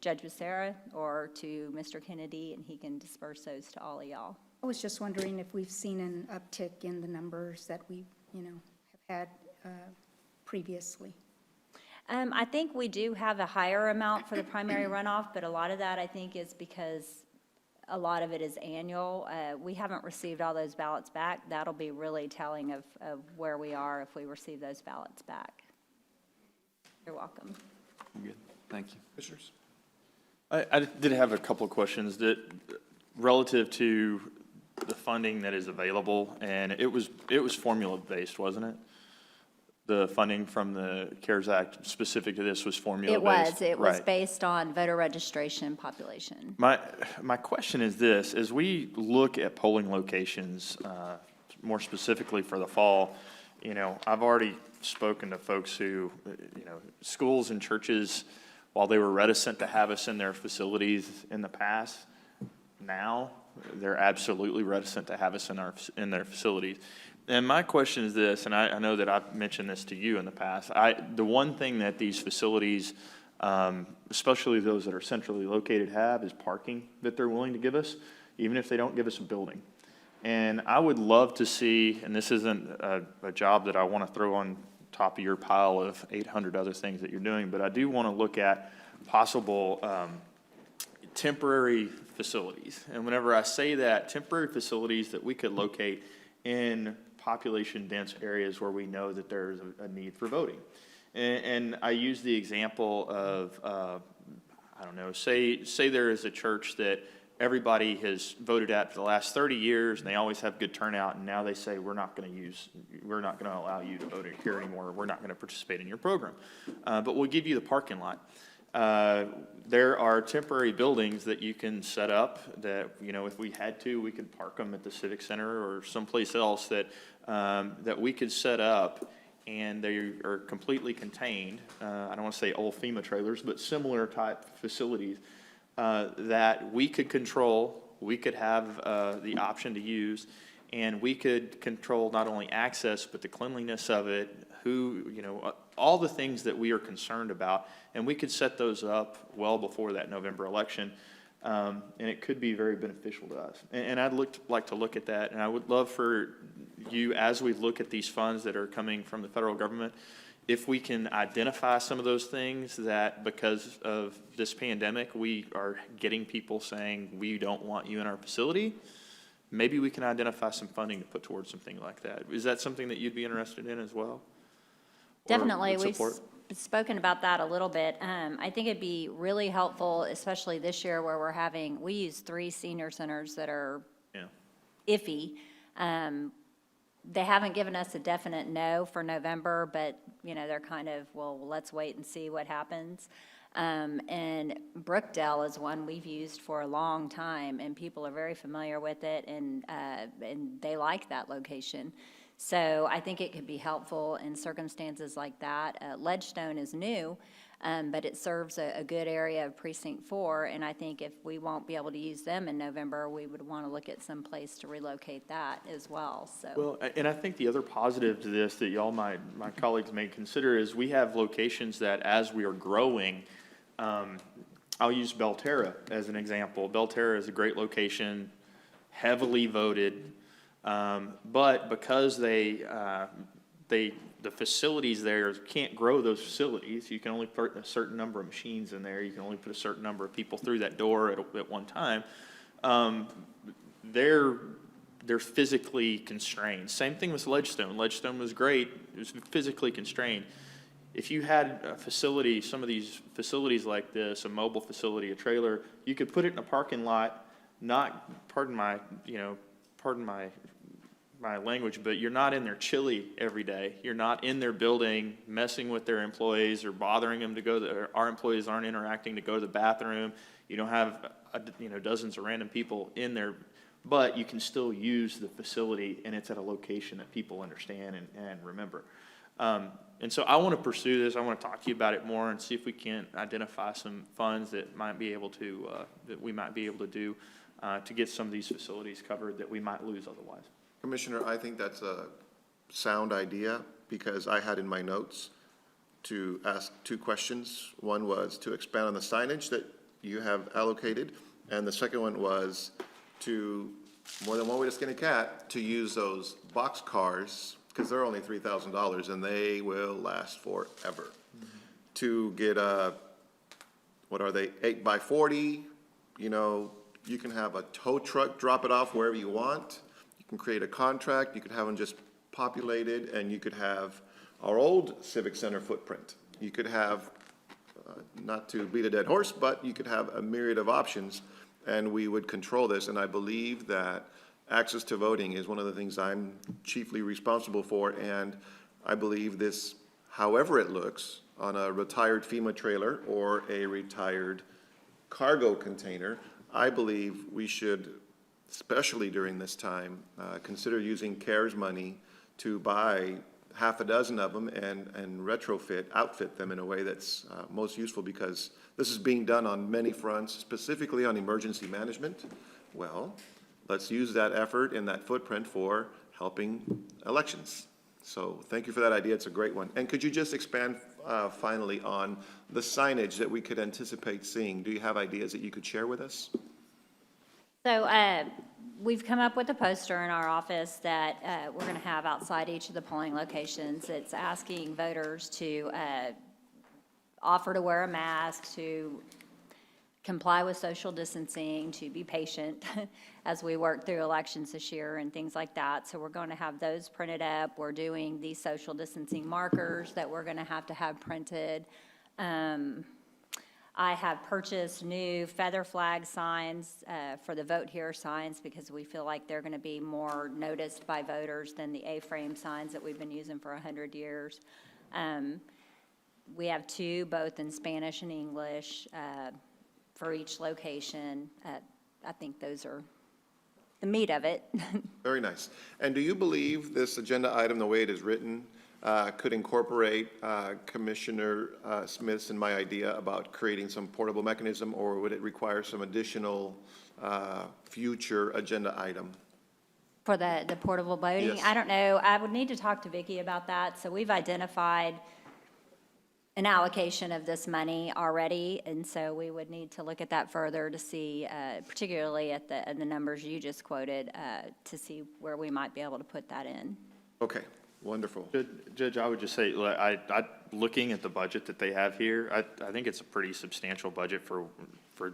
Judge Becerra or to Mr. Kennedy, and he can disperse those to all of y'all. I was just wondering if we've seen an uptick in the numbers that we, have had previously. I think we do have a higher amount for the primary runoff, but a lot of that, I think, is because a lot of it is annual. We haven't received all those ballots back. That'll be really telling of where we are if we receive those ballots back. You're welcome. Good, thank you. Commissioners? I did have a couple of questions that, relative to the funding that is available, and it was formula-based, wasn't it? The funding from the CARES Act specific to this was formula-based? It was Right. based on voter registration population. My question is this: as we look at polling locations, more specifically for the fall, I've already spoken to folks who, schools and churches, while they were reticent to have us in their facilities in the past, now they're absolutely reticent to have us in their facilities. And my question is this, and I know that I've mentioned this to you in the past. The one thing that these facilities, especially those that are centrally located, have is parking that they're willing to give us, even if they don't give us a building. And I would love to see, and this isn't a job that I want to throw on top of your pile of 800 other things that you're doing, but I do want to look at possible temporary facilities. And whenever I say that, temporary facilities that we could locate in population-dense areas where we know that there's a need for voting. And I use the example of, I don't know, say there is a church that everybody has voted at for the last 30 years, and they always have good turnout, and now they say, we're not going to allow you to vote here anymore, we're not going to participate in your program. But we'll give you the parking lot. There are temporary buildings that you can set up that, if we had to, we could park them at the Civic Center or someplace else that we could set up, and they are completely contained. I don't want to say old FEMA trailers, but similar type facilities that we could control, we could have the option to use, and we could control not only access, but the cleanliness of it, all the things that we are concerned about, and we could set those up well before that November election, and it could be very beneficial to us. And I'd like to look at that, and I would love for you, as we look at these funds that are coming from the federal government, if we can identify some of those things that, because of this pandemic, we are getting people saying, we don't want you in our facility, maybe we can identify some funding to put towards something like that. Is that something that you'd be interested in as well? Definitely. We've spoken about that a little bit. I think it'd be really helpful, especially this year where we use 3 senior centers that are iffy. They haven't given us a definite no for November, but, they're kind of, well, let's wait and see what happens. And Brookdale is one we've used for a long time, and people are very familiar with it, and they like that location. So I think it could be helpful in circumstances like that. Ledgestone is new, but it serves a good area of Precinct 4, and I think if we won't be able to use them in November, we would want to look at some place to relocate that as well. So. Well, and I think the other positive to this that y'all, my colleagues may consider, is we have locations that, as we are growing, I'll use Belterra as an example. Belterra is a great location, heavily voted, but because the facilities there can't grow those facilities, you can only put a certain number of machines in there, you can only put a certain number of people through that door at one time, they're physically constrained. Same thing with Ledgestone. Ledgestone was great, it was physically constrained. If you had a facility, some of these facilities like this, a mobile facility, a trailer, you could put it in a parking lot, pardon my language, but you're not in there chilly every day. You're not in their building messing with their employees or bothering them to go there. Our employees aren't interacting to go to the bathroom. You don't have dozens of random people in there, but you can still use the facility, and it's at a location that people understand and remember. And so I want to pursue this. I want to talk to you about it more and see if we can identify some funds that we might be able to do to get some of these facilities covered that we might lose otherwise. Commissioner, I think that's a sound idea, because I had in my notes to ask two questions. One was to expand on the signage that you have allocated, and the second one was to, more than one way to skin a cat, to use those box cars, because they're only $3,000 and they will last forever. To get a, what are they, 8x40, you know, you can have a tow truck drop it off wherever you want. You can create a contract, you could have them just populated, and you could have our old Civic Center footprint. You could have, not to beat a dead horse, but you could have a myriad of options, and we would control this. And I believe that access to voting is one of the things I'm chiefly responsible for, and I believe this, however it looks, on a retired FEMA trailer or a retired cargo container, I believe we should, especially during this time, consider using CARES money to buy half a dozen of them and outfit them in a way that's most useful, because this is being done on many fronts, specifically on emergency management. Well, let's use that effort and that footprint for helping elections. So thank you for that idea. It's a great one. And could you just expand finally on the signage that we could anticipate seeing? Do you have ideas that you could share with us? So we've come up with a poster in our office that we're going to have outside each of the polling locations. It's asking voters to offer to wear a mask, to comply with social distancing, to be patient as we work through elections this year and things like that. So we're going to have those printed up. We're doing these social distancing markers that we're going to have printed. I have purchased new feather flag signs for the Vote Here signs, because we feel like they're going to be more noticed by voters than the A-frame signs that we've been using for 100 years. We have two, both in Spanish and English, for each location. I think those are the meat of it. Very nice. And do you believe this agenda item, the way it is written, could incorporate Commissioner Smith's and my idea about creating some portable mechanism, or would it require some additional future agenda item? For the portable voting? Yes. I don't know. I would need to talk to Vicki about that. So we've identified an allocation of this money already, and so we would need to look at that further to see, particularly at the numbers you just quoted, to see where we might be able to put that in. Okay, wonderful. Judge, I would just say, looking at the budget that they have here, I think it's a pretty substantial budget for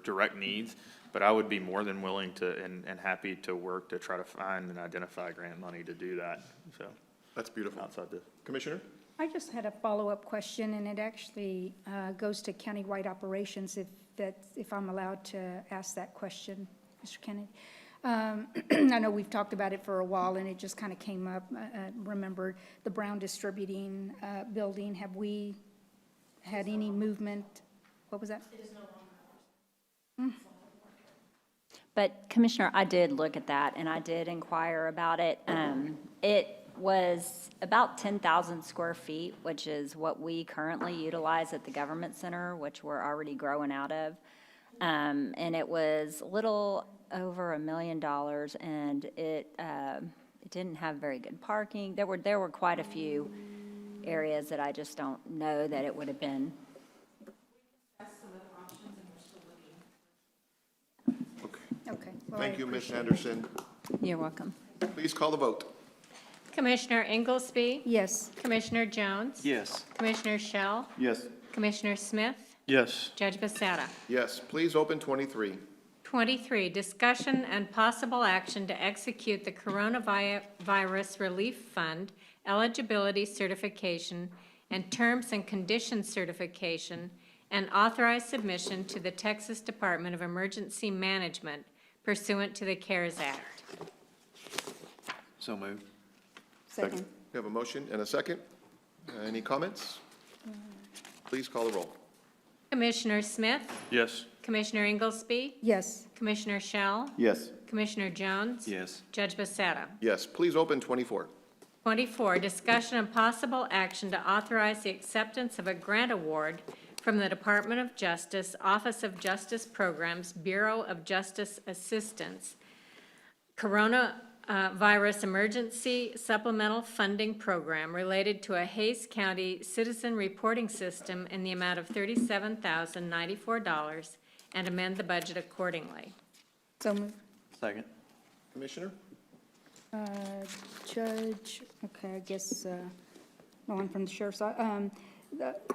direct needs, but I would be more than willing to and happy to work to try to find and identify grant money to do that. So that's beautiful. Outside the Commissioner? I just had a follow-up question, and it actually goes to countywide operations, if I'm allowed to ask that question, Mr. Kennedy. I know we've talked about it for a while, and it just kind of came up. Remember the Brown Distributing building. Have we had any movement? What was that? It is no longer. But Commissioner, I did look at that, and I did inquire about it. It was about 10,000 square feet, which is what we currently utilize at the government center, which we're already growing out of. And it was a little over $1 million, and it didn't have very good parking. There were quite a few areas that I just don't know that it would have been. Okay. Well, Thank you, Ms. appreciate it. Anderson. You're welcome. Please call the vote. Commissioner Inglesby? Yes. Commissioner Jones? Yes. Commissioner Shell? Yes. Commissioner Smith? Yes. Judge Becerra? Yes, please open 23. 23, discussion and possible action to execute the Coronavirus Relief Fund eligibility certification and terms and conditions certification, and authorize submission to the Texas Department of Emergency Management pursuant to the CARES Act. So moved. Second. We have a motion and a second. Any comments? Please call the roll. Commissioner Smith? Yes. Commissioner Inglesby? Yes. Commissioner Shell? Yes. Commissioner Jones? Yes. Judge Becerra? Yes, please open 24. 24, discussion and possible action to authorize the acceptance of a grant award from the Department of Justice, Office of Justice Programs, Bureau of Justice Assistance, Coronavirus Emergency Supplemental Funding Program related to a Hays County Citizen Reporting System in the amount of $37,094 and amend the budget accordingly. So moved. Second. Commissioner? Judge, okay, I guess, no one from the sheriff's,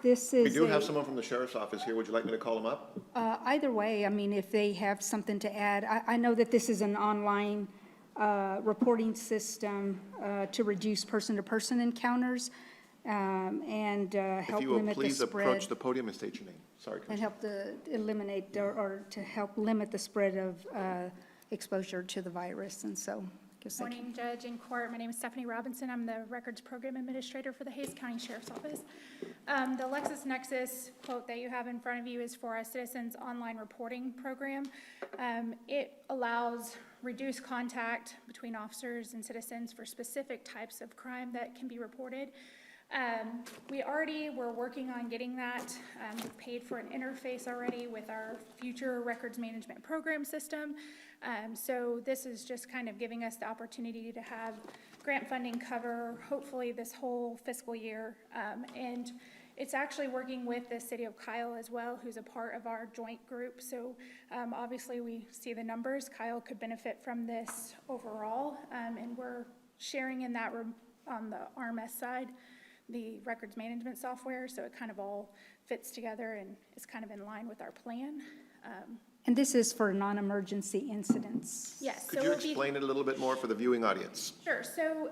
this is We do have a- someone from the sheriff's office here. Would you like me to call him up? Either way, I mean, if they have something to add, I know that this is an online reporting system to reduce person-to-person encounters and If help you will limit the please approach spread. the podium and state your name. Sorry, And Commissioner. help to eliminate or to help limit the spread of exposure to the virus, and so, I guess I can. Morning, Judge and Court. My name is Stephanie Robinson. I'm the Records Program Administrator for the Hays County Sheriff's Office. The LexisNexis quote that you have in front of you is for our Citizens Online Reporting Program. It allows reduced contact between officers and citizens for specific types of crime that can be reported. We already were working on getting that. We've paid for an interface already with our future records management program system. So this is just kind of giving us the opportunity to have grant funding cover, hopefully this whole fiscal year. And it's actually working with the city of Kyle as well, who's a part of our joint group. So obviously we see the numbers. Kyle could benefit from this overall. And we're sharing in that on the RMS side, the records management software. So it kind of all fits together and is kind of in line with our plan. And this is for non-emergency incidents? Yes. Could you explain it a little bit more for the viewing audience? Sure. So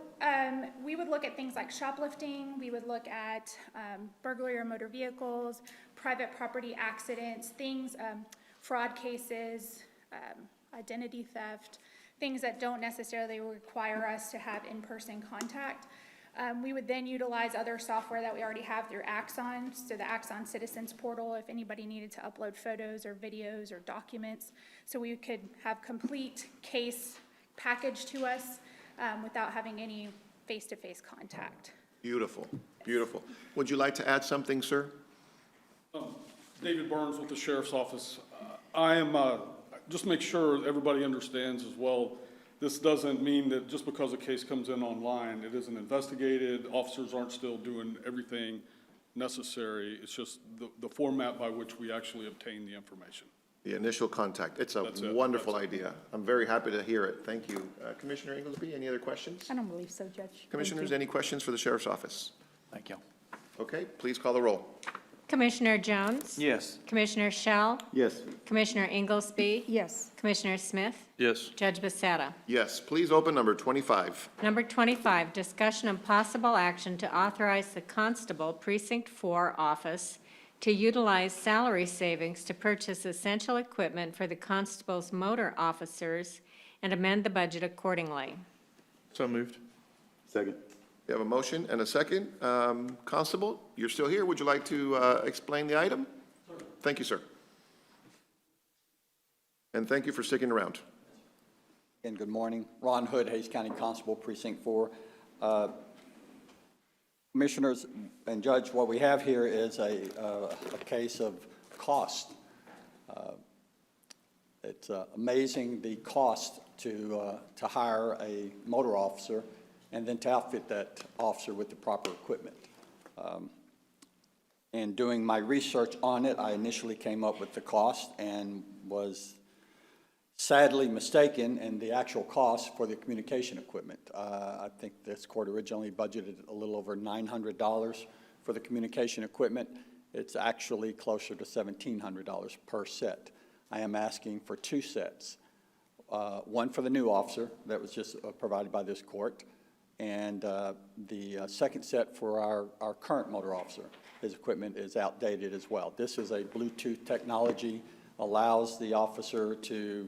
we would look at things like shoplifting. We would look at burglary or motor vehicles, private property accidents, things, fraud cases, identity theft, things that don't necessarily require us to have in-person contact. We would then utilize other software that we already have through Axon, so the Axon Citizens Portal, if anybody needed to upload photos or videos or documents. So we could have complete case packaged to us without having any face-to-face contact. Beautiful, beautiful. Would you like to add something, sir? David Burns with the Sheriff's Office. I am, just make sure everybody understands as well, this doesn't mean that just because a case comes in online, it isn't investigated, officers aren't still doing everything necessary. It's just the format by which we actually obtain the information. The initial contact. It's a wonderful idea. I'm very happy to hear it. Thank you. Commissioner Inglesby, any other questions? I don't believe so, Judge. Thank Commissioners, you. any questions for the Sheriff's Office? Thank you. Okay, please call the roll. Commissioner Jones? Yes. Commissioner Shell? Yes. Commissioner Inglesby? Yes. Commissioner Smith? Yes. Judge Becerra? Yes, please open number 25. Number 25, discussion and possible action to authorize the Constable Precinct 4 office to utilize salary savings to purchase essential equipment for the constable's motor officers and amend the budget accordingly. So moved. Second. We have a motion and a second. Constable, you're still here. Would you like to explain the item? Thank you, sir. And thank you for sticking around. And good morning. Ron Hood, Hays County Constable, Precinct 4. Commissioners and Judge, what we have here is a case of cost. It's amazing the cost to hire a motor officer and then to outfit that officer with the proper equipment. And doing my research on it, I initially came up with the cost and was sadly mistaken in the actual cost for the communication equipment. I think this court originally budgeted a little over $900 for the communication equipment. It's actually closer to $1,700 per set. I am asking for 2 sets, one for the new officer that was just provided by this court, and the second set for our current motor officer. His equipment is outdated as well. This is a Bluetooth technology, allows the officer to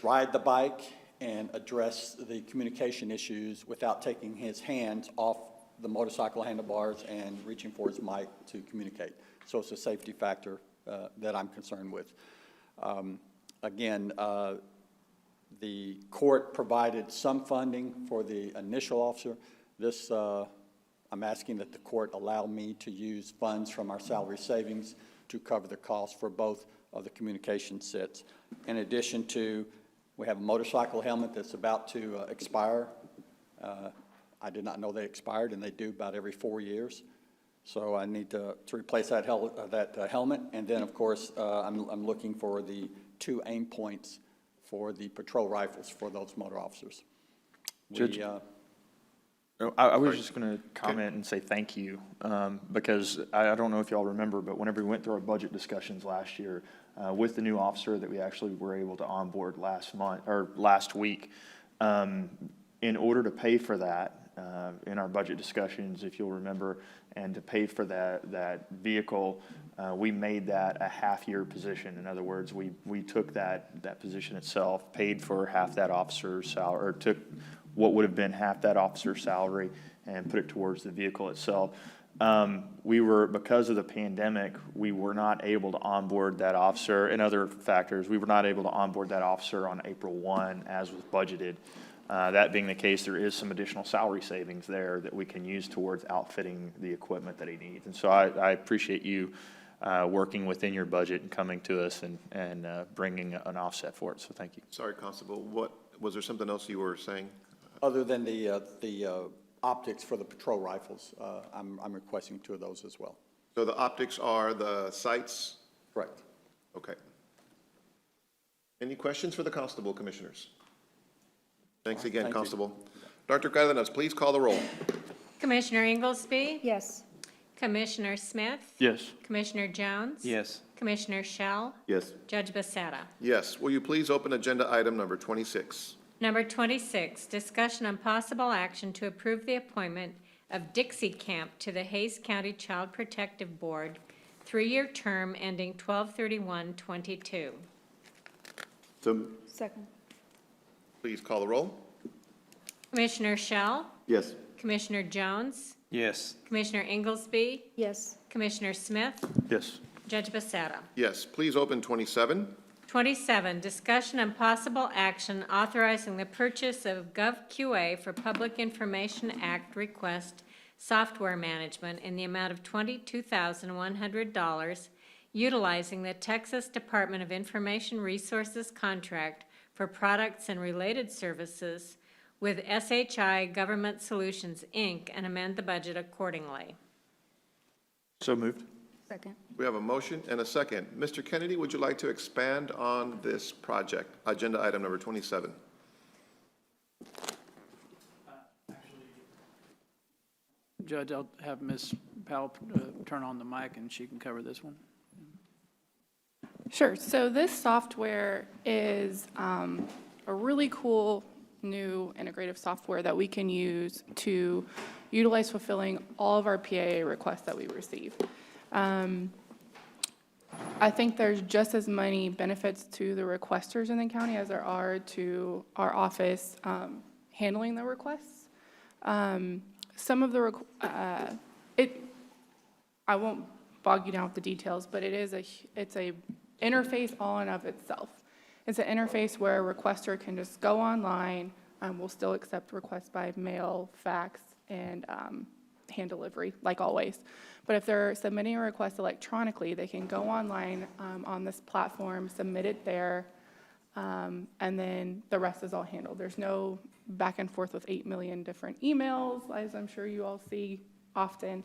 ride the bike and address the communication issues without taking his hands off the motorcycle handlebars and reaching for his mic to communicate. So it's a safety factor that I'm concerned with. Again, the court provided some funding for the initial officer. This I'm asking that the court allow me to use funds from our salary savings to cover the cost for both of the communication sets. In addition to, we have a motorcycle helmet that's about to expire. I did not know they expired, and they do about every 4 years. So I need to replace that helmet. And then, of course, I'm looking for the 2 aim points for the patrol rifles for those motor officers. Judge, I was just going to comment and say thank you, because I don't know if y'all remember, but whenever we went through our budget discussions last year, with the new officer that we actually were able to onboard last week, in order to pay for that, in our budget discussions, if you'll remember, and to pay for that vehicle, we made that a half-year position. In other words, we took that position itself, paid for half that officer's salary, or took what would have been half that officer's salary and put it towards the vehicle itself. Because of the pandemic, we were not able to onboard that officer, and other factors, we were not able to onboard that officer on April 1 as was budgeted. That being the case, there is some additional salary savings there that we can use towards outfitting the equipment that he needs. And so I appreciate you working within your budget and coming to us and bringing an offset for it. So thank you. Sorry, Constable, was there something else you were saying? Other than the optics for the patrol rifles, I'm requesting 2 of those as well. So the optics are the sights? Correct. Okay. Any questions for the Constable, Commissioners? Thanks again, Thank Constable. Dr. Cardenas, please call the roll. Commissioner Inglesby? Yes. Commissioner Smith? Yes. Commissioner Jones? Yes. Commissioner Shell? Yes. Judge Becerra? Yes. Will you please open agenda item number 26? Number 26, discussion on possible action to approve the appointment of Dixie Camp to the Hays County Child Protective Board, 3-year term ending 12/31/22. So, Second. Please call the roll. Commissioner Shell? yes. Commissioner Jones? Yes. Commissioner Inglesby? Yes. Commissioner Smith? Yes. Judge Becerra? Yes. Please open 27. 27, discussion and possible action authorizing the purchase of GovQA for Public Information Act request software management in the amount of $22,100, utilizing the Texas Department of Information Resources contract for products and related services with SHI Government Solutions, Inc., and amend the budget accordingly. So moved. Second. We have a motion and a second. Mr. Kennedy, would you like to expand on this project, agenda item number 27? Judge, I'll have Ms. Powell turn on the mic and she can cover this one. Sure. So this software is a really cool new integrative software that we can use to utilize fulfilling all of our PAA requests that we receive. I think there's just as many benefits to the requesters in the county as there are to our office handling the requests. Some of the, I won't bog you down with the details, but it's a interface all in of itself. It's an interface where a requester can just go online, we'll still accept requests by mail, fax, and hand delivery, like always. But if they're submitting a request electronically, they can go online on this platform, submit it there, and then the rest is all handled. There's no back and forth with 8 million different emails, as I'm sure you all see often.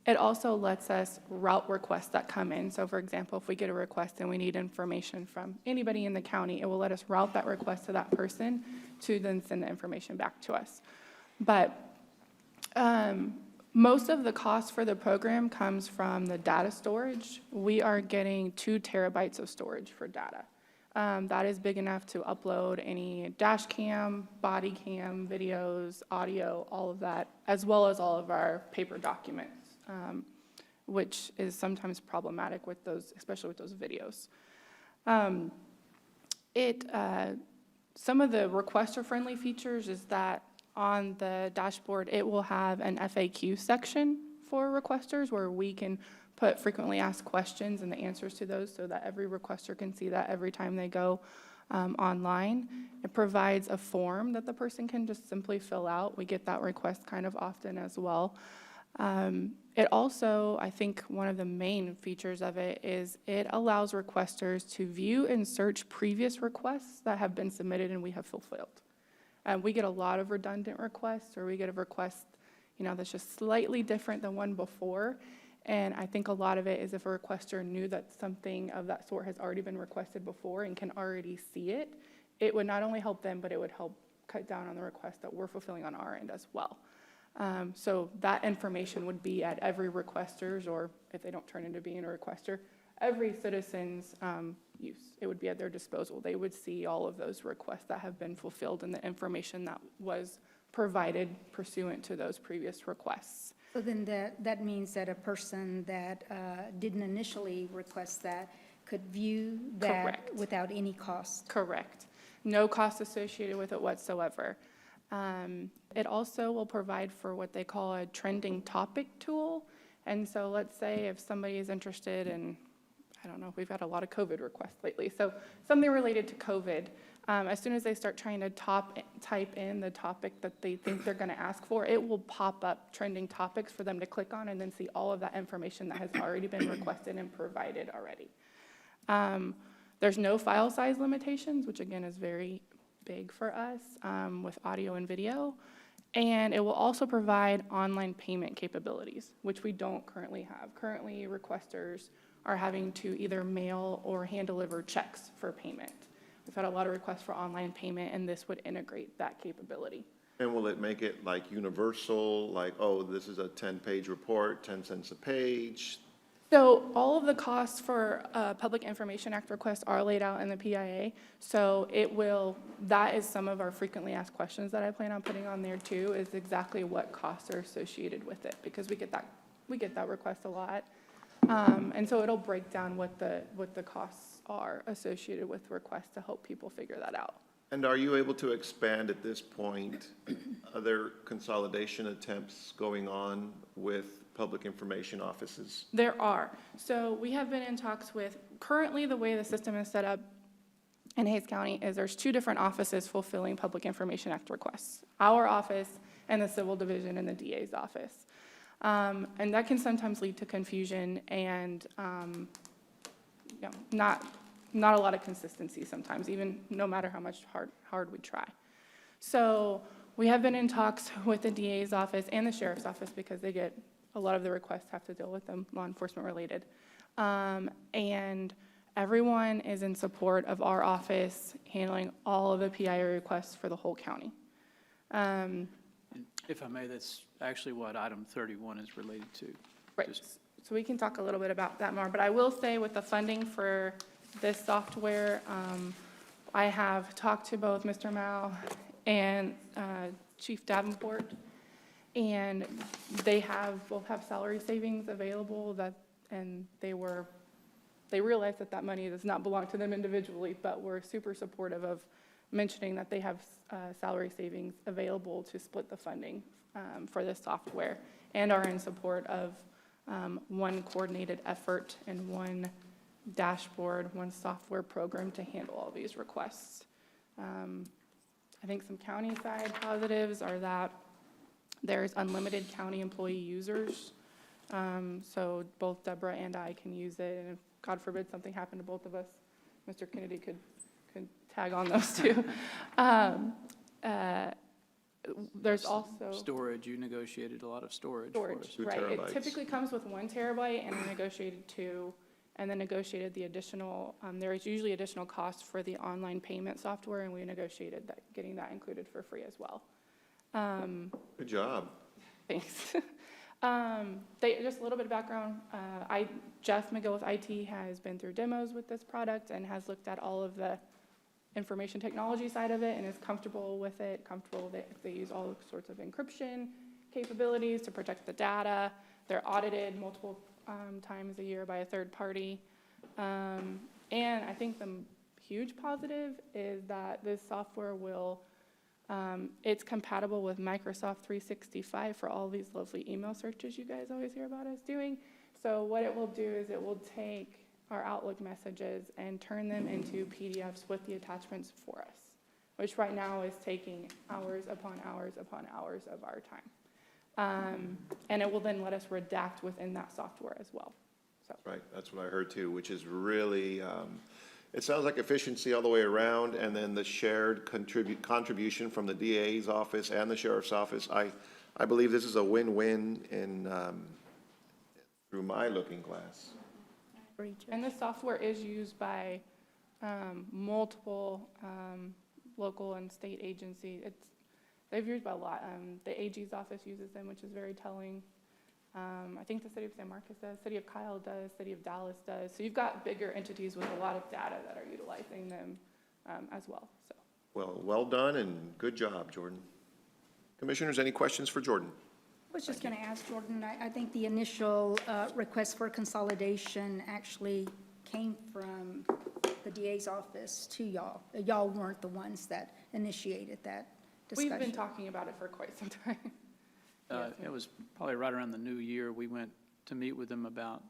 It also lets us route requests that come in. So for example, if we get a request and we need information from anybody in the county, it will let us route that request to that person to then send the information back to us. But most of the cost for the program comes from the data storage. We are getting 2 terabytes of storage for data. That is big enough to upload any dash cam, body cam, videos, audio, all of that, as well as all of our paper documents, which is sometimes problematic with those, especially with those videos. Some of the requester-friendly features is that on the dashboard, it will have an FAQ section for requesters where we can put frequently asked questions and the answers to those so that every requester can see that every time they go online. It provides a form that the person can just simply fill out. We get that request kind of often as well. It also, I think one of the main features of it is it allows requesters to view and search previous requests that have been submitted and we have fulfilled. We get a lot of redundant requests, or we get a request, that's just slightly different than one before. And I think a lot of it is if a requester knew that something of that sort has already been requested before and can already see it, it would not only help them, but it would help cut down on the request that we're fulfilling on our end as well. So that information would be at every requester's, or if they don't turn into being a requester, every citizen's use. It would be at their disposal. They would see all of those requests that have been fulfilled and the information that was provided pursuant to those previous requests. So then that means that a person that didn't initially request that could view that Correct. without any cost? Correct. No cost associated with it whatsoever. It also will provide for what they call a trending topic tool. And so let's say if somebody is interested in, I don't know, we've had a lot of COVID requests lately. So something related to COVID, as soon as they start trying to type in the topic that they think they're going to ask for, it will pop up trending topics for them to click on and then see all of that information that has already been requested and provided already. There's no file size limitations, which again is very big for us with audio and video. And it will also provide online payment capabilities, which we don't currently have. Currently, requesters are having to either mail or hand-deliver checks for payment. We've had a lot of requests for online payment, and this would integrate that capability. And will it make it like universal, like, oh, this is a 10-page report, 10 cents a page? So all of the costs for Public Information Act requests are laid out in the PIA. So that is some of our frequently asked questions that I plan on putting on there too, is exactly what costs are associated with it, because we get that request a lot. And so it'll break down what the costs are associated with requests to help people figure that out. And are you able to expand at this point? Are there consolidation attempts going on with public information offices? There are. So we have been in talks with, currently the way the system is set up in Hays County is there's 2 different offices fulfilling Public Information Act requests, our office and the Civil Division and the DA's office. And that can sometimes lead to confusion and not a lot of consistency sometimes, even no matter how much hard we try. So we have been in talks with the DA's office and the Sheriff's office because they get a lot of the requests have to deal with them, law enforcement related. And everyone is in support of our office handling all of the PIA requests for the whole county. If I may, that's actually what item 31 is related to. Right. So we can talk a little bit about that more, but I will say with the funding for this software, I have talked to both Mr. Mao and Chief Davenport, and they both have salary savings available and they realize that money does not belong to them individually, but we're super supportive of mentioning that they have salary savings available to split the funding for this software, and are in support of one coordinated effort and one dashboard, one software program to handle all these requests. I think some county side positives are that there's unlimited county employee users. So both Deborah and I can use it, and if God forbid something happened to both of us, Mr. Kennedy could tag on those two. There's also storage. You negotiated a lot of storage. Storage, right. It typically comes with 1 terabyte, and we negotiated 2, and then negotiated the additional, there is usually additional cost for the online payment software, and we negotiated that, getting that included for free as well. Good job. Thanks. Just a little bit of background. Jeff McGill with IT has been through demos with this product and has looked at all of the information technology side of it and is comfortable with it, they use all sorts of encryption capabilities to protect the data. They're audited multiple times a year by a third party. And I think the huge positive is that this software it's compatible with Microsoft 365 for all these lovely email searches you guys always hear about us doing. So what it will do is it will take our Outlook messages and turn them into PDFs with the attachments for us, which right now is taking hours upon hours upon hours of our time. And it will then let us redact within that software as well. So. Right, that's what I heard too, which is really, it sounds like efficiency all the way around, and then the shared contribution from the DA's office and the sheriff's office. I believe this is a win-win in, through my looking glass. And this software is used by multiple local and state agencies. They've used by a lot. The AG's office uses them, which is very telling. I think the city of San Marcos does, city of Kyle does, city of Dallas does. So you've got bigger entities with a lot of data that are utilizing them as well. So. Well done and good job, Jordan. Commissioners, any questions for Jordan? I was just going to ask Jordan, I think the initial request for consolidation actually came from the DA's office to y'all. Y'all weren't the ones that initiated that discussion. We've been talking about it for quite some time. It was probably right around the new year, we went to meet with them about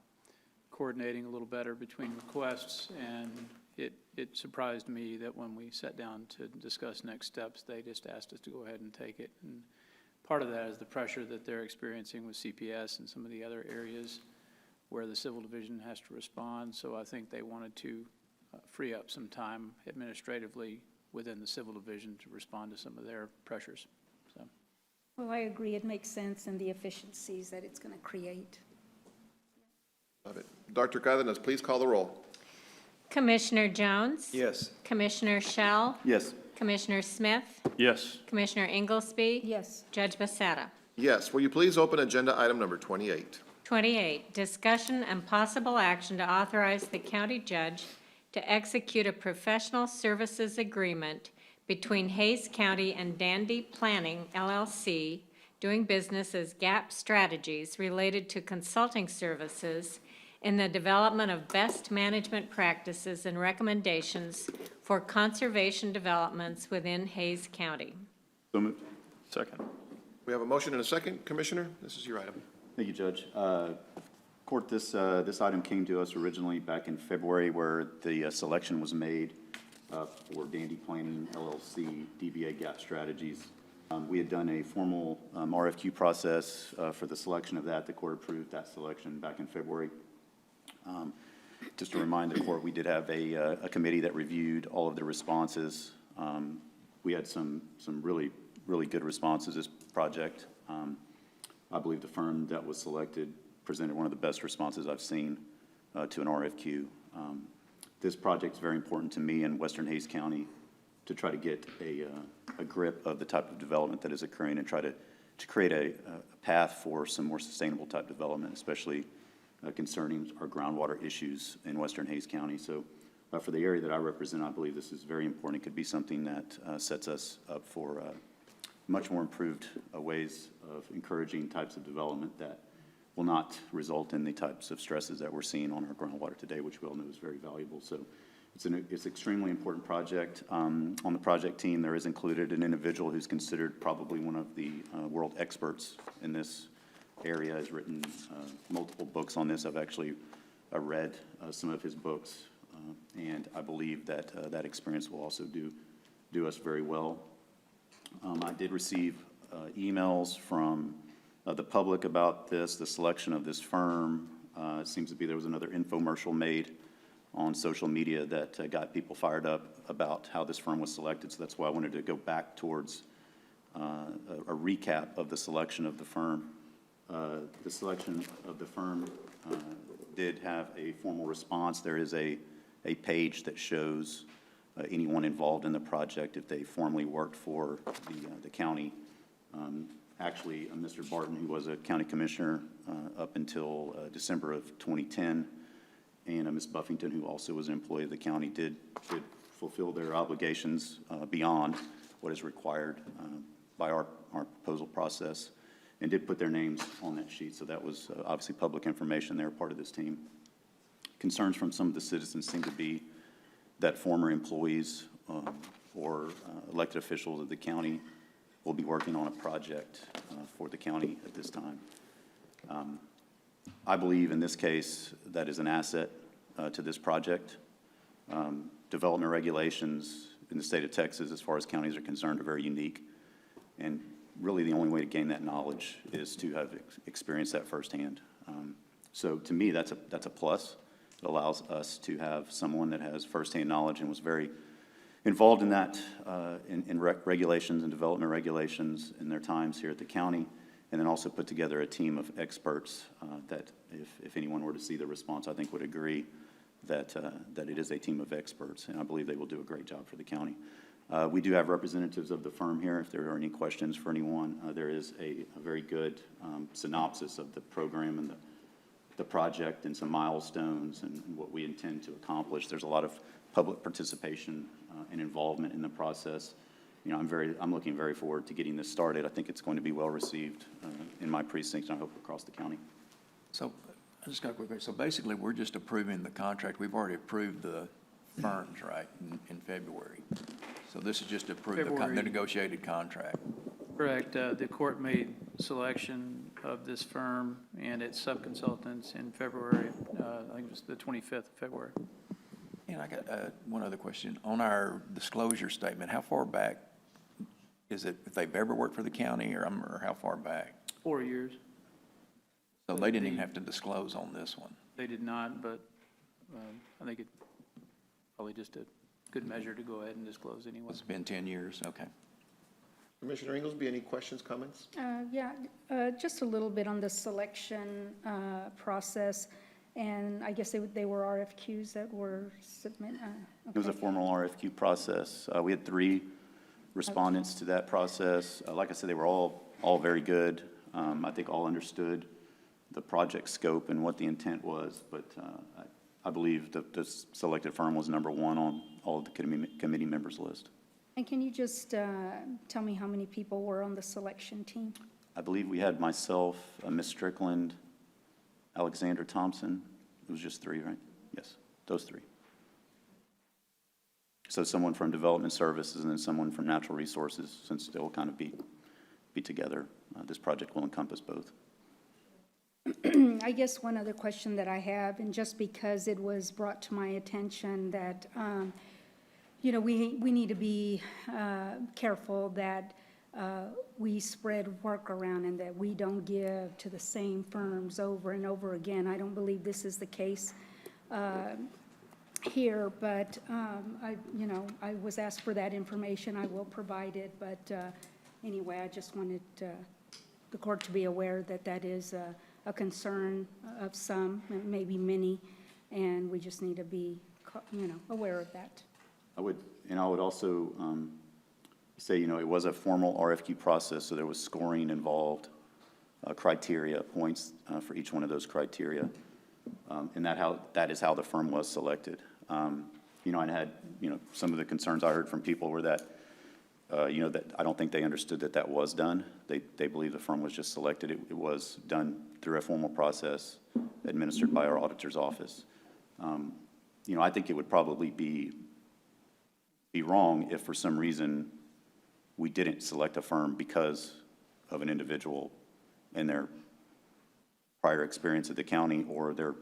coordinating a little better between requests, and it surprised me that when we sat down to discuss next steps, they just asked us to go ahead and take it. And part of that is the pressure that they're experiencing with CPS and some of the other areas where the civil division has to respond. So I think they wanted to free up some time administratively within the civil division to respond to some of their pressures. So. Well, I agree. It makes sense in the efficiencies that it's going to create. Love it. Dr. Cardenas, please call the roll. Commissioner Jones? Yes. Commissioner Shell? Yes. Commissioner Smith? Yes. Commissioner Inglesby? Yes. Judge Becerra? Yes, will you please open agenda item number 28? 28, discussion and possible action to authorize the county judge to execute a professional services agreement between Hays County and Dandy Planning, LLC, doing business as GAP Strategies related to consulting services in the development of best management practices and recommendations for conservation developments within Hays County. So moved. Second. We have a motion and a second. Commissioner, this is your item. Thank you, Judge. Court, this item came to us originally back in February, where the selection was made for Dandy Planning LLC, DBA GAP Strategies. We had done a formal RFQ process for the selection of that. The court approved that selection back in February. Just to remind the court, we did have a committee that reviewed all of the responses. We had some really good responses to this project. I believe the firm that was selected presented one of the best responses I've seen to an RFQ. This project is very important to me in Western Hays County to try to get a grip of the type of development that is occurring and try to create a path for some more sustainable type development, especially concerning our groundwater issues in Western Hays County. So for the area that I represent, I believe this is very important. It could be something that sets us up for much more improved ways of encouraging types of development that will not result in the types of stresses that we're seeing on our groundwater today, which we all know is very valuable. So it's an extremely important project. On the project team, there is included an individual who's considered probably one of the world experts in this area, has written multiple books on this. I've actually read some of his books, and I believe that that experience will also do us very well. I did receive emails from the public about this, the selection of this firm. It seems to be there was another infomercial made on social media that got people fired up about how this firm was selected. So that's why I wanted to go back towards a recap of the selection of the firm. The selection of the firm did have a formal response. There is a page that shows anyone involved in the project if they formally worked for the county. Actually, Mr. Barton, who was a county commissioner up until December of 2010, and Ms. Buffington, who also was an employee of the county, did fulfill their obligations beyond what is required by our proposal process, and did put their names on that sheet. So that was obviously public information. They were part of this team. Concerns from some of the citizens seem to be that former employees or elected officials of the county will be working on a project for the county at this time. I believe in this case that is an asset to this project. Development regulations in the state of Texas, as far as counties are concerned, are very unique. And really, the only way to gain that knowledge is to have experienced that firsthand. So to me, that's a plus. It allows us to have someone that has firsthand knowledge and was very involved in that, in regulations and development regulations in their times here at the county, and then also put together a team of experts that, if anyone were to see the response, I think would agree that it is a team of experts, and I believe they will do a great job for the county. We do have representatives of the firm here. If there are any questions for anyone, there is a very good synopsis of the program and the project and some milestones and what we intend to accomplish. There's a lot of public participation and involvement in the process. You know, I'm looking very forward to getting this started. I think it's going to be well received in my precinct, and I hope across the county. So I just got a quick question. So basically, we're just approving the contract. We've already approved the firms, right, in February. So this is just to approve the negotiated contract. Correct. The court made selection of this firm and its sub-consultants in February, I think it was the 25th of February. And I got one other question. On our disclosure statement, how far back is it, if they've ever worked for the county, or how far back? 4 years. So they didn't even have to disclose on this one? They did not, but I think it probably just a good measure to go ahead and disclose anyway. It's been 10 years, okay. Commissioner Inglesby, any questions, comments? Yeah, just a little bit on the selection process, and I guess they were RFQs that were submitted. It was a formal RFQ process. We had 3 respondents to that process. Like I said, they were all very good. I think all understood the project scope and what the intent was, but I believe the selected firm was number 1 on all of the committee members' list. And can you just tell me how many people were on the selection team? I believe we had myself, Ms. Strickland, Alexander Thompson. It was just 3, right? Yes, those 3. So someone from Development Services and then someone from Natural Resources, since they'll kind of be together. This project will encompass both. I guess one other question that I have, and just because it was brought to my attention that, you know, we need to be careful that we spread work around and that we don't give to the same firms over and over again. I don't believe this is the case here, but I was asked for that information. I will provide it, but anyway, I just wanted the court to be aware that that is a concern of some, maybe many, and we just need to be, aware of that. I would also say, it was a formal RFQ process, so there was scoring involved, criteria, points for each one of those criteria, and that is how the firm was selected. I had, some of the concerns I heard from people were that, that I don't think they understood that was done. They believe the firm was just selected. It was done through a formal process administered by our auditor's office. I think it would probably be wrong if for some reason we didn't select a firm because of an individual and their prior experience at the county or their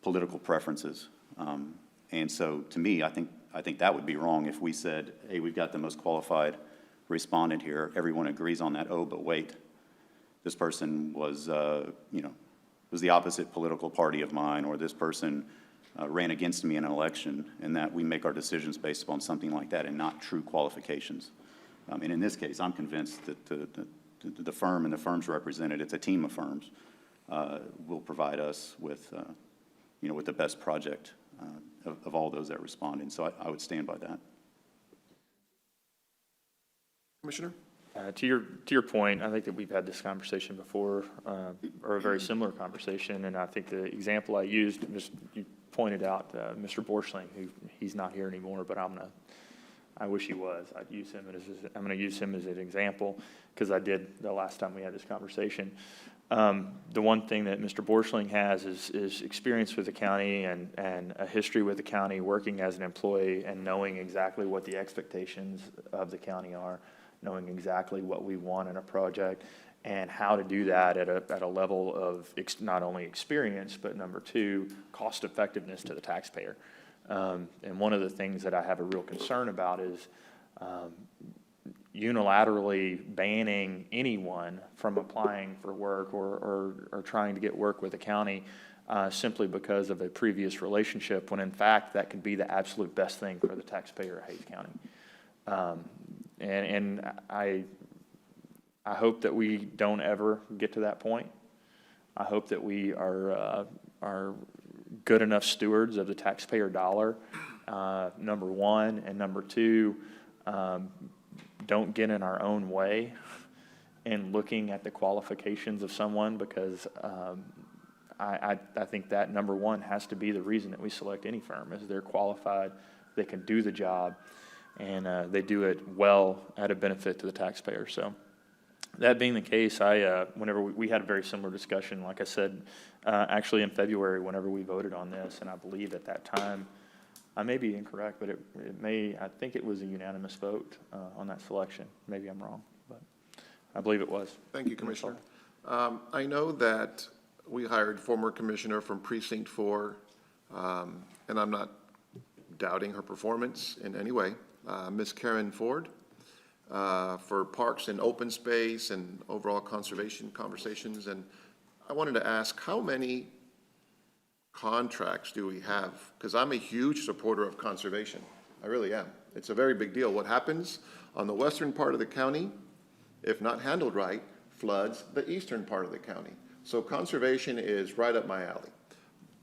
political preferences. And so to me, I think that would be wrong if we said, hey, we've got the most qualified respondent here. Everyone agrees on that. Oh, but wait, this person was the opposite political party of mine, or this person ran against me in an election, and that we make our decisions based upon something like that and not true qualifications. And in this case, I'm convinced that the firm and the firms represented, it's a team of firms, will provide us with, with the best project of all those that responded. So I would stand by that. Commissioner? To your point, I think that we've had this conversation before, or a very similar conversation, and I think the example I used, you pointed out Mr. Borschling, who he's not here anymore, but I wish he was. I'm going to use him as an example because I did the last time we had this conversation. The one thing that Mr. Borschling has is experience with the county and a history with the county, working as an employee and knowing exactly what the expectations of the county are, knowing exactly what we want in a project, and how to do that at a level of not only experience, but number two, cost effectiveness to the taxpayer. And one of the things that I have a real concern about is unilaterally banning anyone from applying for work or trying to get work with the county simply because of a previous relationship, when in fact that could be the absolute best thing for the taxpayer of Hays County. And I hope that we don't ever get to that point. I hope that we are good enough stewards of the taxpayer dollar, number one, and number two, don't get in our own way in looking at the qualifications of someone, because I think that number one has to be the reason that we select any firm, is they're qualified, they can do the job, and they do it well at a benefit to the taxpayer. So that being the case, whenever we had a very similar discussion, like I said, actually in February, whenever we voted on this, and I believe at that time, I may be incorrect, but I think it was a unanimous vote on that selection. Maybe I'm wrong, but I believe it was. Thank you, Commissioner. I know that we hired former commissioner from Precinct 4, and I'm not doubting her performance in any way, Ms. Karen Ford, for parks and open space and overall conservation conversations. And I wanted to ask, how many contracts do we have? Because I'm a huge supporter of conservation. I really am. It's a very big deal. What happens on the western part of the county, if not handled right, floods the eastern part of the county. So conservation is right up my alley,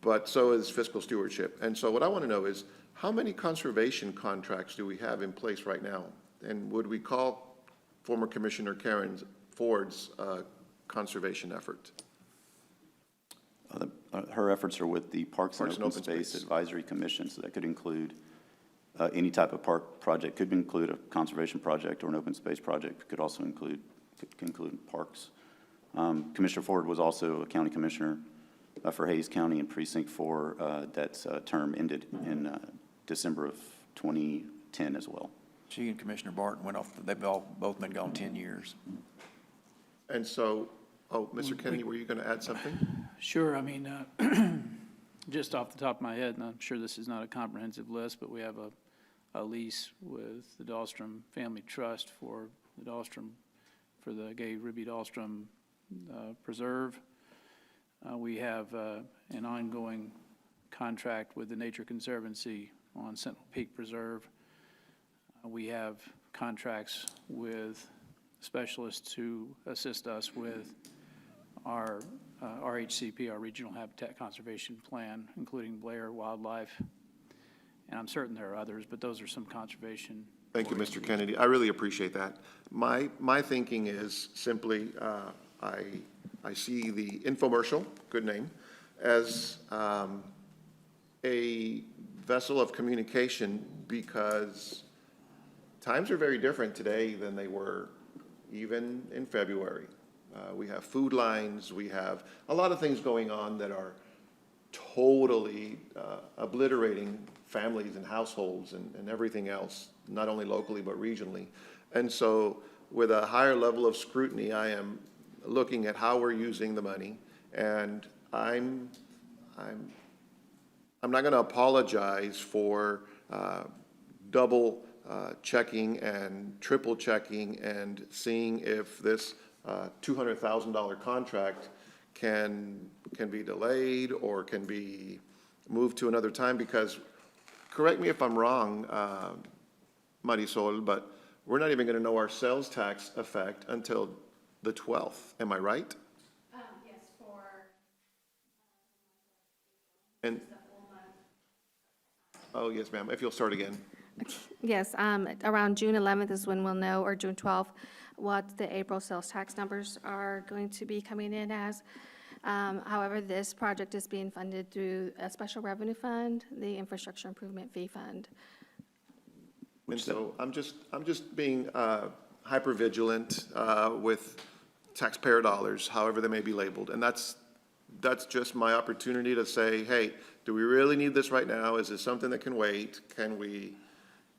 but so is fiscal stewardship. And so what I want to know is, how many conservation contracts do we have in place right now? And would we call former Commissioner Karen Ford's conservation effort? Her efforts are with the Parks and Open Space Advisory Commission, so that could include any type of park project. Could include a conservation project or an open space project. Could also include parks. Commissioner Ford was also a county commissioner for Hays County in Precinct 4. That term ended in December of 2010 as well. She and Commissioner Barton went off, they've both been gone 10 years. And so, Mr. Kennedy, were you going to add something? Sure. I mean, just off the top of my head, and I'm sure this is not a comprehensive list, but we have a lease with the Dahlstrom Family Trust for the Gay Ruby Dahlstrom Preserve. We have an ongoing contract with the Nature Conservancy on Sentinel Peak Preserve. We have contracts with specialists who assist us with our RHCP, our Regional Habitat Conservation Plan, including Blair Wildlife. And I'm certain there are others, but those are some conservation. Thank you, Mr. Kennedy. I really appreciate that. My thinking is simply, I see the infomercial, good name, as a vessel of communication, because times are very different today than they were even in February. We have food lines, we have a lot of things going on that are totally obliterating families and households and everything else, not only locally but regionally. And so with a higher level of scrutiny, I am looking at how we're using the money, and I'm not going to apologize for double checking and triple checking and seeing if this $200,000 contract can be delayed or can be moved to another time, because, correct me if I'm wrong, Marisol, but we're not even going to know our sales tax effect until the 12th. Am I right? Yes, for. And, oh, yes, ma'am. If you'll start again. Yes, around June 11th is when we'll know, or June 12th, what the April sales tax numbers are going to be coming in as. However, this project is being funded through a special revenue fund, the Infrastructure Improvement Fee Fund. And so I'm just being hyper vigilant with taxpayer dollars, however they may be labeled. And that's just my opportunity to say, hey, do we really need this right now? Is this something that can wait? Can we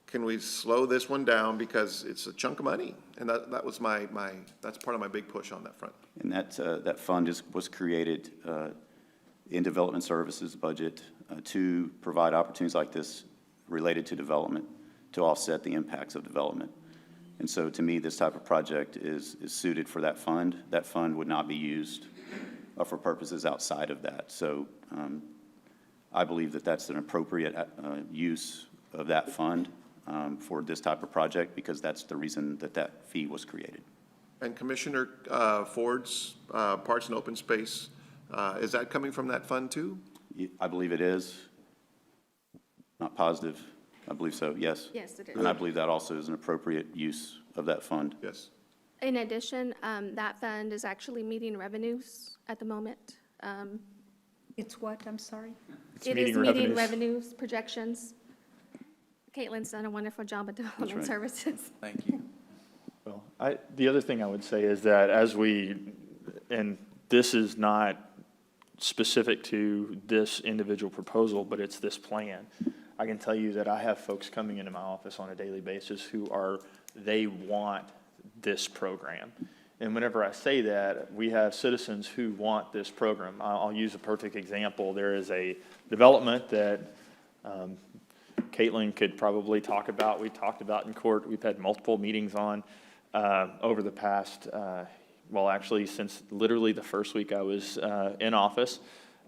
can we slow this one down because it's a chunk of money? And that was that's part of my big push on that front. And that fund was created in development services budget to provide opportunities like this related to development to offset the impacts of development. And so to me, this type of project is suited for that fund. That fund would not be used for purposes outside of that. So I believe that that's an appropriate use of that fund for this type of project, because that's the reason that that fee was created. And Commissioner Ford's Parks and Open Space, is that coming from that fund too? I believe it is. Not positive. I believe so, yes. Yes, it is. And I believe that also is an appropriate use of that fund. Yes. In addition, that fund is actually meeting revenues at the moment. It's what, I'm sorry? It is meeting revenues, projections. Caitlin's done a wonderful job at Development right. Services. Thank you. Well, the other thing I would say is that and this is not specific to this individual proposal, but it's this plan. I can tell you that I have folks coming into my office on a daily basis who they want this program. And whenever I say that, we have citizens who want this program. I'll use a perfect example. There is a development that Caitlin could probably talk about. We talked about in court. We've had multiple meetings on over the past, actually since literally the first week I was in office.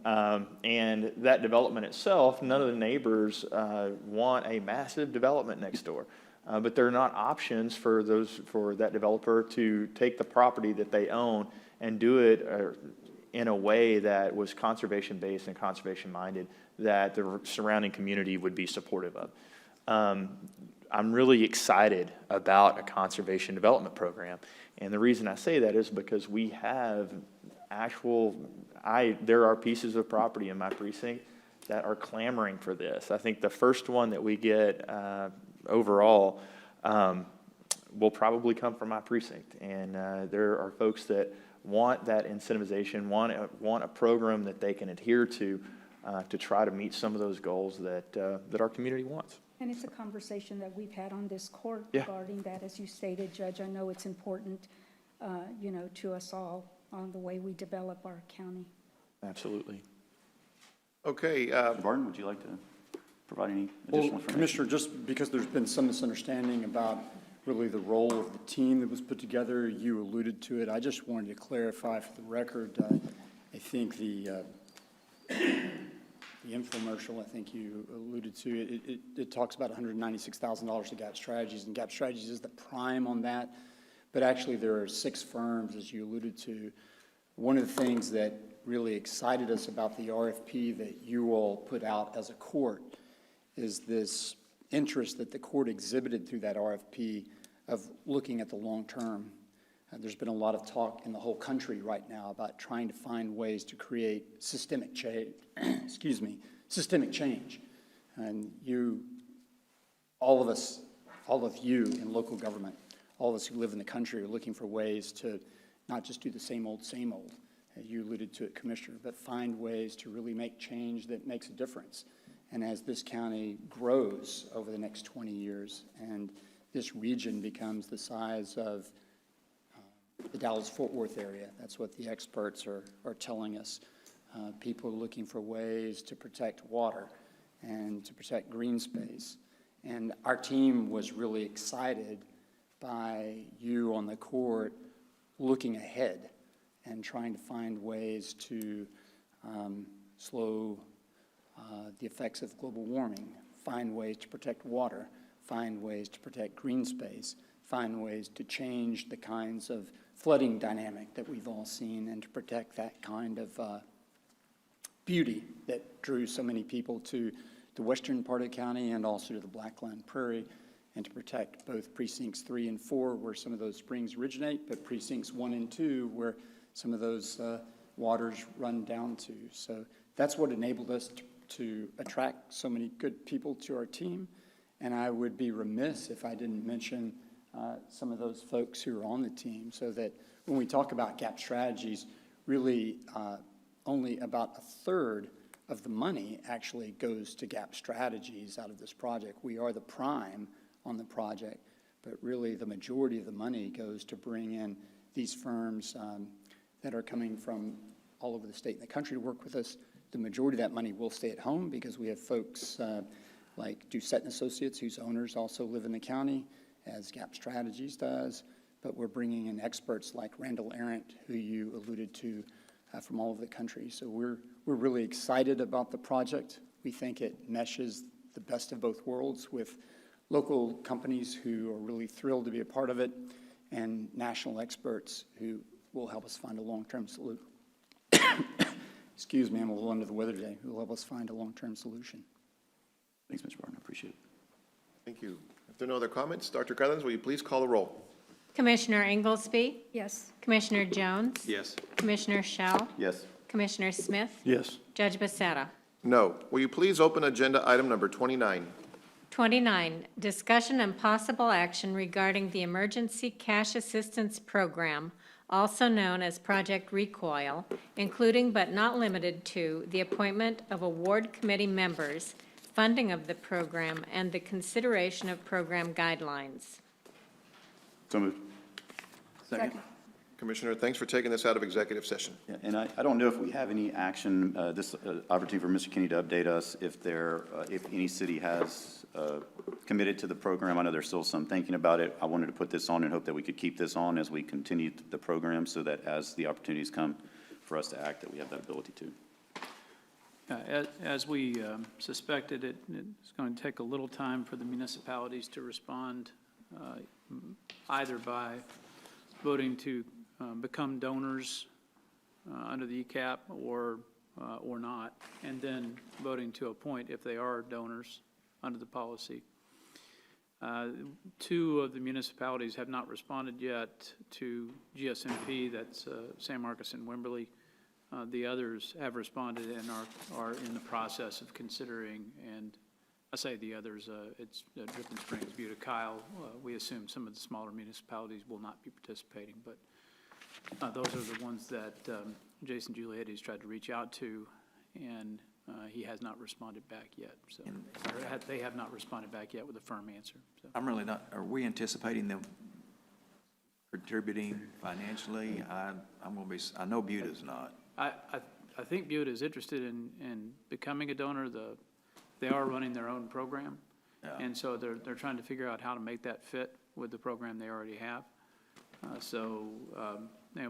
And that development itself, none of the neighbors want a massive development next door. But there are not options for that developer to take the property that they own and do it in a way that was conservation-based and conservation-minded that the surrounding community would be supportive of. I'm really excited about a conservation development program. And the reason I say that is because we have there are pieces of property in my precinct that are clamoring for this. I think the first one that we get overall will probably come from my precinct. And there are folks that want that incentivization, want a program that they can adhere to try to meet some of those goals that our community wants. And it's a conversation that we've had on this court Yeah. regarding that, as you stated, Judge. I know it's important, to us all on the way we develop our county. Absolutely. Okay. Mr. Barton, would you like to provide any additional information? Commissioner, just because there's been some misunderstanding about really the role of the team that was put together, you alluded to it. I just wanted to clarify for the record, I think the infomercial, I think you alluded to, it talks about $196,000 to GAP Strategies, and GAP Strategies is the prime on that. But actually, there are 6 firms, as you alluded to. One of the things that really excited us about the RFP that you all put out as a court is this interest that the court exhibited through that RFP of looking at the long term. There's been a lot of talk in the whole country right now about trying to find ways to create systemic change. Systemic change. And all of you in local government, all of us who live in the country are looking for ways to not just do the same old, you alluded to it, Commissioner, but find ways to really make change that makes a difference. And as this county grows over the next 20 years and this region becomes the size of the Dallas-Fort Worth area, that's what the experts are telling us. People are looking for ways to protect water and to protect green space. And our team was really excited by you on the court looking ahead and trying to find ways to slow the effects of global warming, find ways to protect water, find ways to protect green space, find ways to change the kinds of flooding dynamic that we've all seen, and to protect that kind of beauty that drew so many people to the western part of the county and also to the Blackland Prairie, and to protect both precincts 3 and 4 where some of those springs originate, but precincts 1 and 2 where some of those waters run down to. So that's what enabled us to attract so many good people to our team. And I would be remiss if I didn't mention some of those folks who are on the team, so that when we talk about GAP Strategies, really only about 1/3 of the money actually goes to GAP Strategies out of this project. We are the prime on the project. But really, the majority of the money goes to bring in these firms that are coming from all over the state and the country to work with us. The majority of that money will stay at home because we have folks like Doucette and Associates, whose owners also live in the county, as Gap Strategies does. But we're bringing in experts like Randall Arendt, who you alluded to, from all over the country. So we're really excited about the project. We think it meshes the best of both worlds with local companies who are really thrilled to be a part of it, and national experts who will help us find a long-term solution. Excuse me, I'm a little under the weather today. Who will help us find a long-term solution. Thanks, Mr. Barton, I appreciate it. Thank you. If there are no other comments, Dr. Guthans, will you please call the roll? Commissioner Inglesby? Yes. Commissioner Jones? Yes. Commissioner Shell? Yes. Commissioner Smith? Yes. Judge Becerra? No. Will you please open agenda item number 29? 29, discussion and possible action regarding the Emergency Cash Assistance Program, also known as Project Recoil, including but not limited to the appointment of award committee members, funding of the program, and the consideration of program guidelines. So moved. Second. Commissioner, thanks for taking this out of executive session. Yeah, and I don't know if we have any action, this opportunity for Mr. Kinney to update us if any city has committed to the program. I know there's still some thinking about it. I wanted to put this on and hope that we could keep this on as we continue the program so that as the opportunities come for us to act, that we have that ability to. As we suspected, it's going to take a little time for the municipalities to respond, either by voting to become donors under the ECAP or not, and then voting to appoint if they are donors under the policy. Two of the municipalities have not responded yet to GSMP, that's San Marcos and Wimberley. The others have responded and are in the process of considering, and I say the others, it's Dripping Springs, Buda, Kyle. We assume some of the smaller municipalities will not be participating, but those are the ones that Jason Giulietti has tried to reach out to, and he has not responded back yet. So they have not responded back yet with a firm answer. So. I'm really not, are we anticipating them contributing financially? I'm going to be, I know Buta's not. I think Buda is interested in becoming a donor. They are running their own program, and so they're trying to figure out how to make that fit with the program they already have.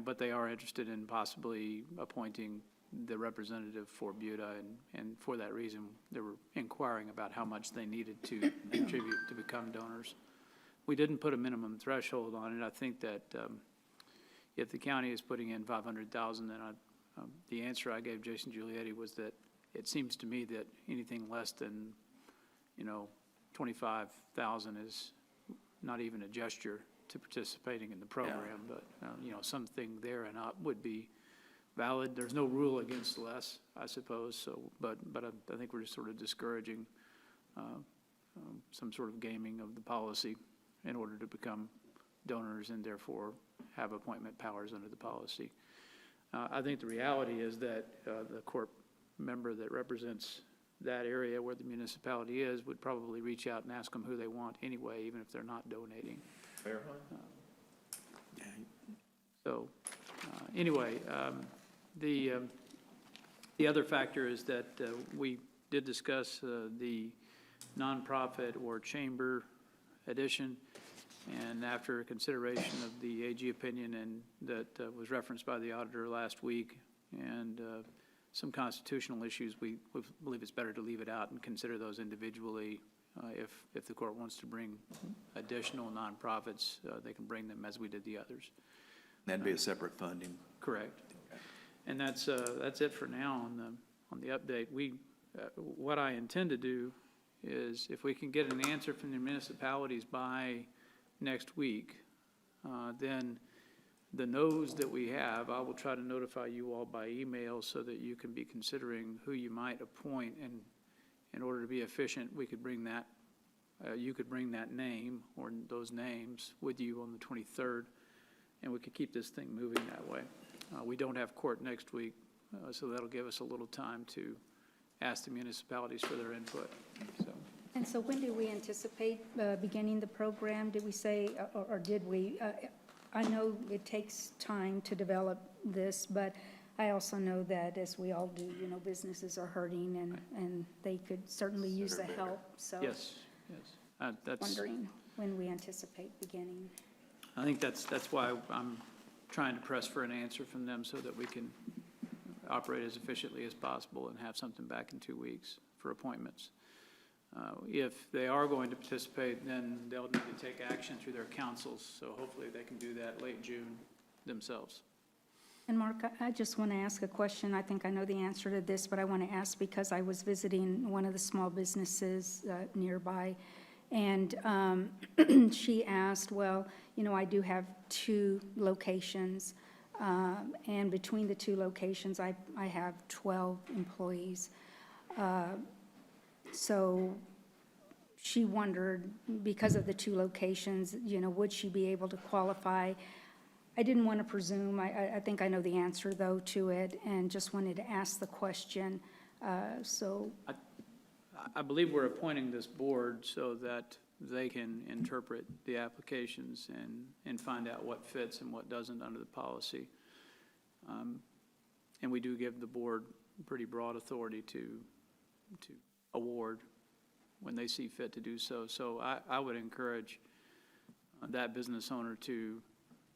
But they are interested in possibly appointing the representative for Buda, and for that reason, they were inquiring about how much they needed to contribute to become donors. We didn't put a minimum threshold on it. I think that if the county is putting in $500,000, then the answer I gave Jason Giulietti was that it seems to me that anything less than, $25,000 is not even a gesture to participating in the program, but, something there and up would be valid. There's no rule against less, I suppose, so, but I think we're just sort of discouraging some sort of gaming of the policy in order to become donors and therefore have appointment powers under the policy. I think the reality is that the court member that represents that area where the municipality is would probably reach out and ask them who they want anyway, even if they're not donating. Fair. Anyway, the other factor is that we did discuss the nonprofit or chamber addition, and after consideration of the AG opinion and that was referenced by the auditor last week, and some constitutional issues, we believe it's better to leave it out and consider those individually. If the court wants to bring additional nonprofits, they can bring them as we did the others. That'd be a separate funding. Correct. And that's it for now on the update. What I intend to do is, if we can get an answer from the municipalities by next week, then the no's that we have, I will try to notify you all by email so that you can be considering who you might appoint, and in order to be efficient, we could bring that, you could bring that name or those names with you on the 23rd, and we could keep this thing moving that way. We don't have court next week, so that'll give us a little time to ask the municipalities for their input. So. And so when do we anticipate beginning the program? Did we say, or did we? I know it takes time to develop this, but I also know that, as we all do, you know, businesses are hurting and they could certainly use the help, so. Yes, yes. That's, Wondering when we anticipate beginning. I think that's why I'm trying to press for an answer from them so that we can operate as efficiently as possible and have something back in 2 weeks for appointments. If they are going to participate, then they'll need to take action through their councils, so hopefully they can do that late June themselves. And Mark, I just want to ask a question. I think I know the answer to this, but I want to ask because I was visiting one of the small businesses nearby, and she asked, well, you know, I do have 2 locations, and between the 2 locations, I have 12 employees. So she wondered, because of the 2 locations, you know, would she be able to qualify? I didn't want to presume. I think I know the answer, though, to it, and just wanted to ask the question. So I believe we're appointing this board so that they can interpret the applications and find out what fits and what doesn't under the policy. And we do give the board pretty broad authority to award when they see fit to do so. So I would encourage that business owner to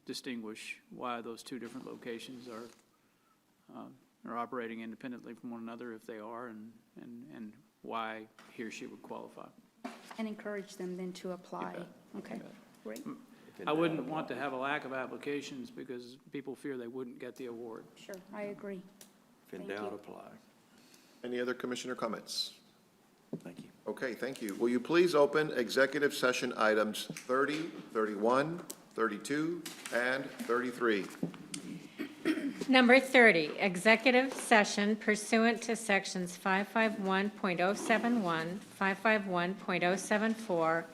distinguish why those 2 different locations are operating independently from one another, if they are, and why he or she would qualify. and encourage them then to apply. Okay, great. I wouldn't want to have a lack of applications because people fear they wouldn't get the award. Sure, I agree. If in Thank doubt, you. apply. Any other commissioner comments? Thank you. Okay, thank you. Will you please open executive session items 30, 31, 32, and 33? Number 30, executive session pursuant to sections 551.071, 551.074,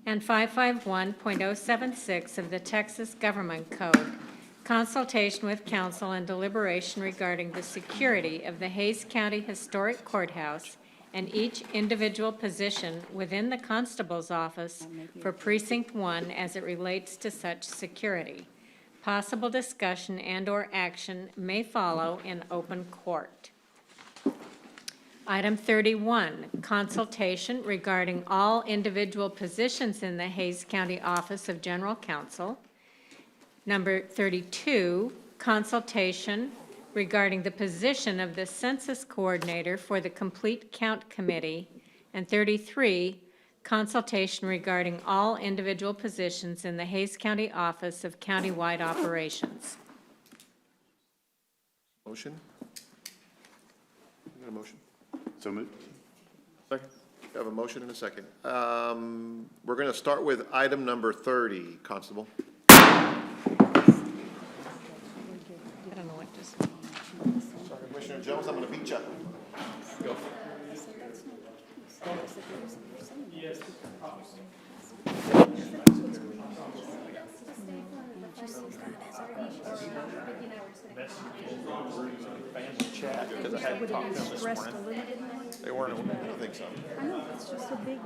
and 551.076 of the Texas Government Code, consultation with counsel and deliberation regarding the security of the Hays County Historic Courthouse and each individual position within the constable's office for Precinct 1 as it relates to such security. Possible discussion and/or action may follow in open court. Item 31, consultation regarding all individual positions in the Hays County Office of General Counsel. Number 32, consultation regarding the position of the Census Coordinator for the Complete Count Committee. And 33, consultation regarding all individual positions in the Hays County Office of Countywide Operations. Motion? You got a motion? So moved. Second. We have a motion and a second. We're going to start with item number 30, Constable. I don't know what to say. Sorry, Commissioner Jones, I'm going to beat you. Go. Family chat, because I hadn't talked to them this morning. They weren't, I don't think so. I know, it's just a big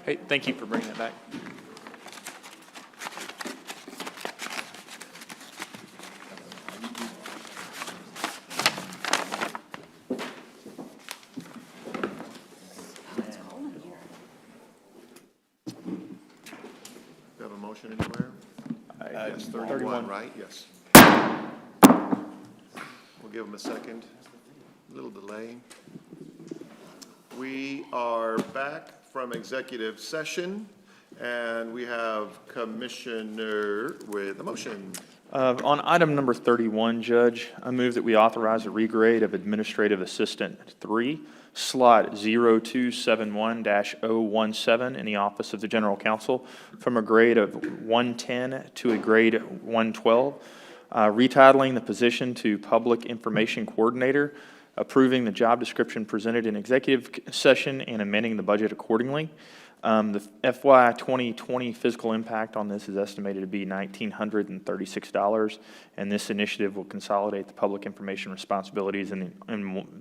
Hey, thank you for bringing it back. Do you have a motion anywhere? Yes, 31, right? Yes. We'll give them a second. A little delay. We are back from executive session, and we have Commissioner with a motion. On item number 31, Judge, I move that we authorize a regrade of Administrative Assistant 3, slot 0271-017 in the Office of the General Counsel from a grade of 110 to a grade 112, retitling the position to Public Information Coordinator, approving the job description presented in executive session, and amending the budget accordingly. The FY 2020 fiscal impact on this is estimated to be $1,936, and this initiative will consolidate the public information responsibilities in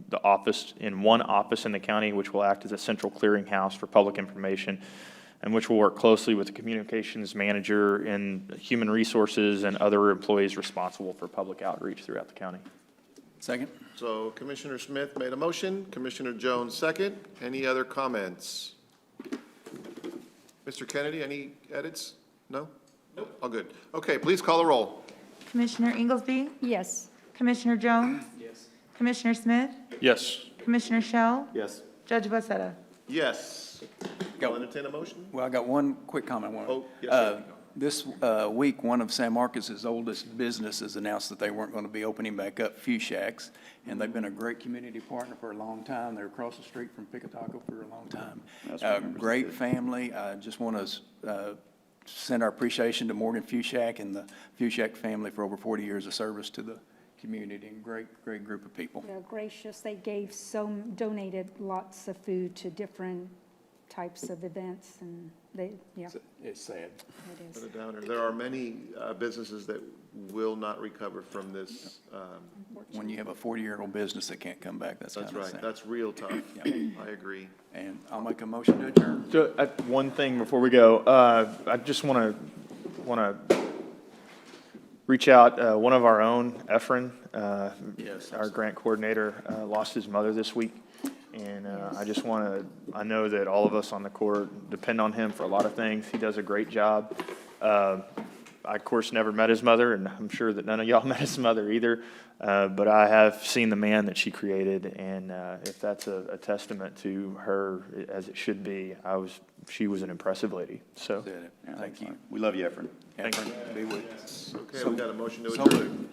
the office, in one office in the county, which will act as a central clearinghouse for public information, and which will work closely with the communications manager and human resources and other employees responsible for public outreach throughout the county. Second. So Commissioner Smith made a motion, Commissioner Jones second. Any other comments? Mr. Kennedy, any edits? No? Nope. All good. Okay, please call the roll. Commissioner Inglesby? Yes. Commissioner Jones? Yes. Commissioner Smith? Yes. Commissioner Shell? Yes. Judge Barcetta? Yes. I'll entertain a motion. Well, I got one quick comment. Oh, yes, sir. This week, one of San Marcos's oldest businesses announced that they weren't going to be opening back up Few Shacks, and they've been a great community partner for a long time. They're across the street from Picataco for a long time. Great family. I just want to send our appreciation to Morgan Few Shack and the Few Shack family for over 40 years of service to the community, and great group of people. They're gracious. They donated lots of food to different types of events, and It's sad. It is. Put it down there. There are many businesses that will not recover from this. When you have a 40-year-old business that can't come back, that's kind That's of right. sad. That's real tough. I agree. And I'll make a motion to adjourn. So, one thing before we go, I just want to reach out. One of our own, Efren, our grant coordinator, lost his mother this week. And I just want to, I know that all of us on the court depend on him for a lot of things. He does a great job. I, of course, never met his mother, and I'm sure that none of y'all met his mother either. But I have seen the man that she created, and if that's a testament to her, as it should be, she was an impressive lady. So, Thank you. We love you, Efren. thank you. Be with us. Okay, we got a motion to adjourn.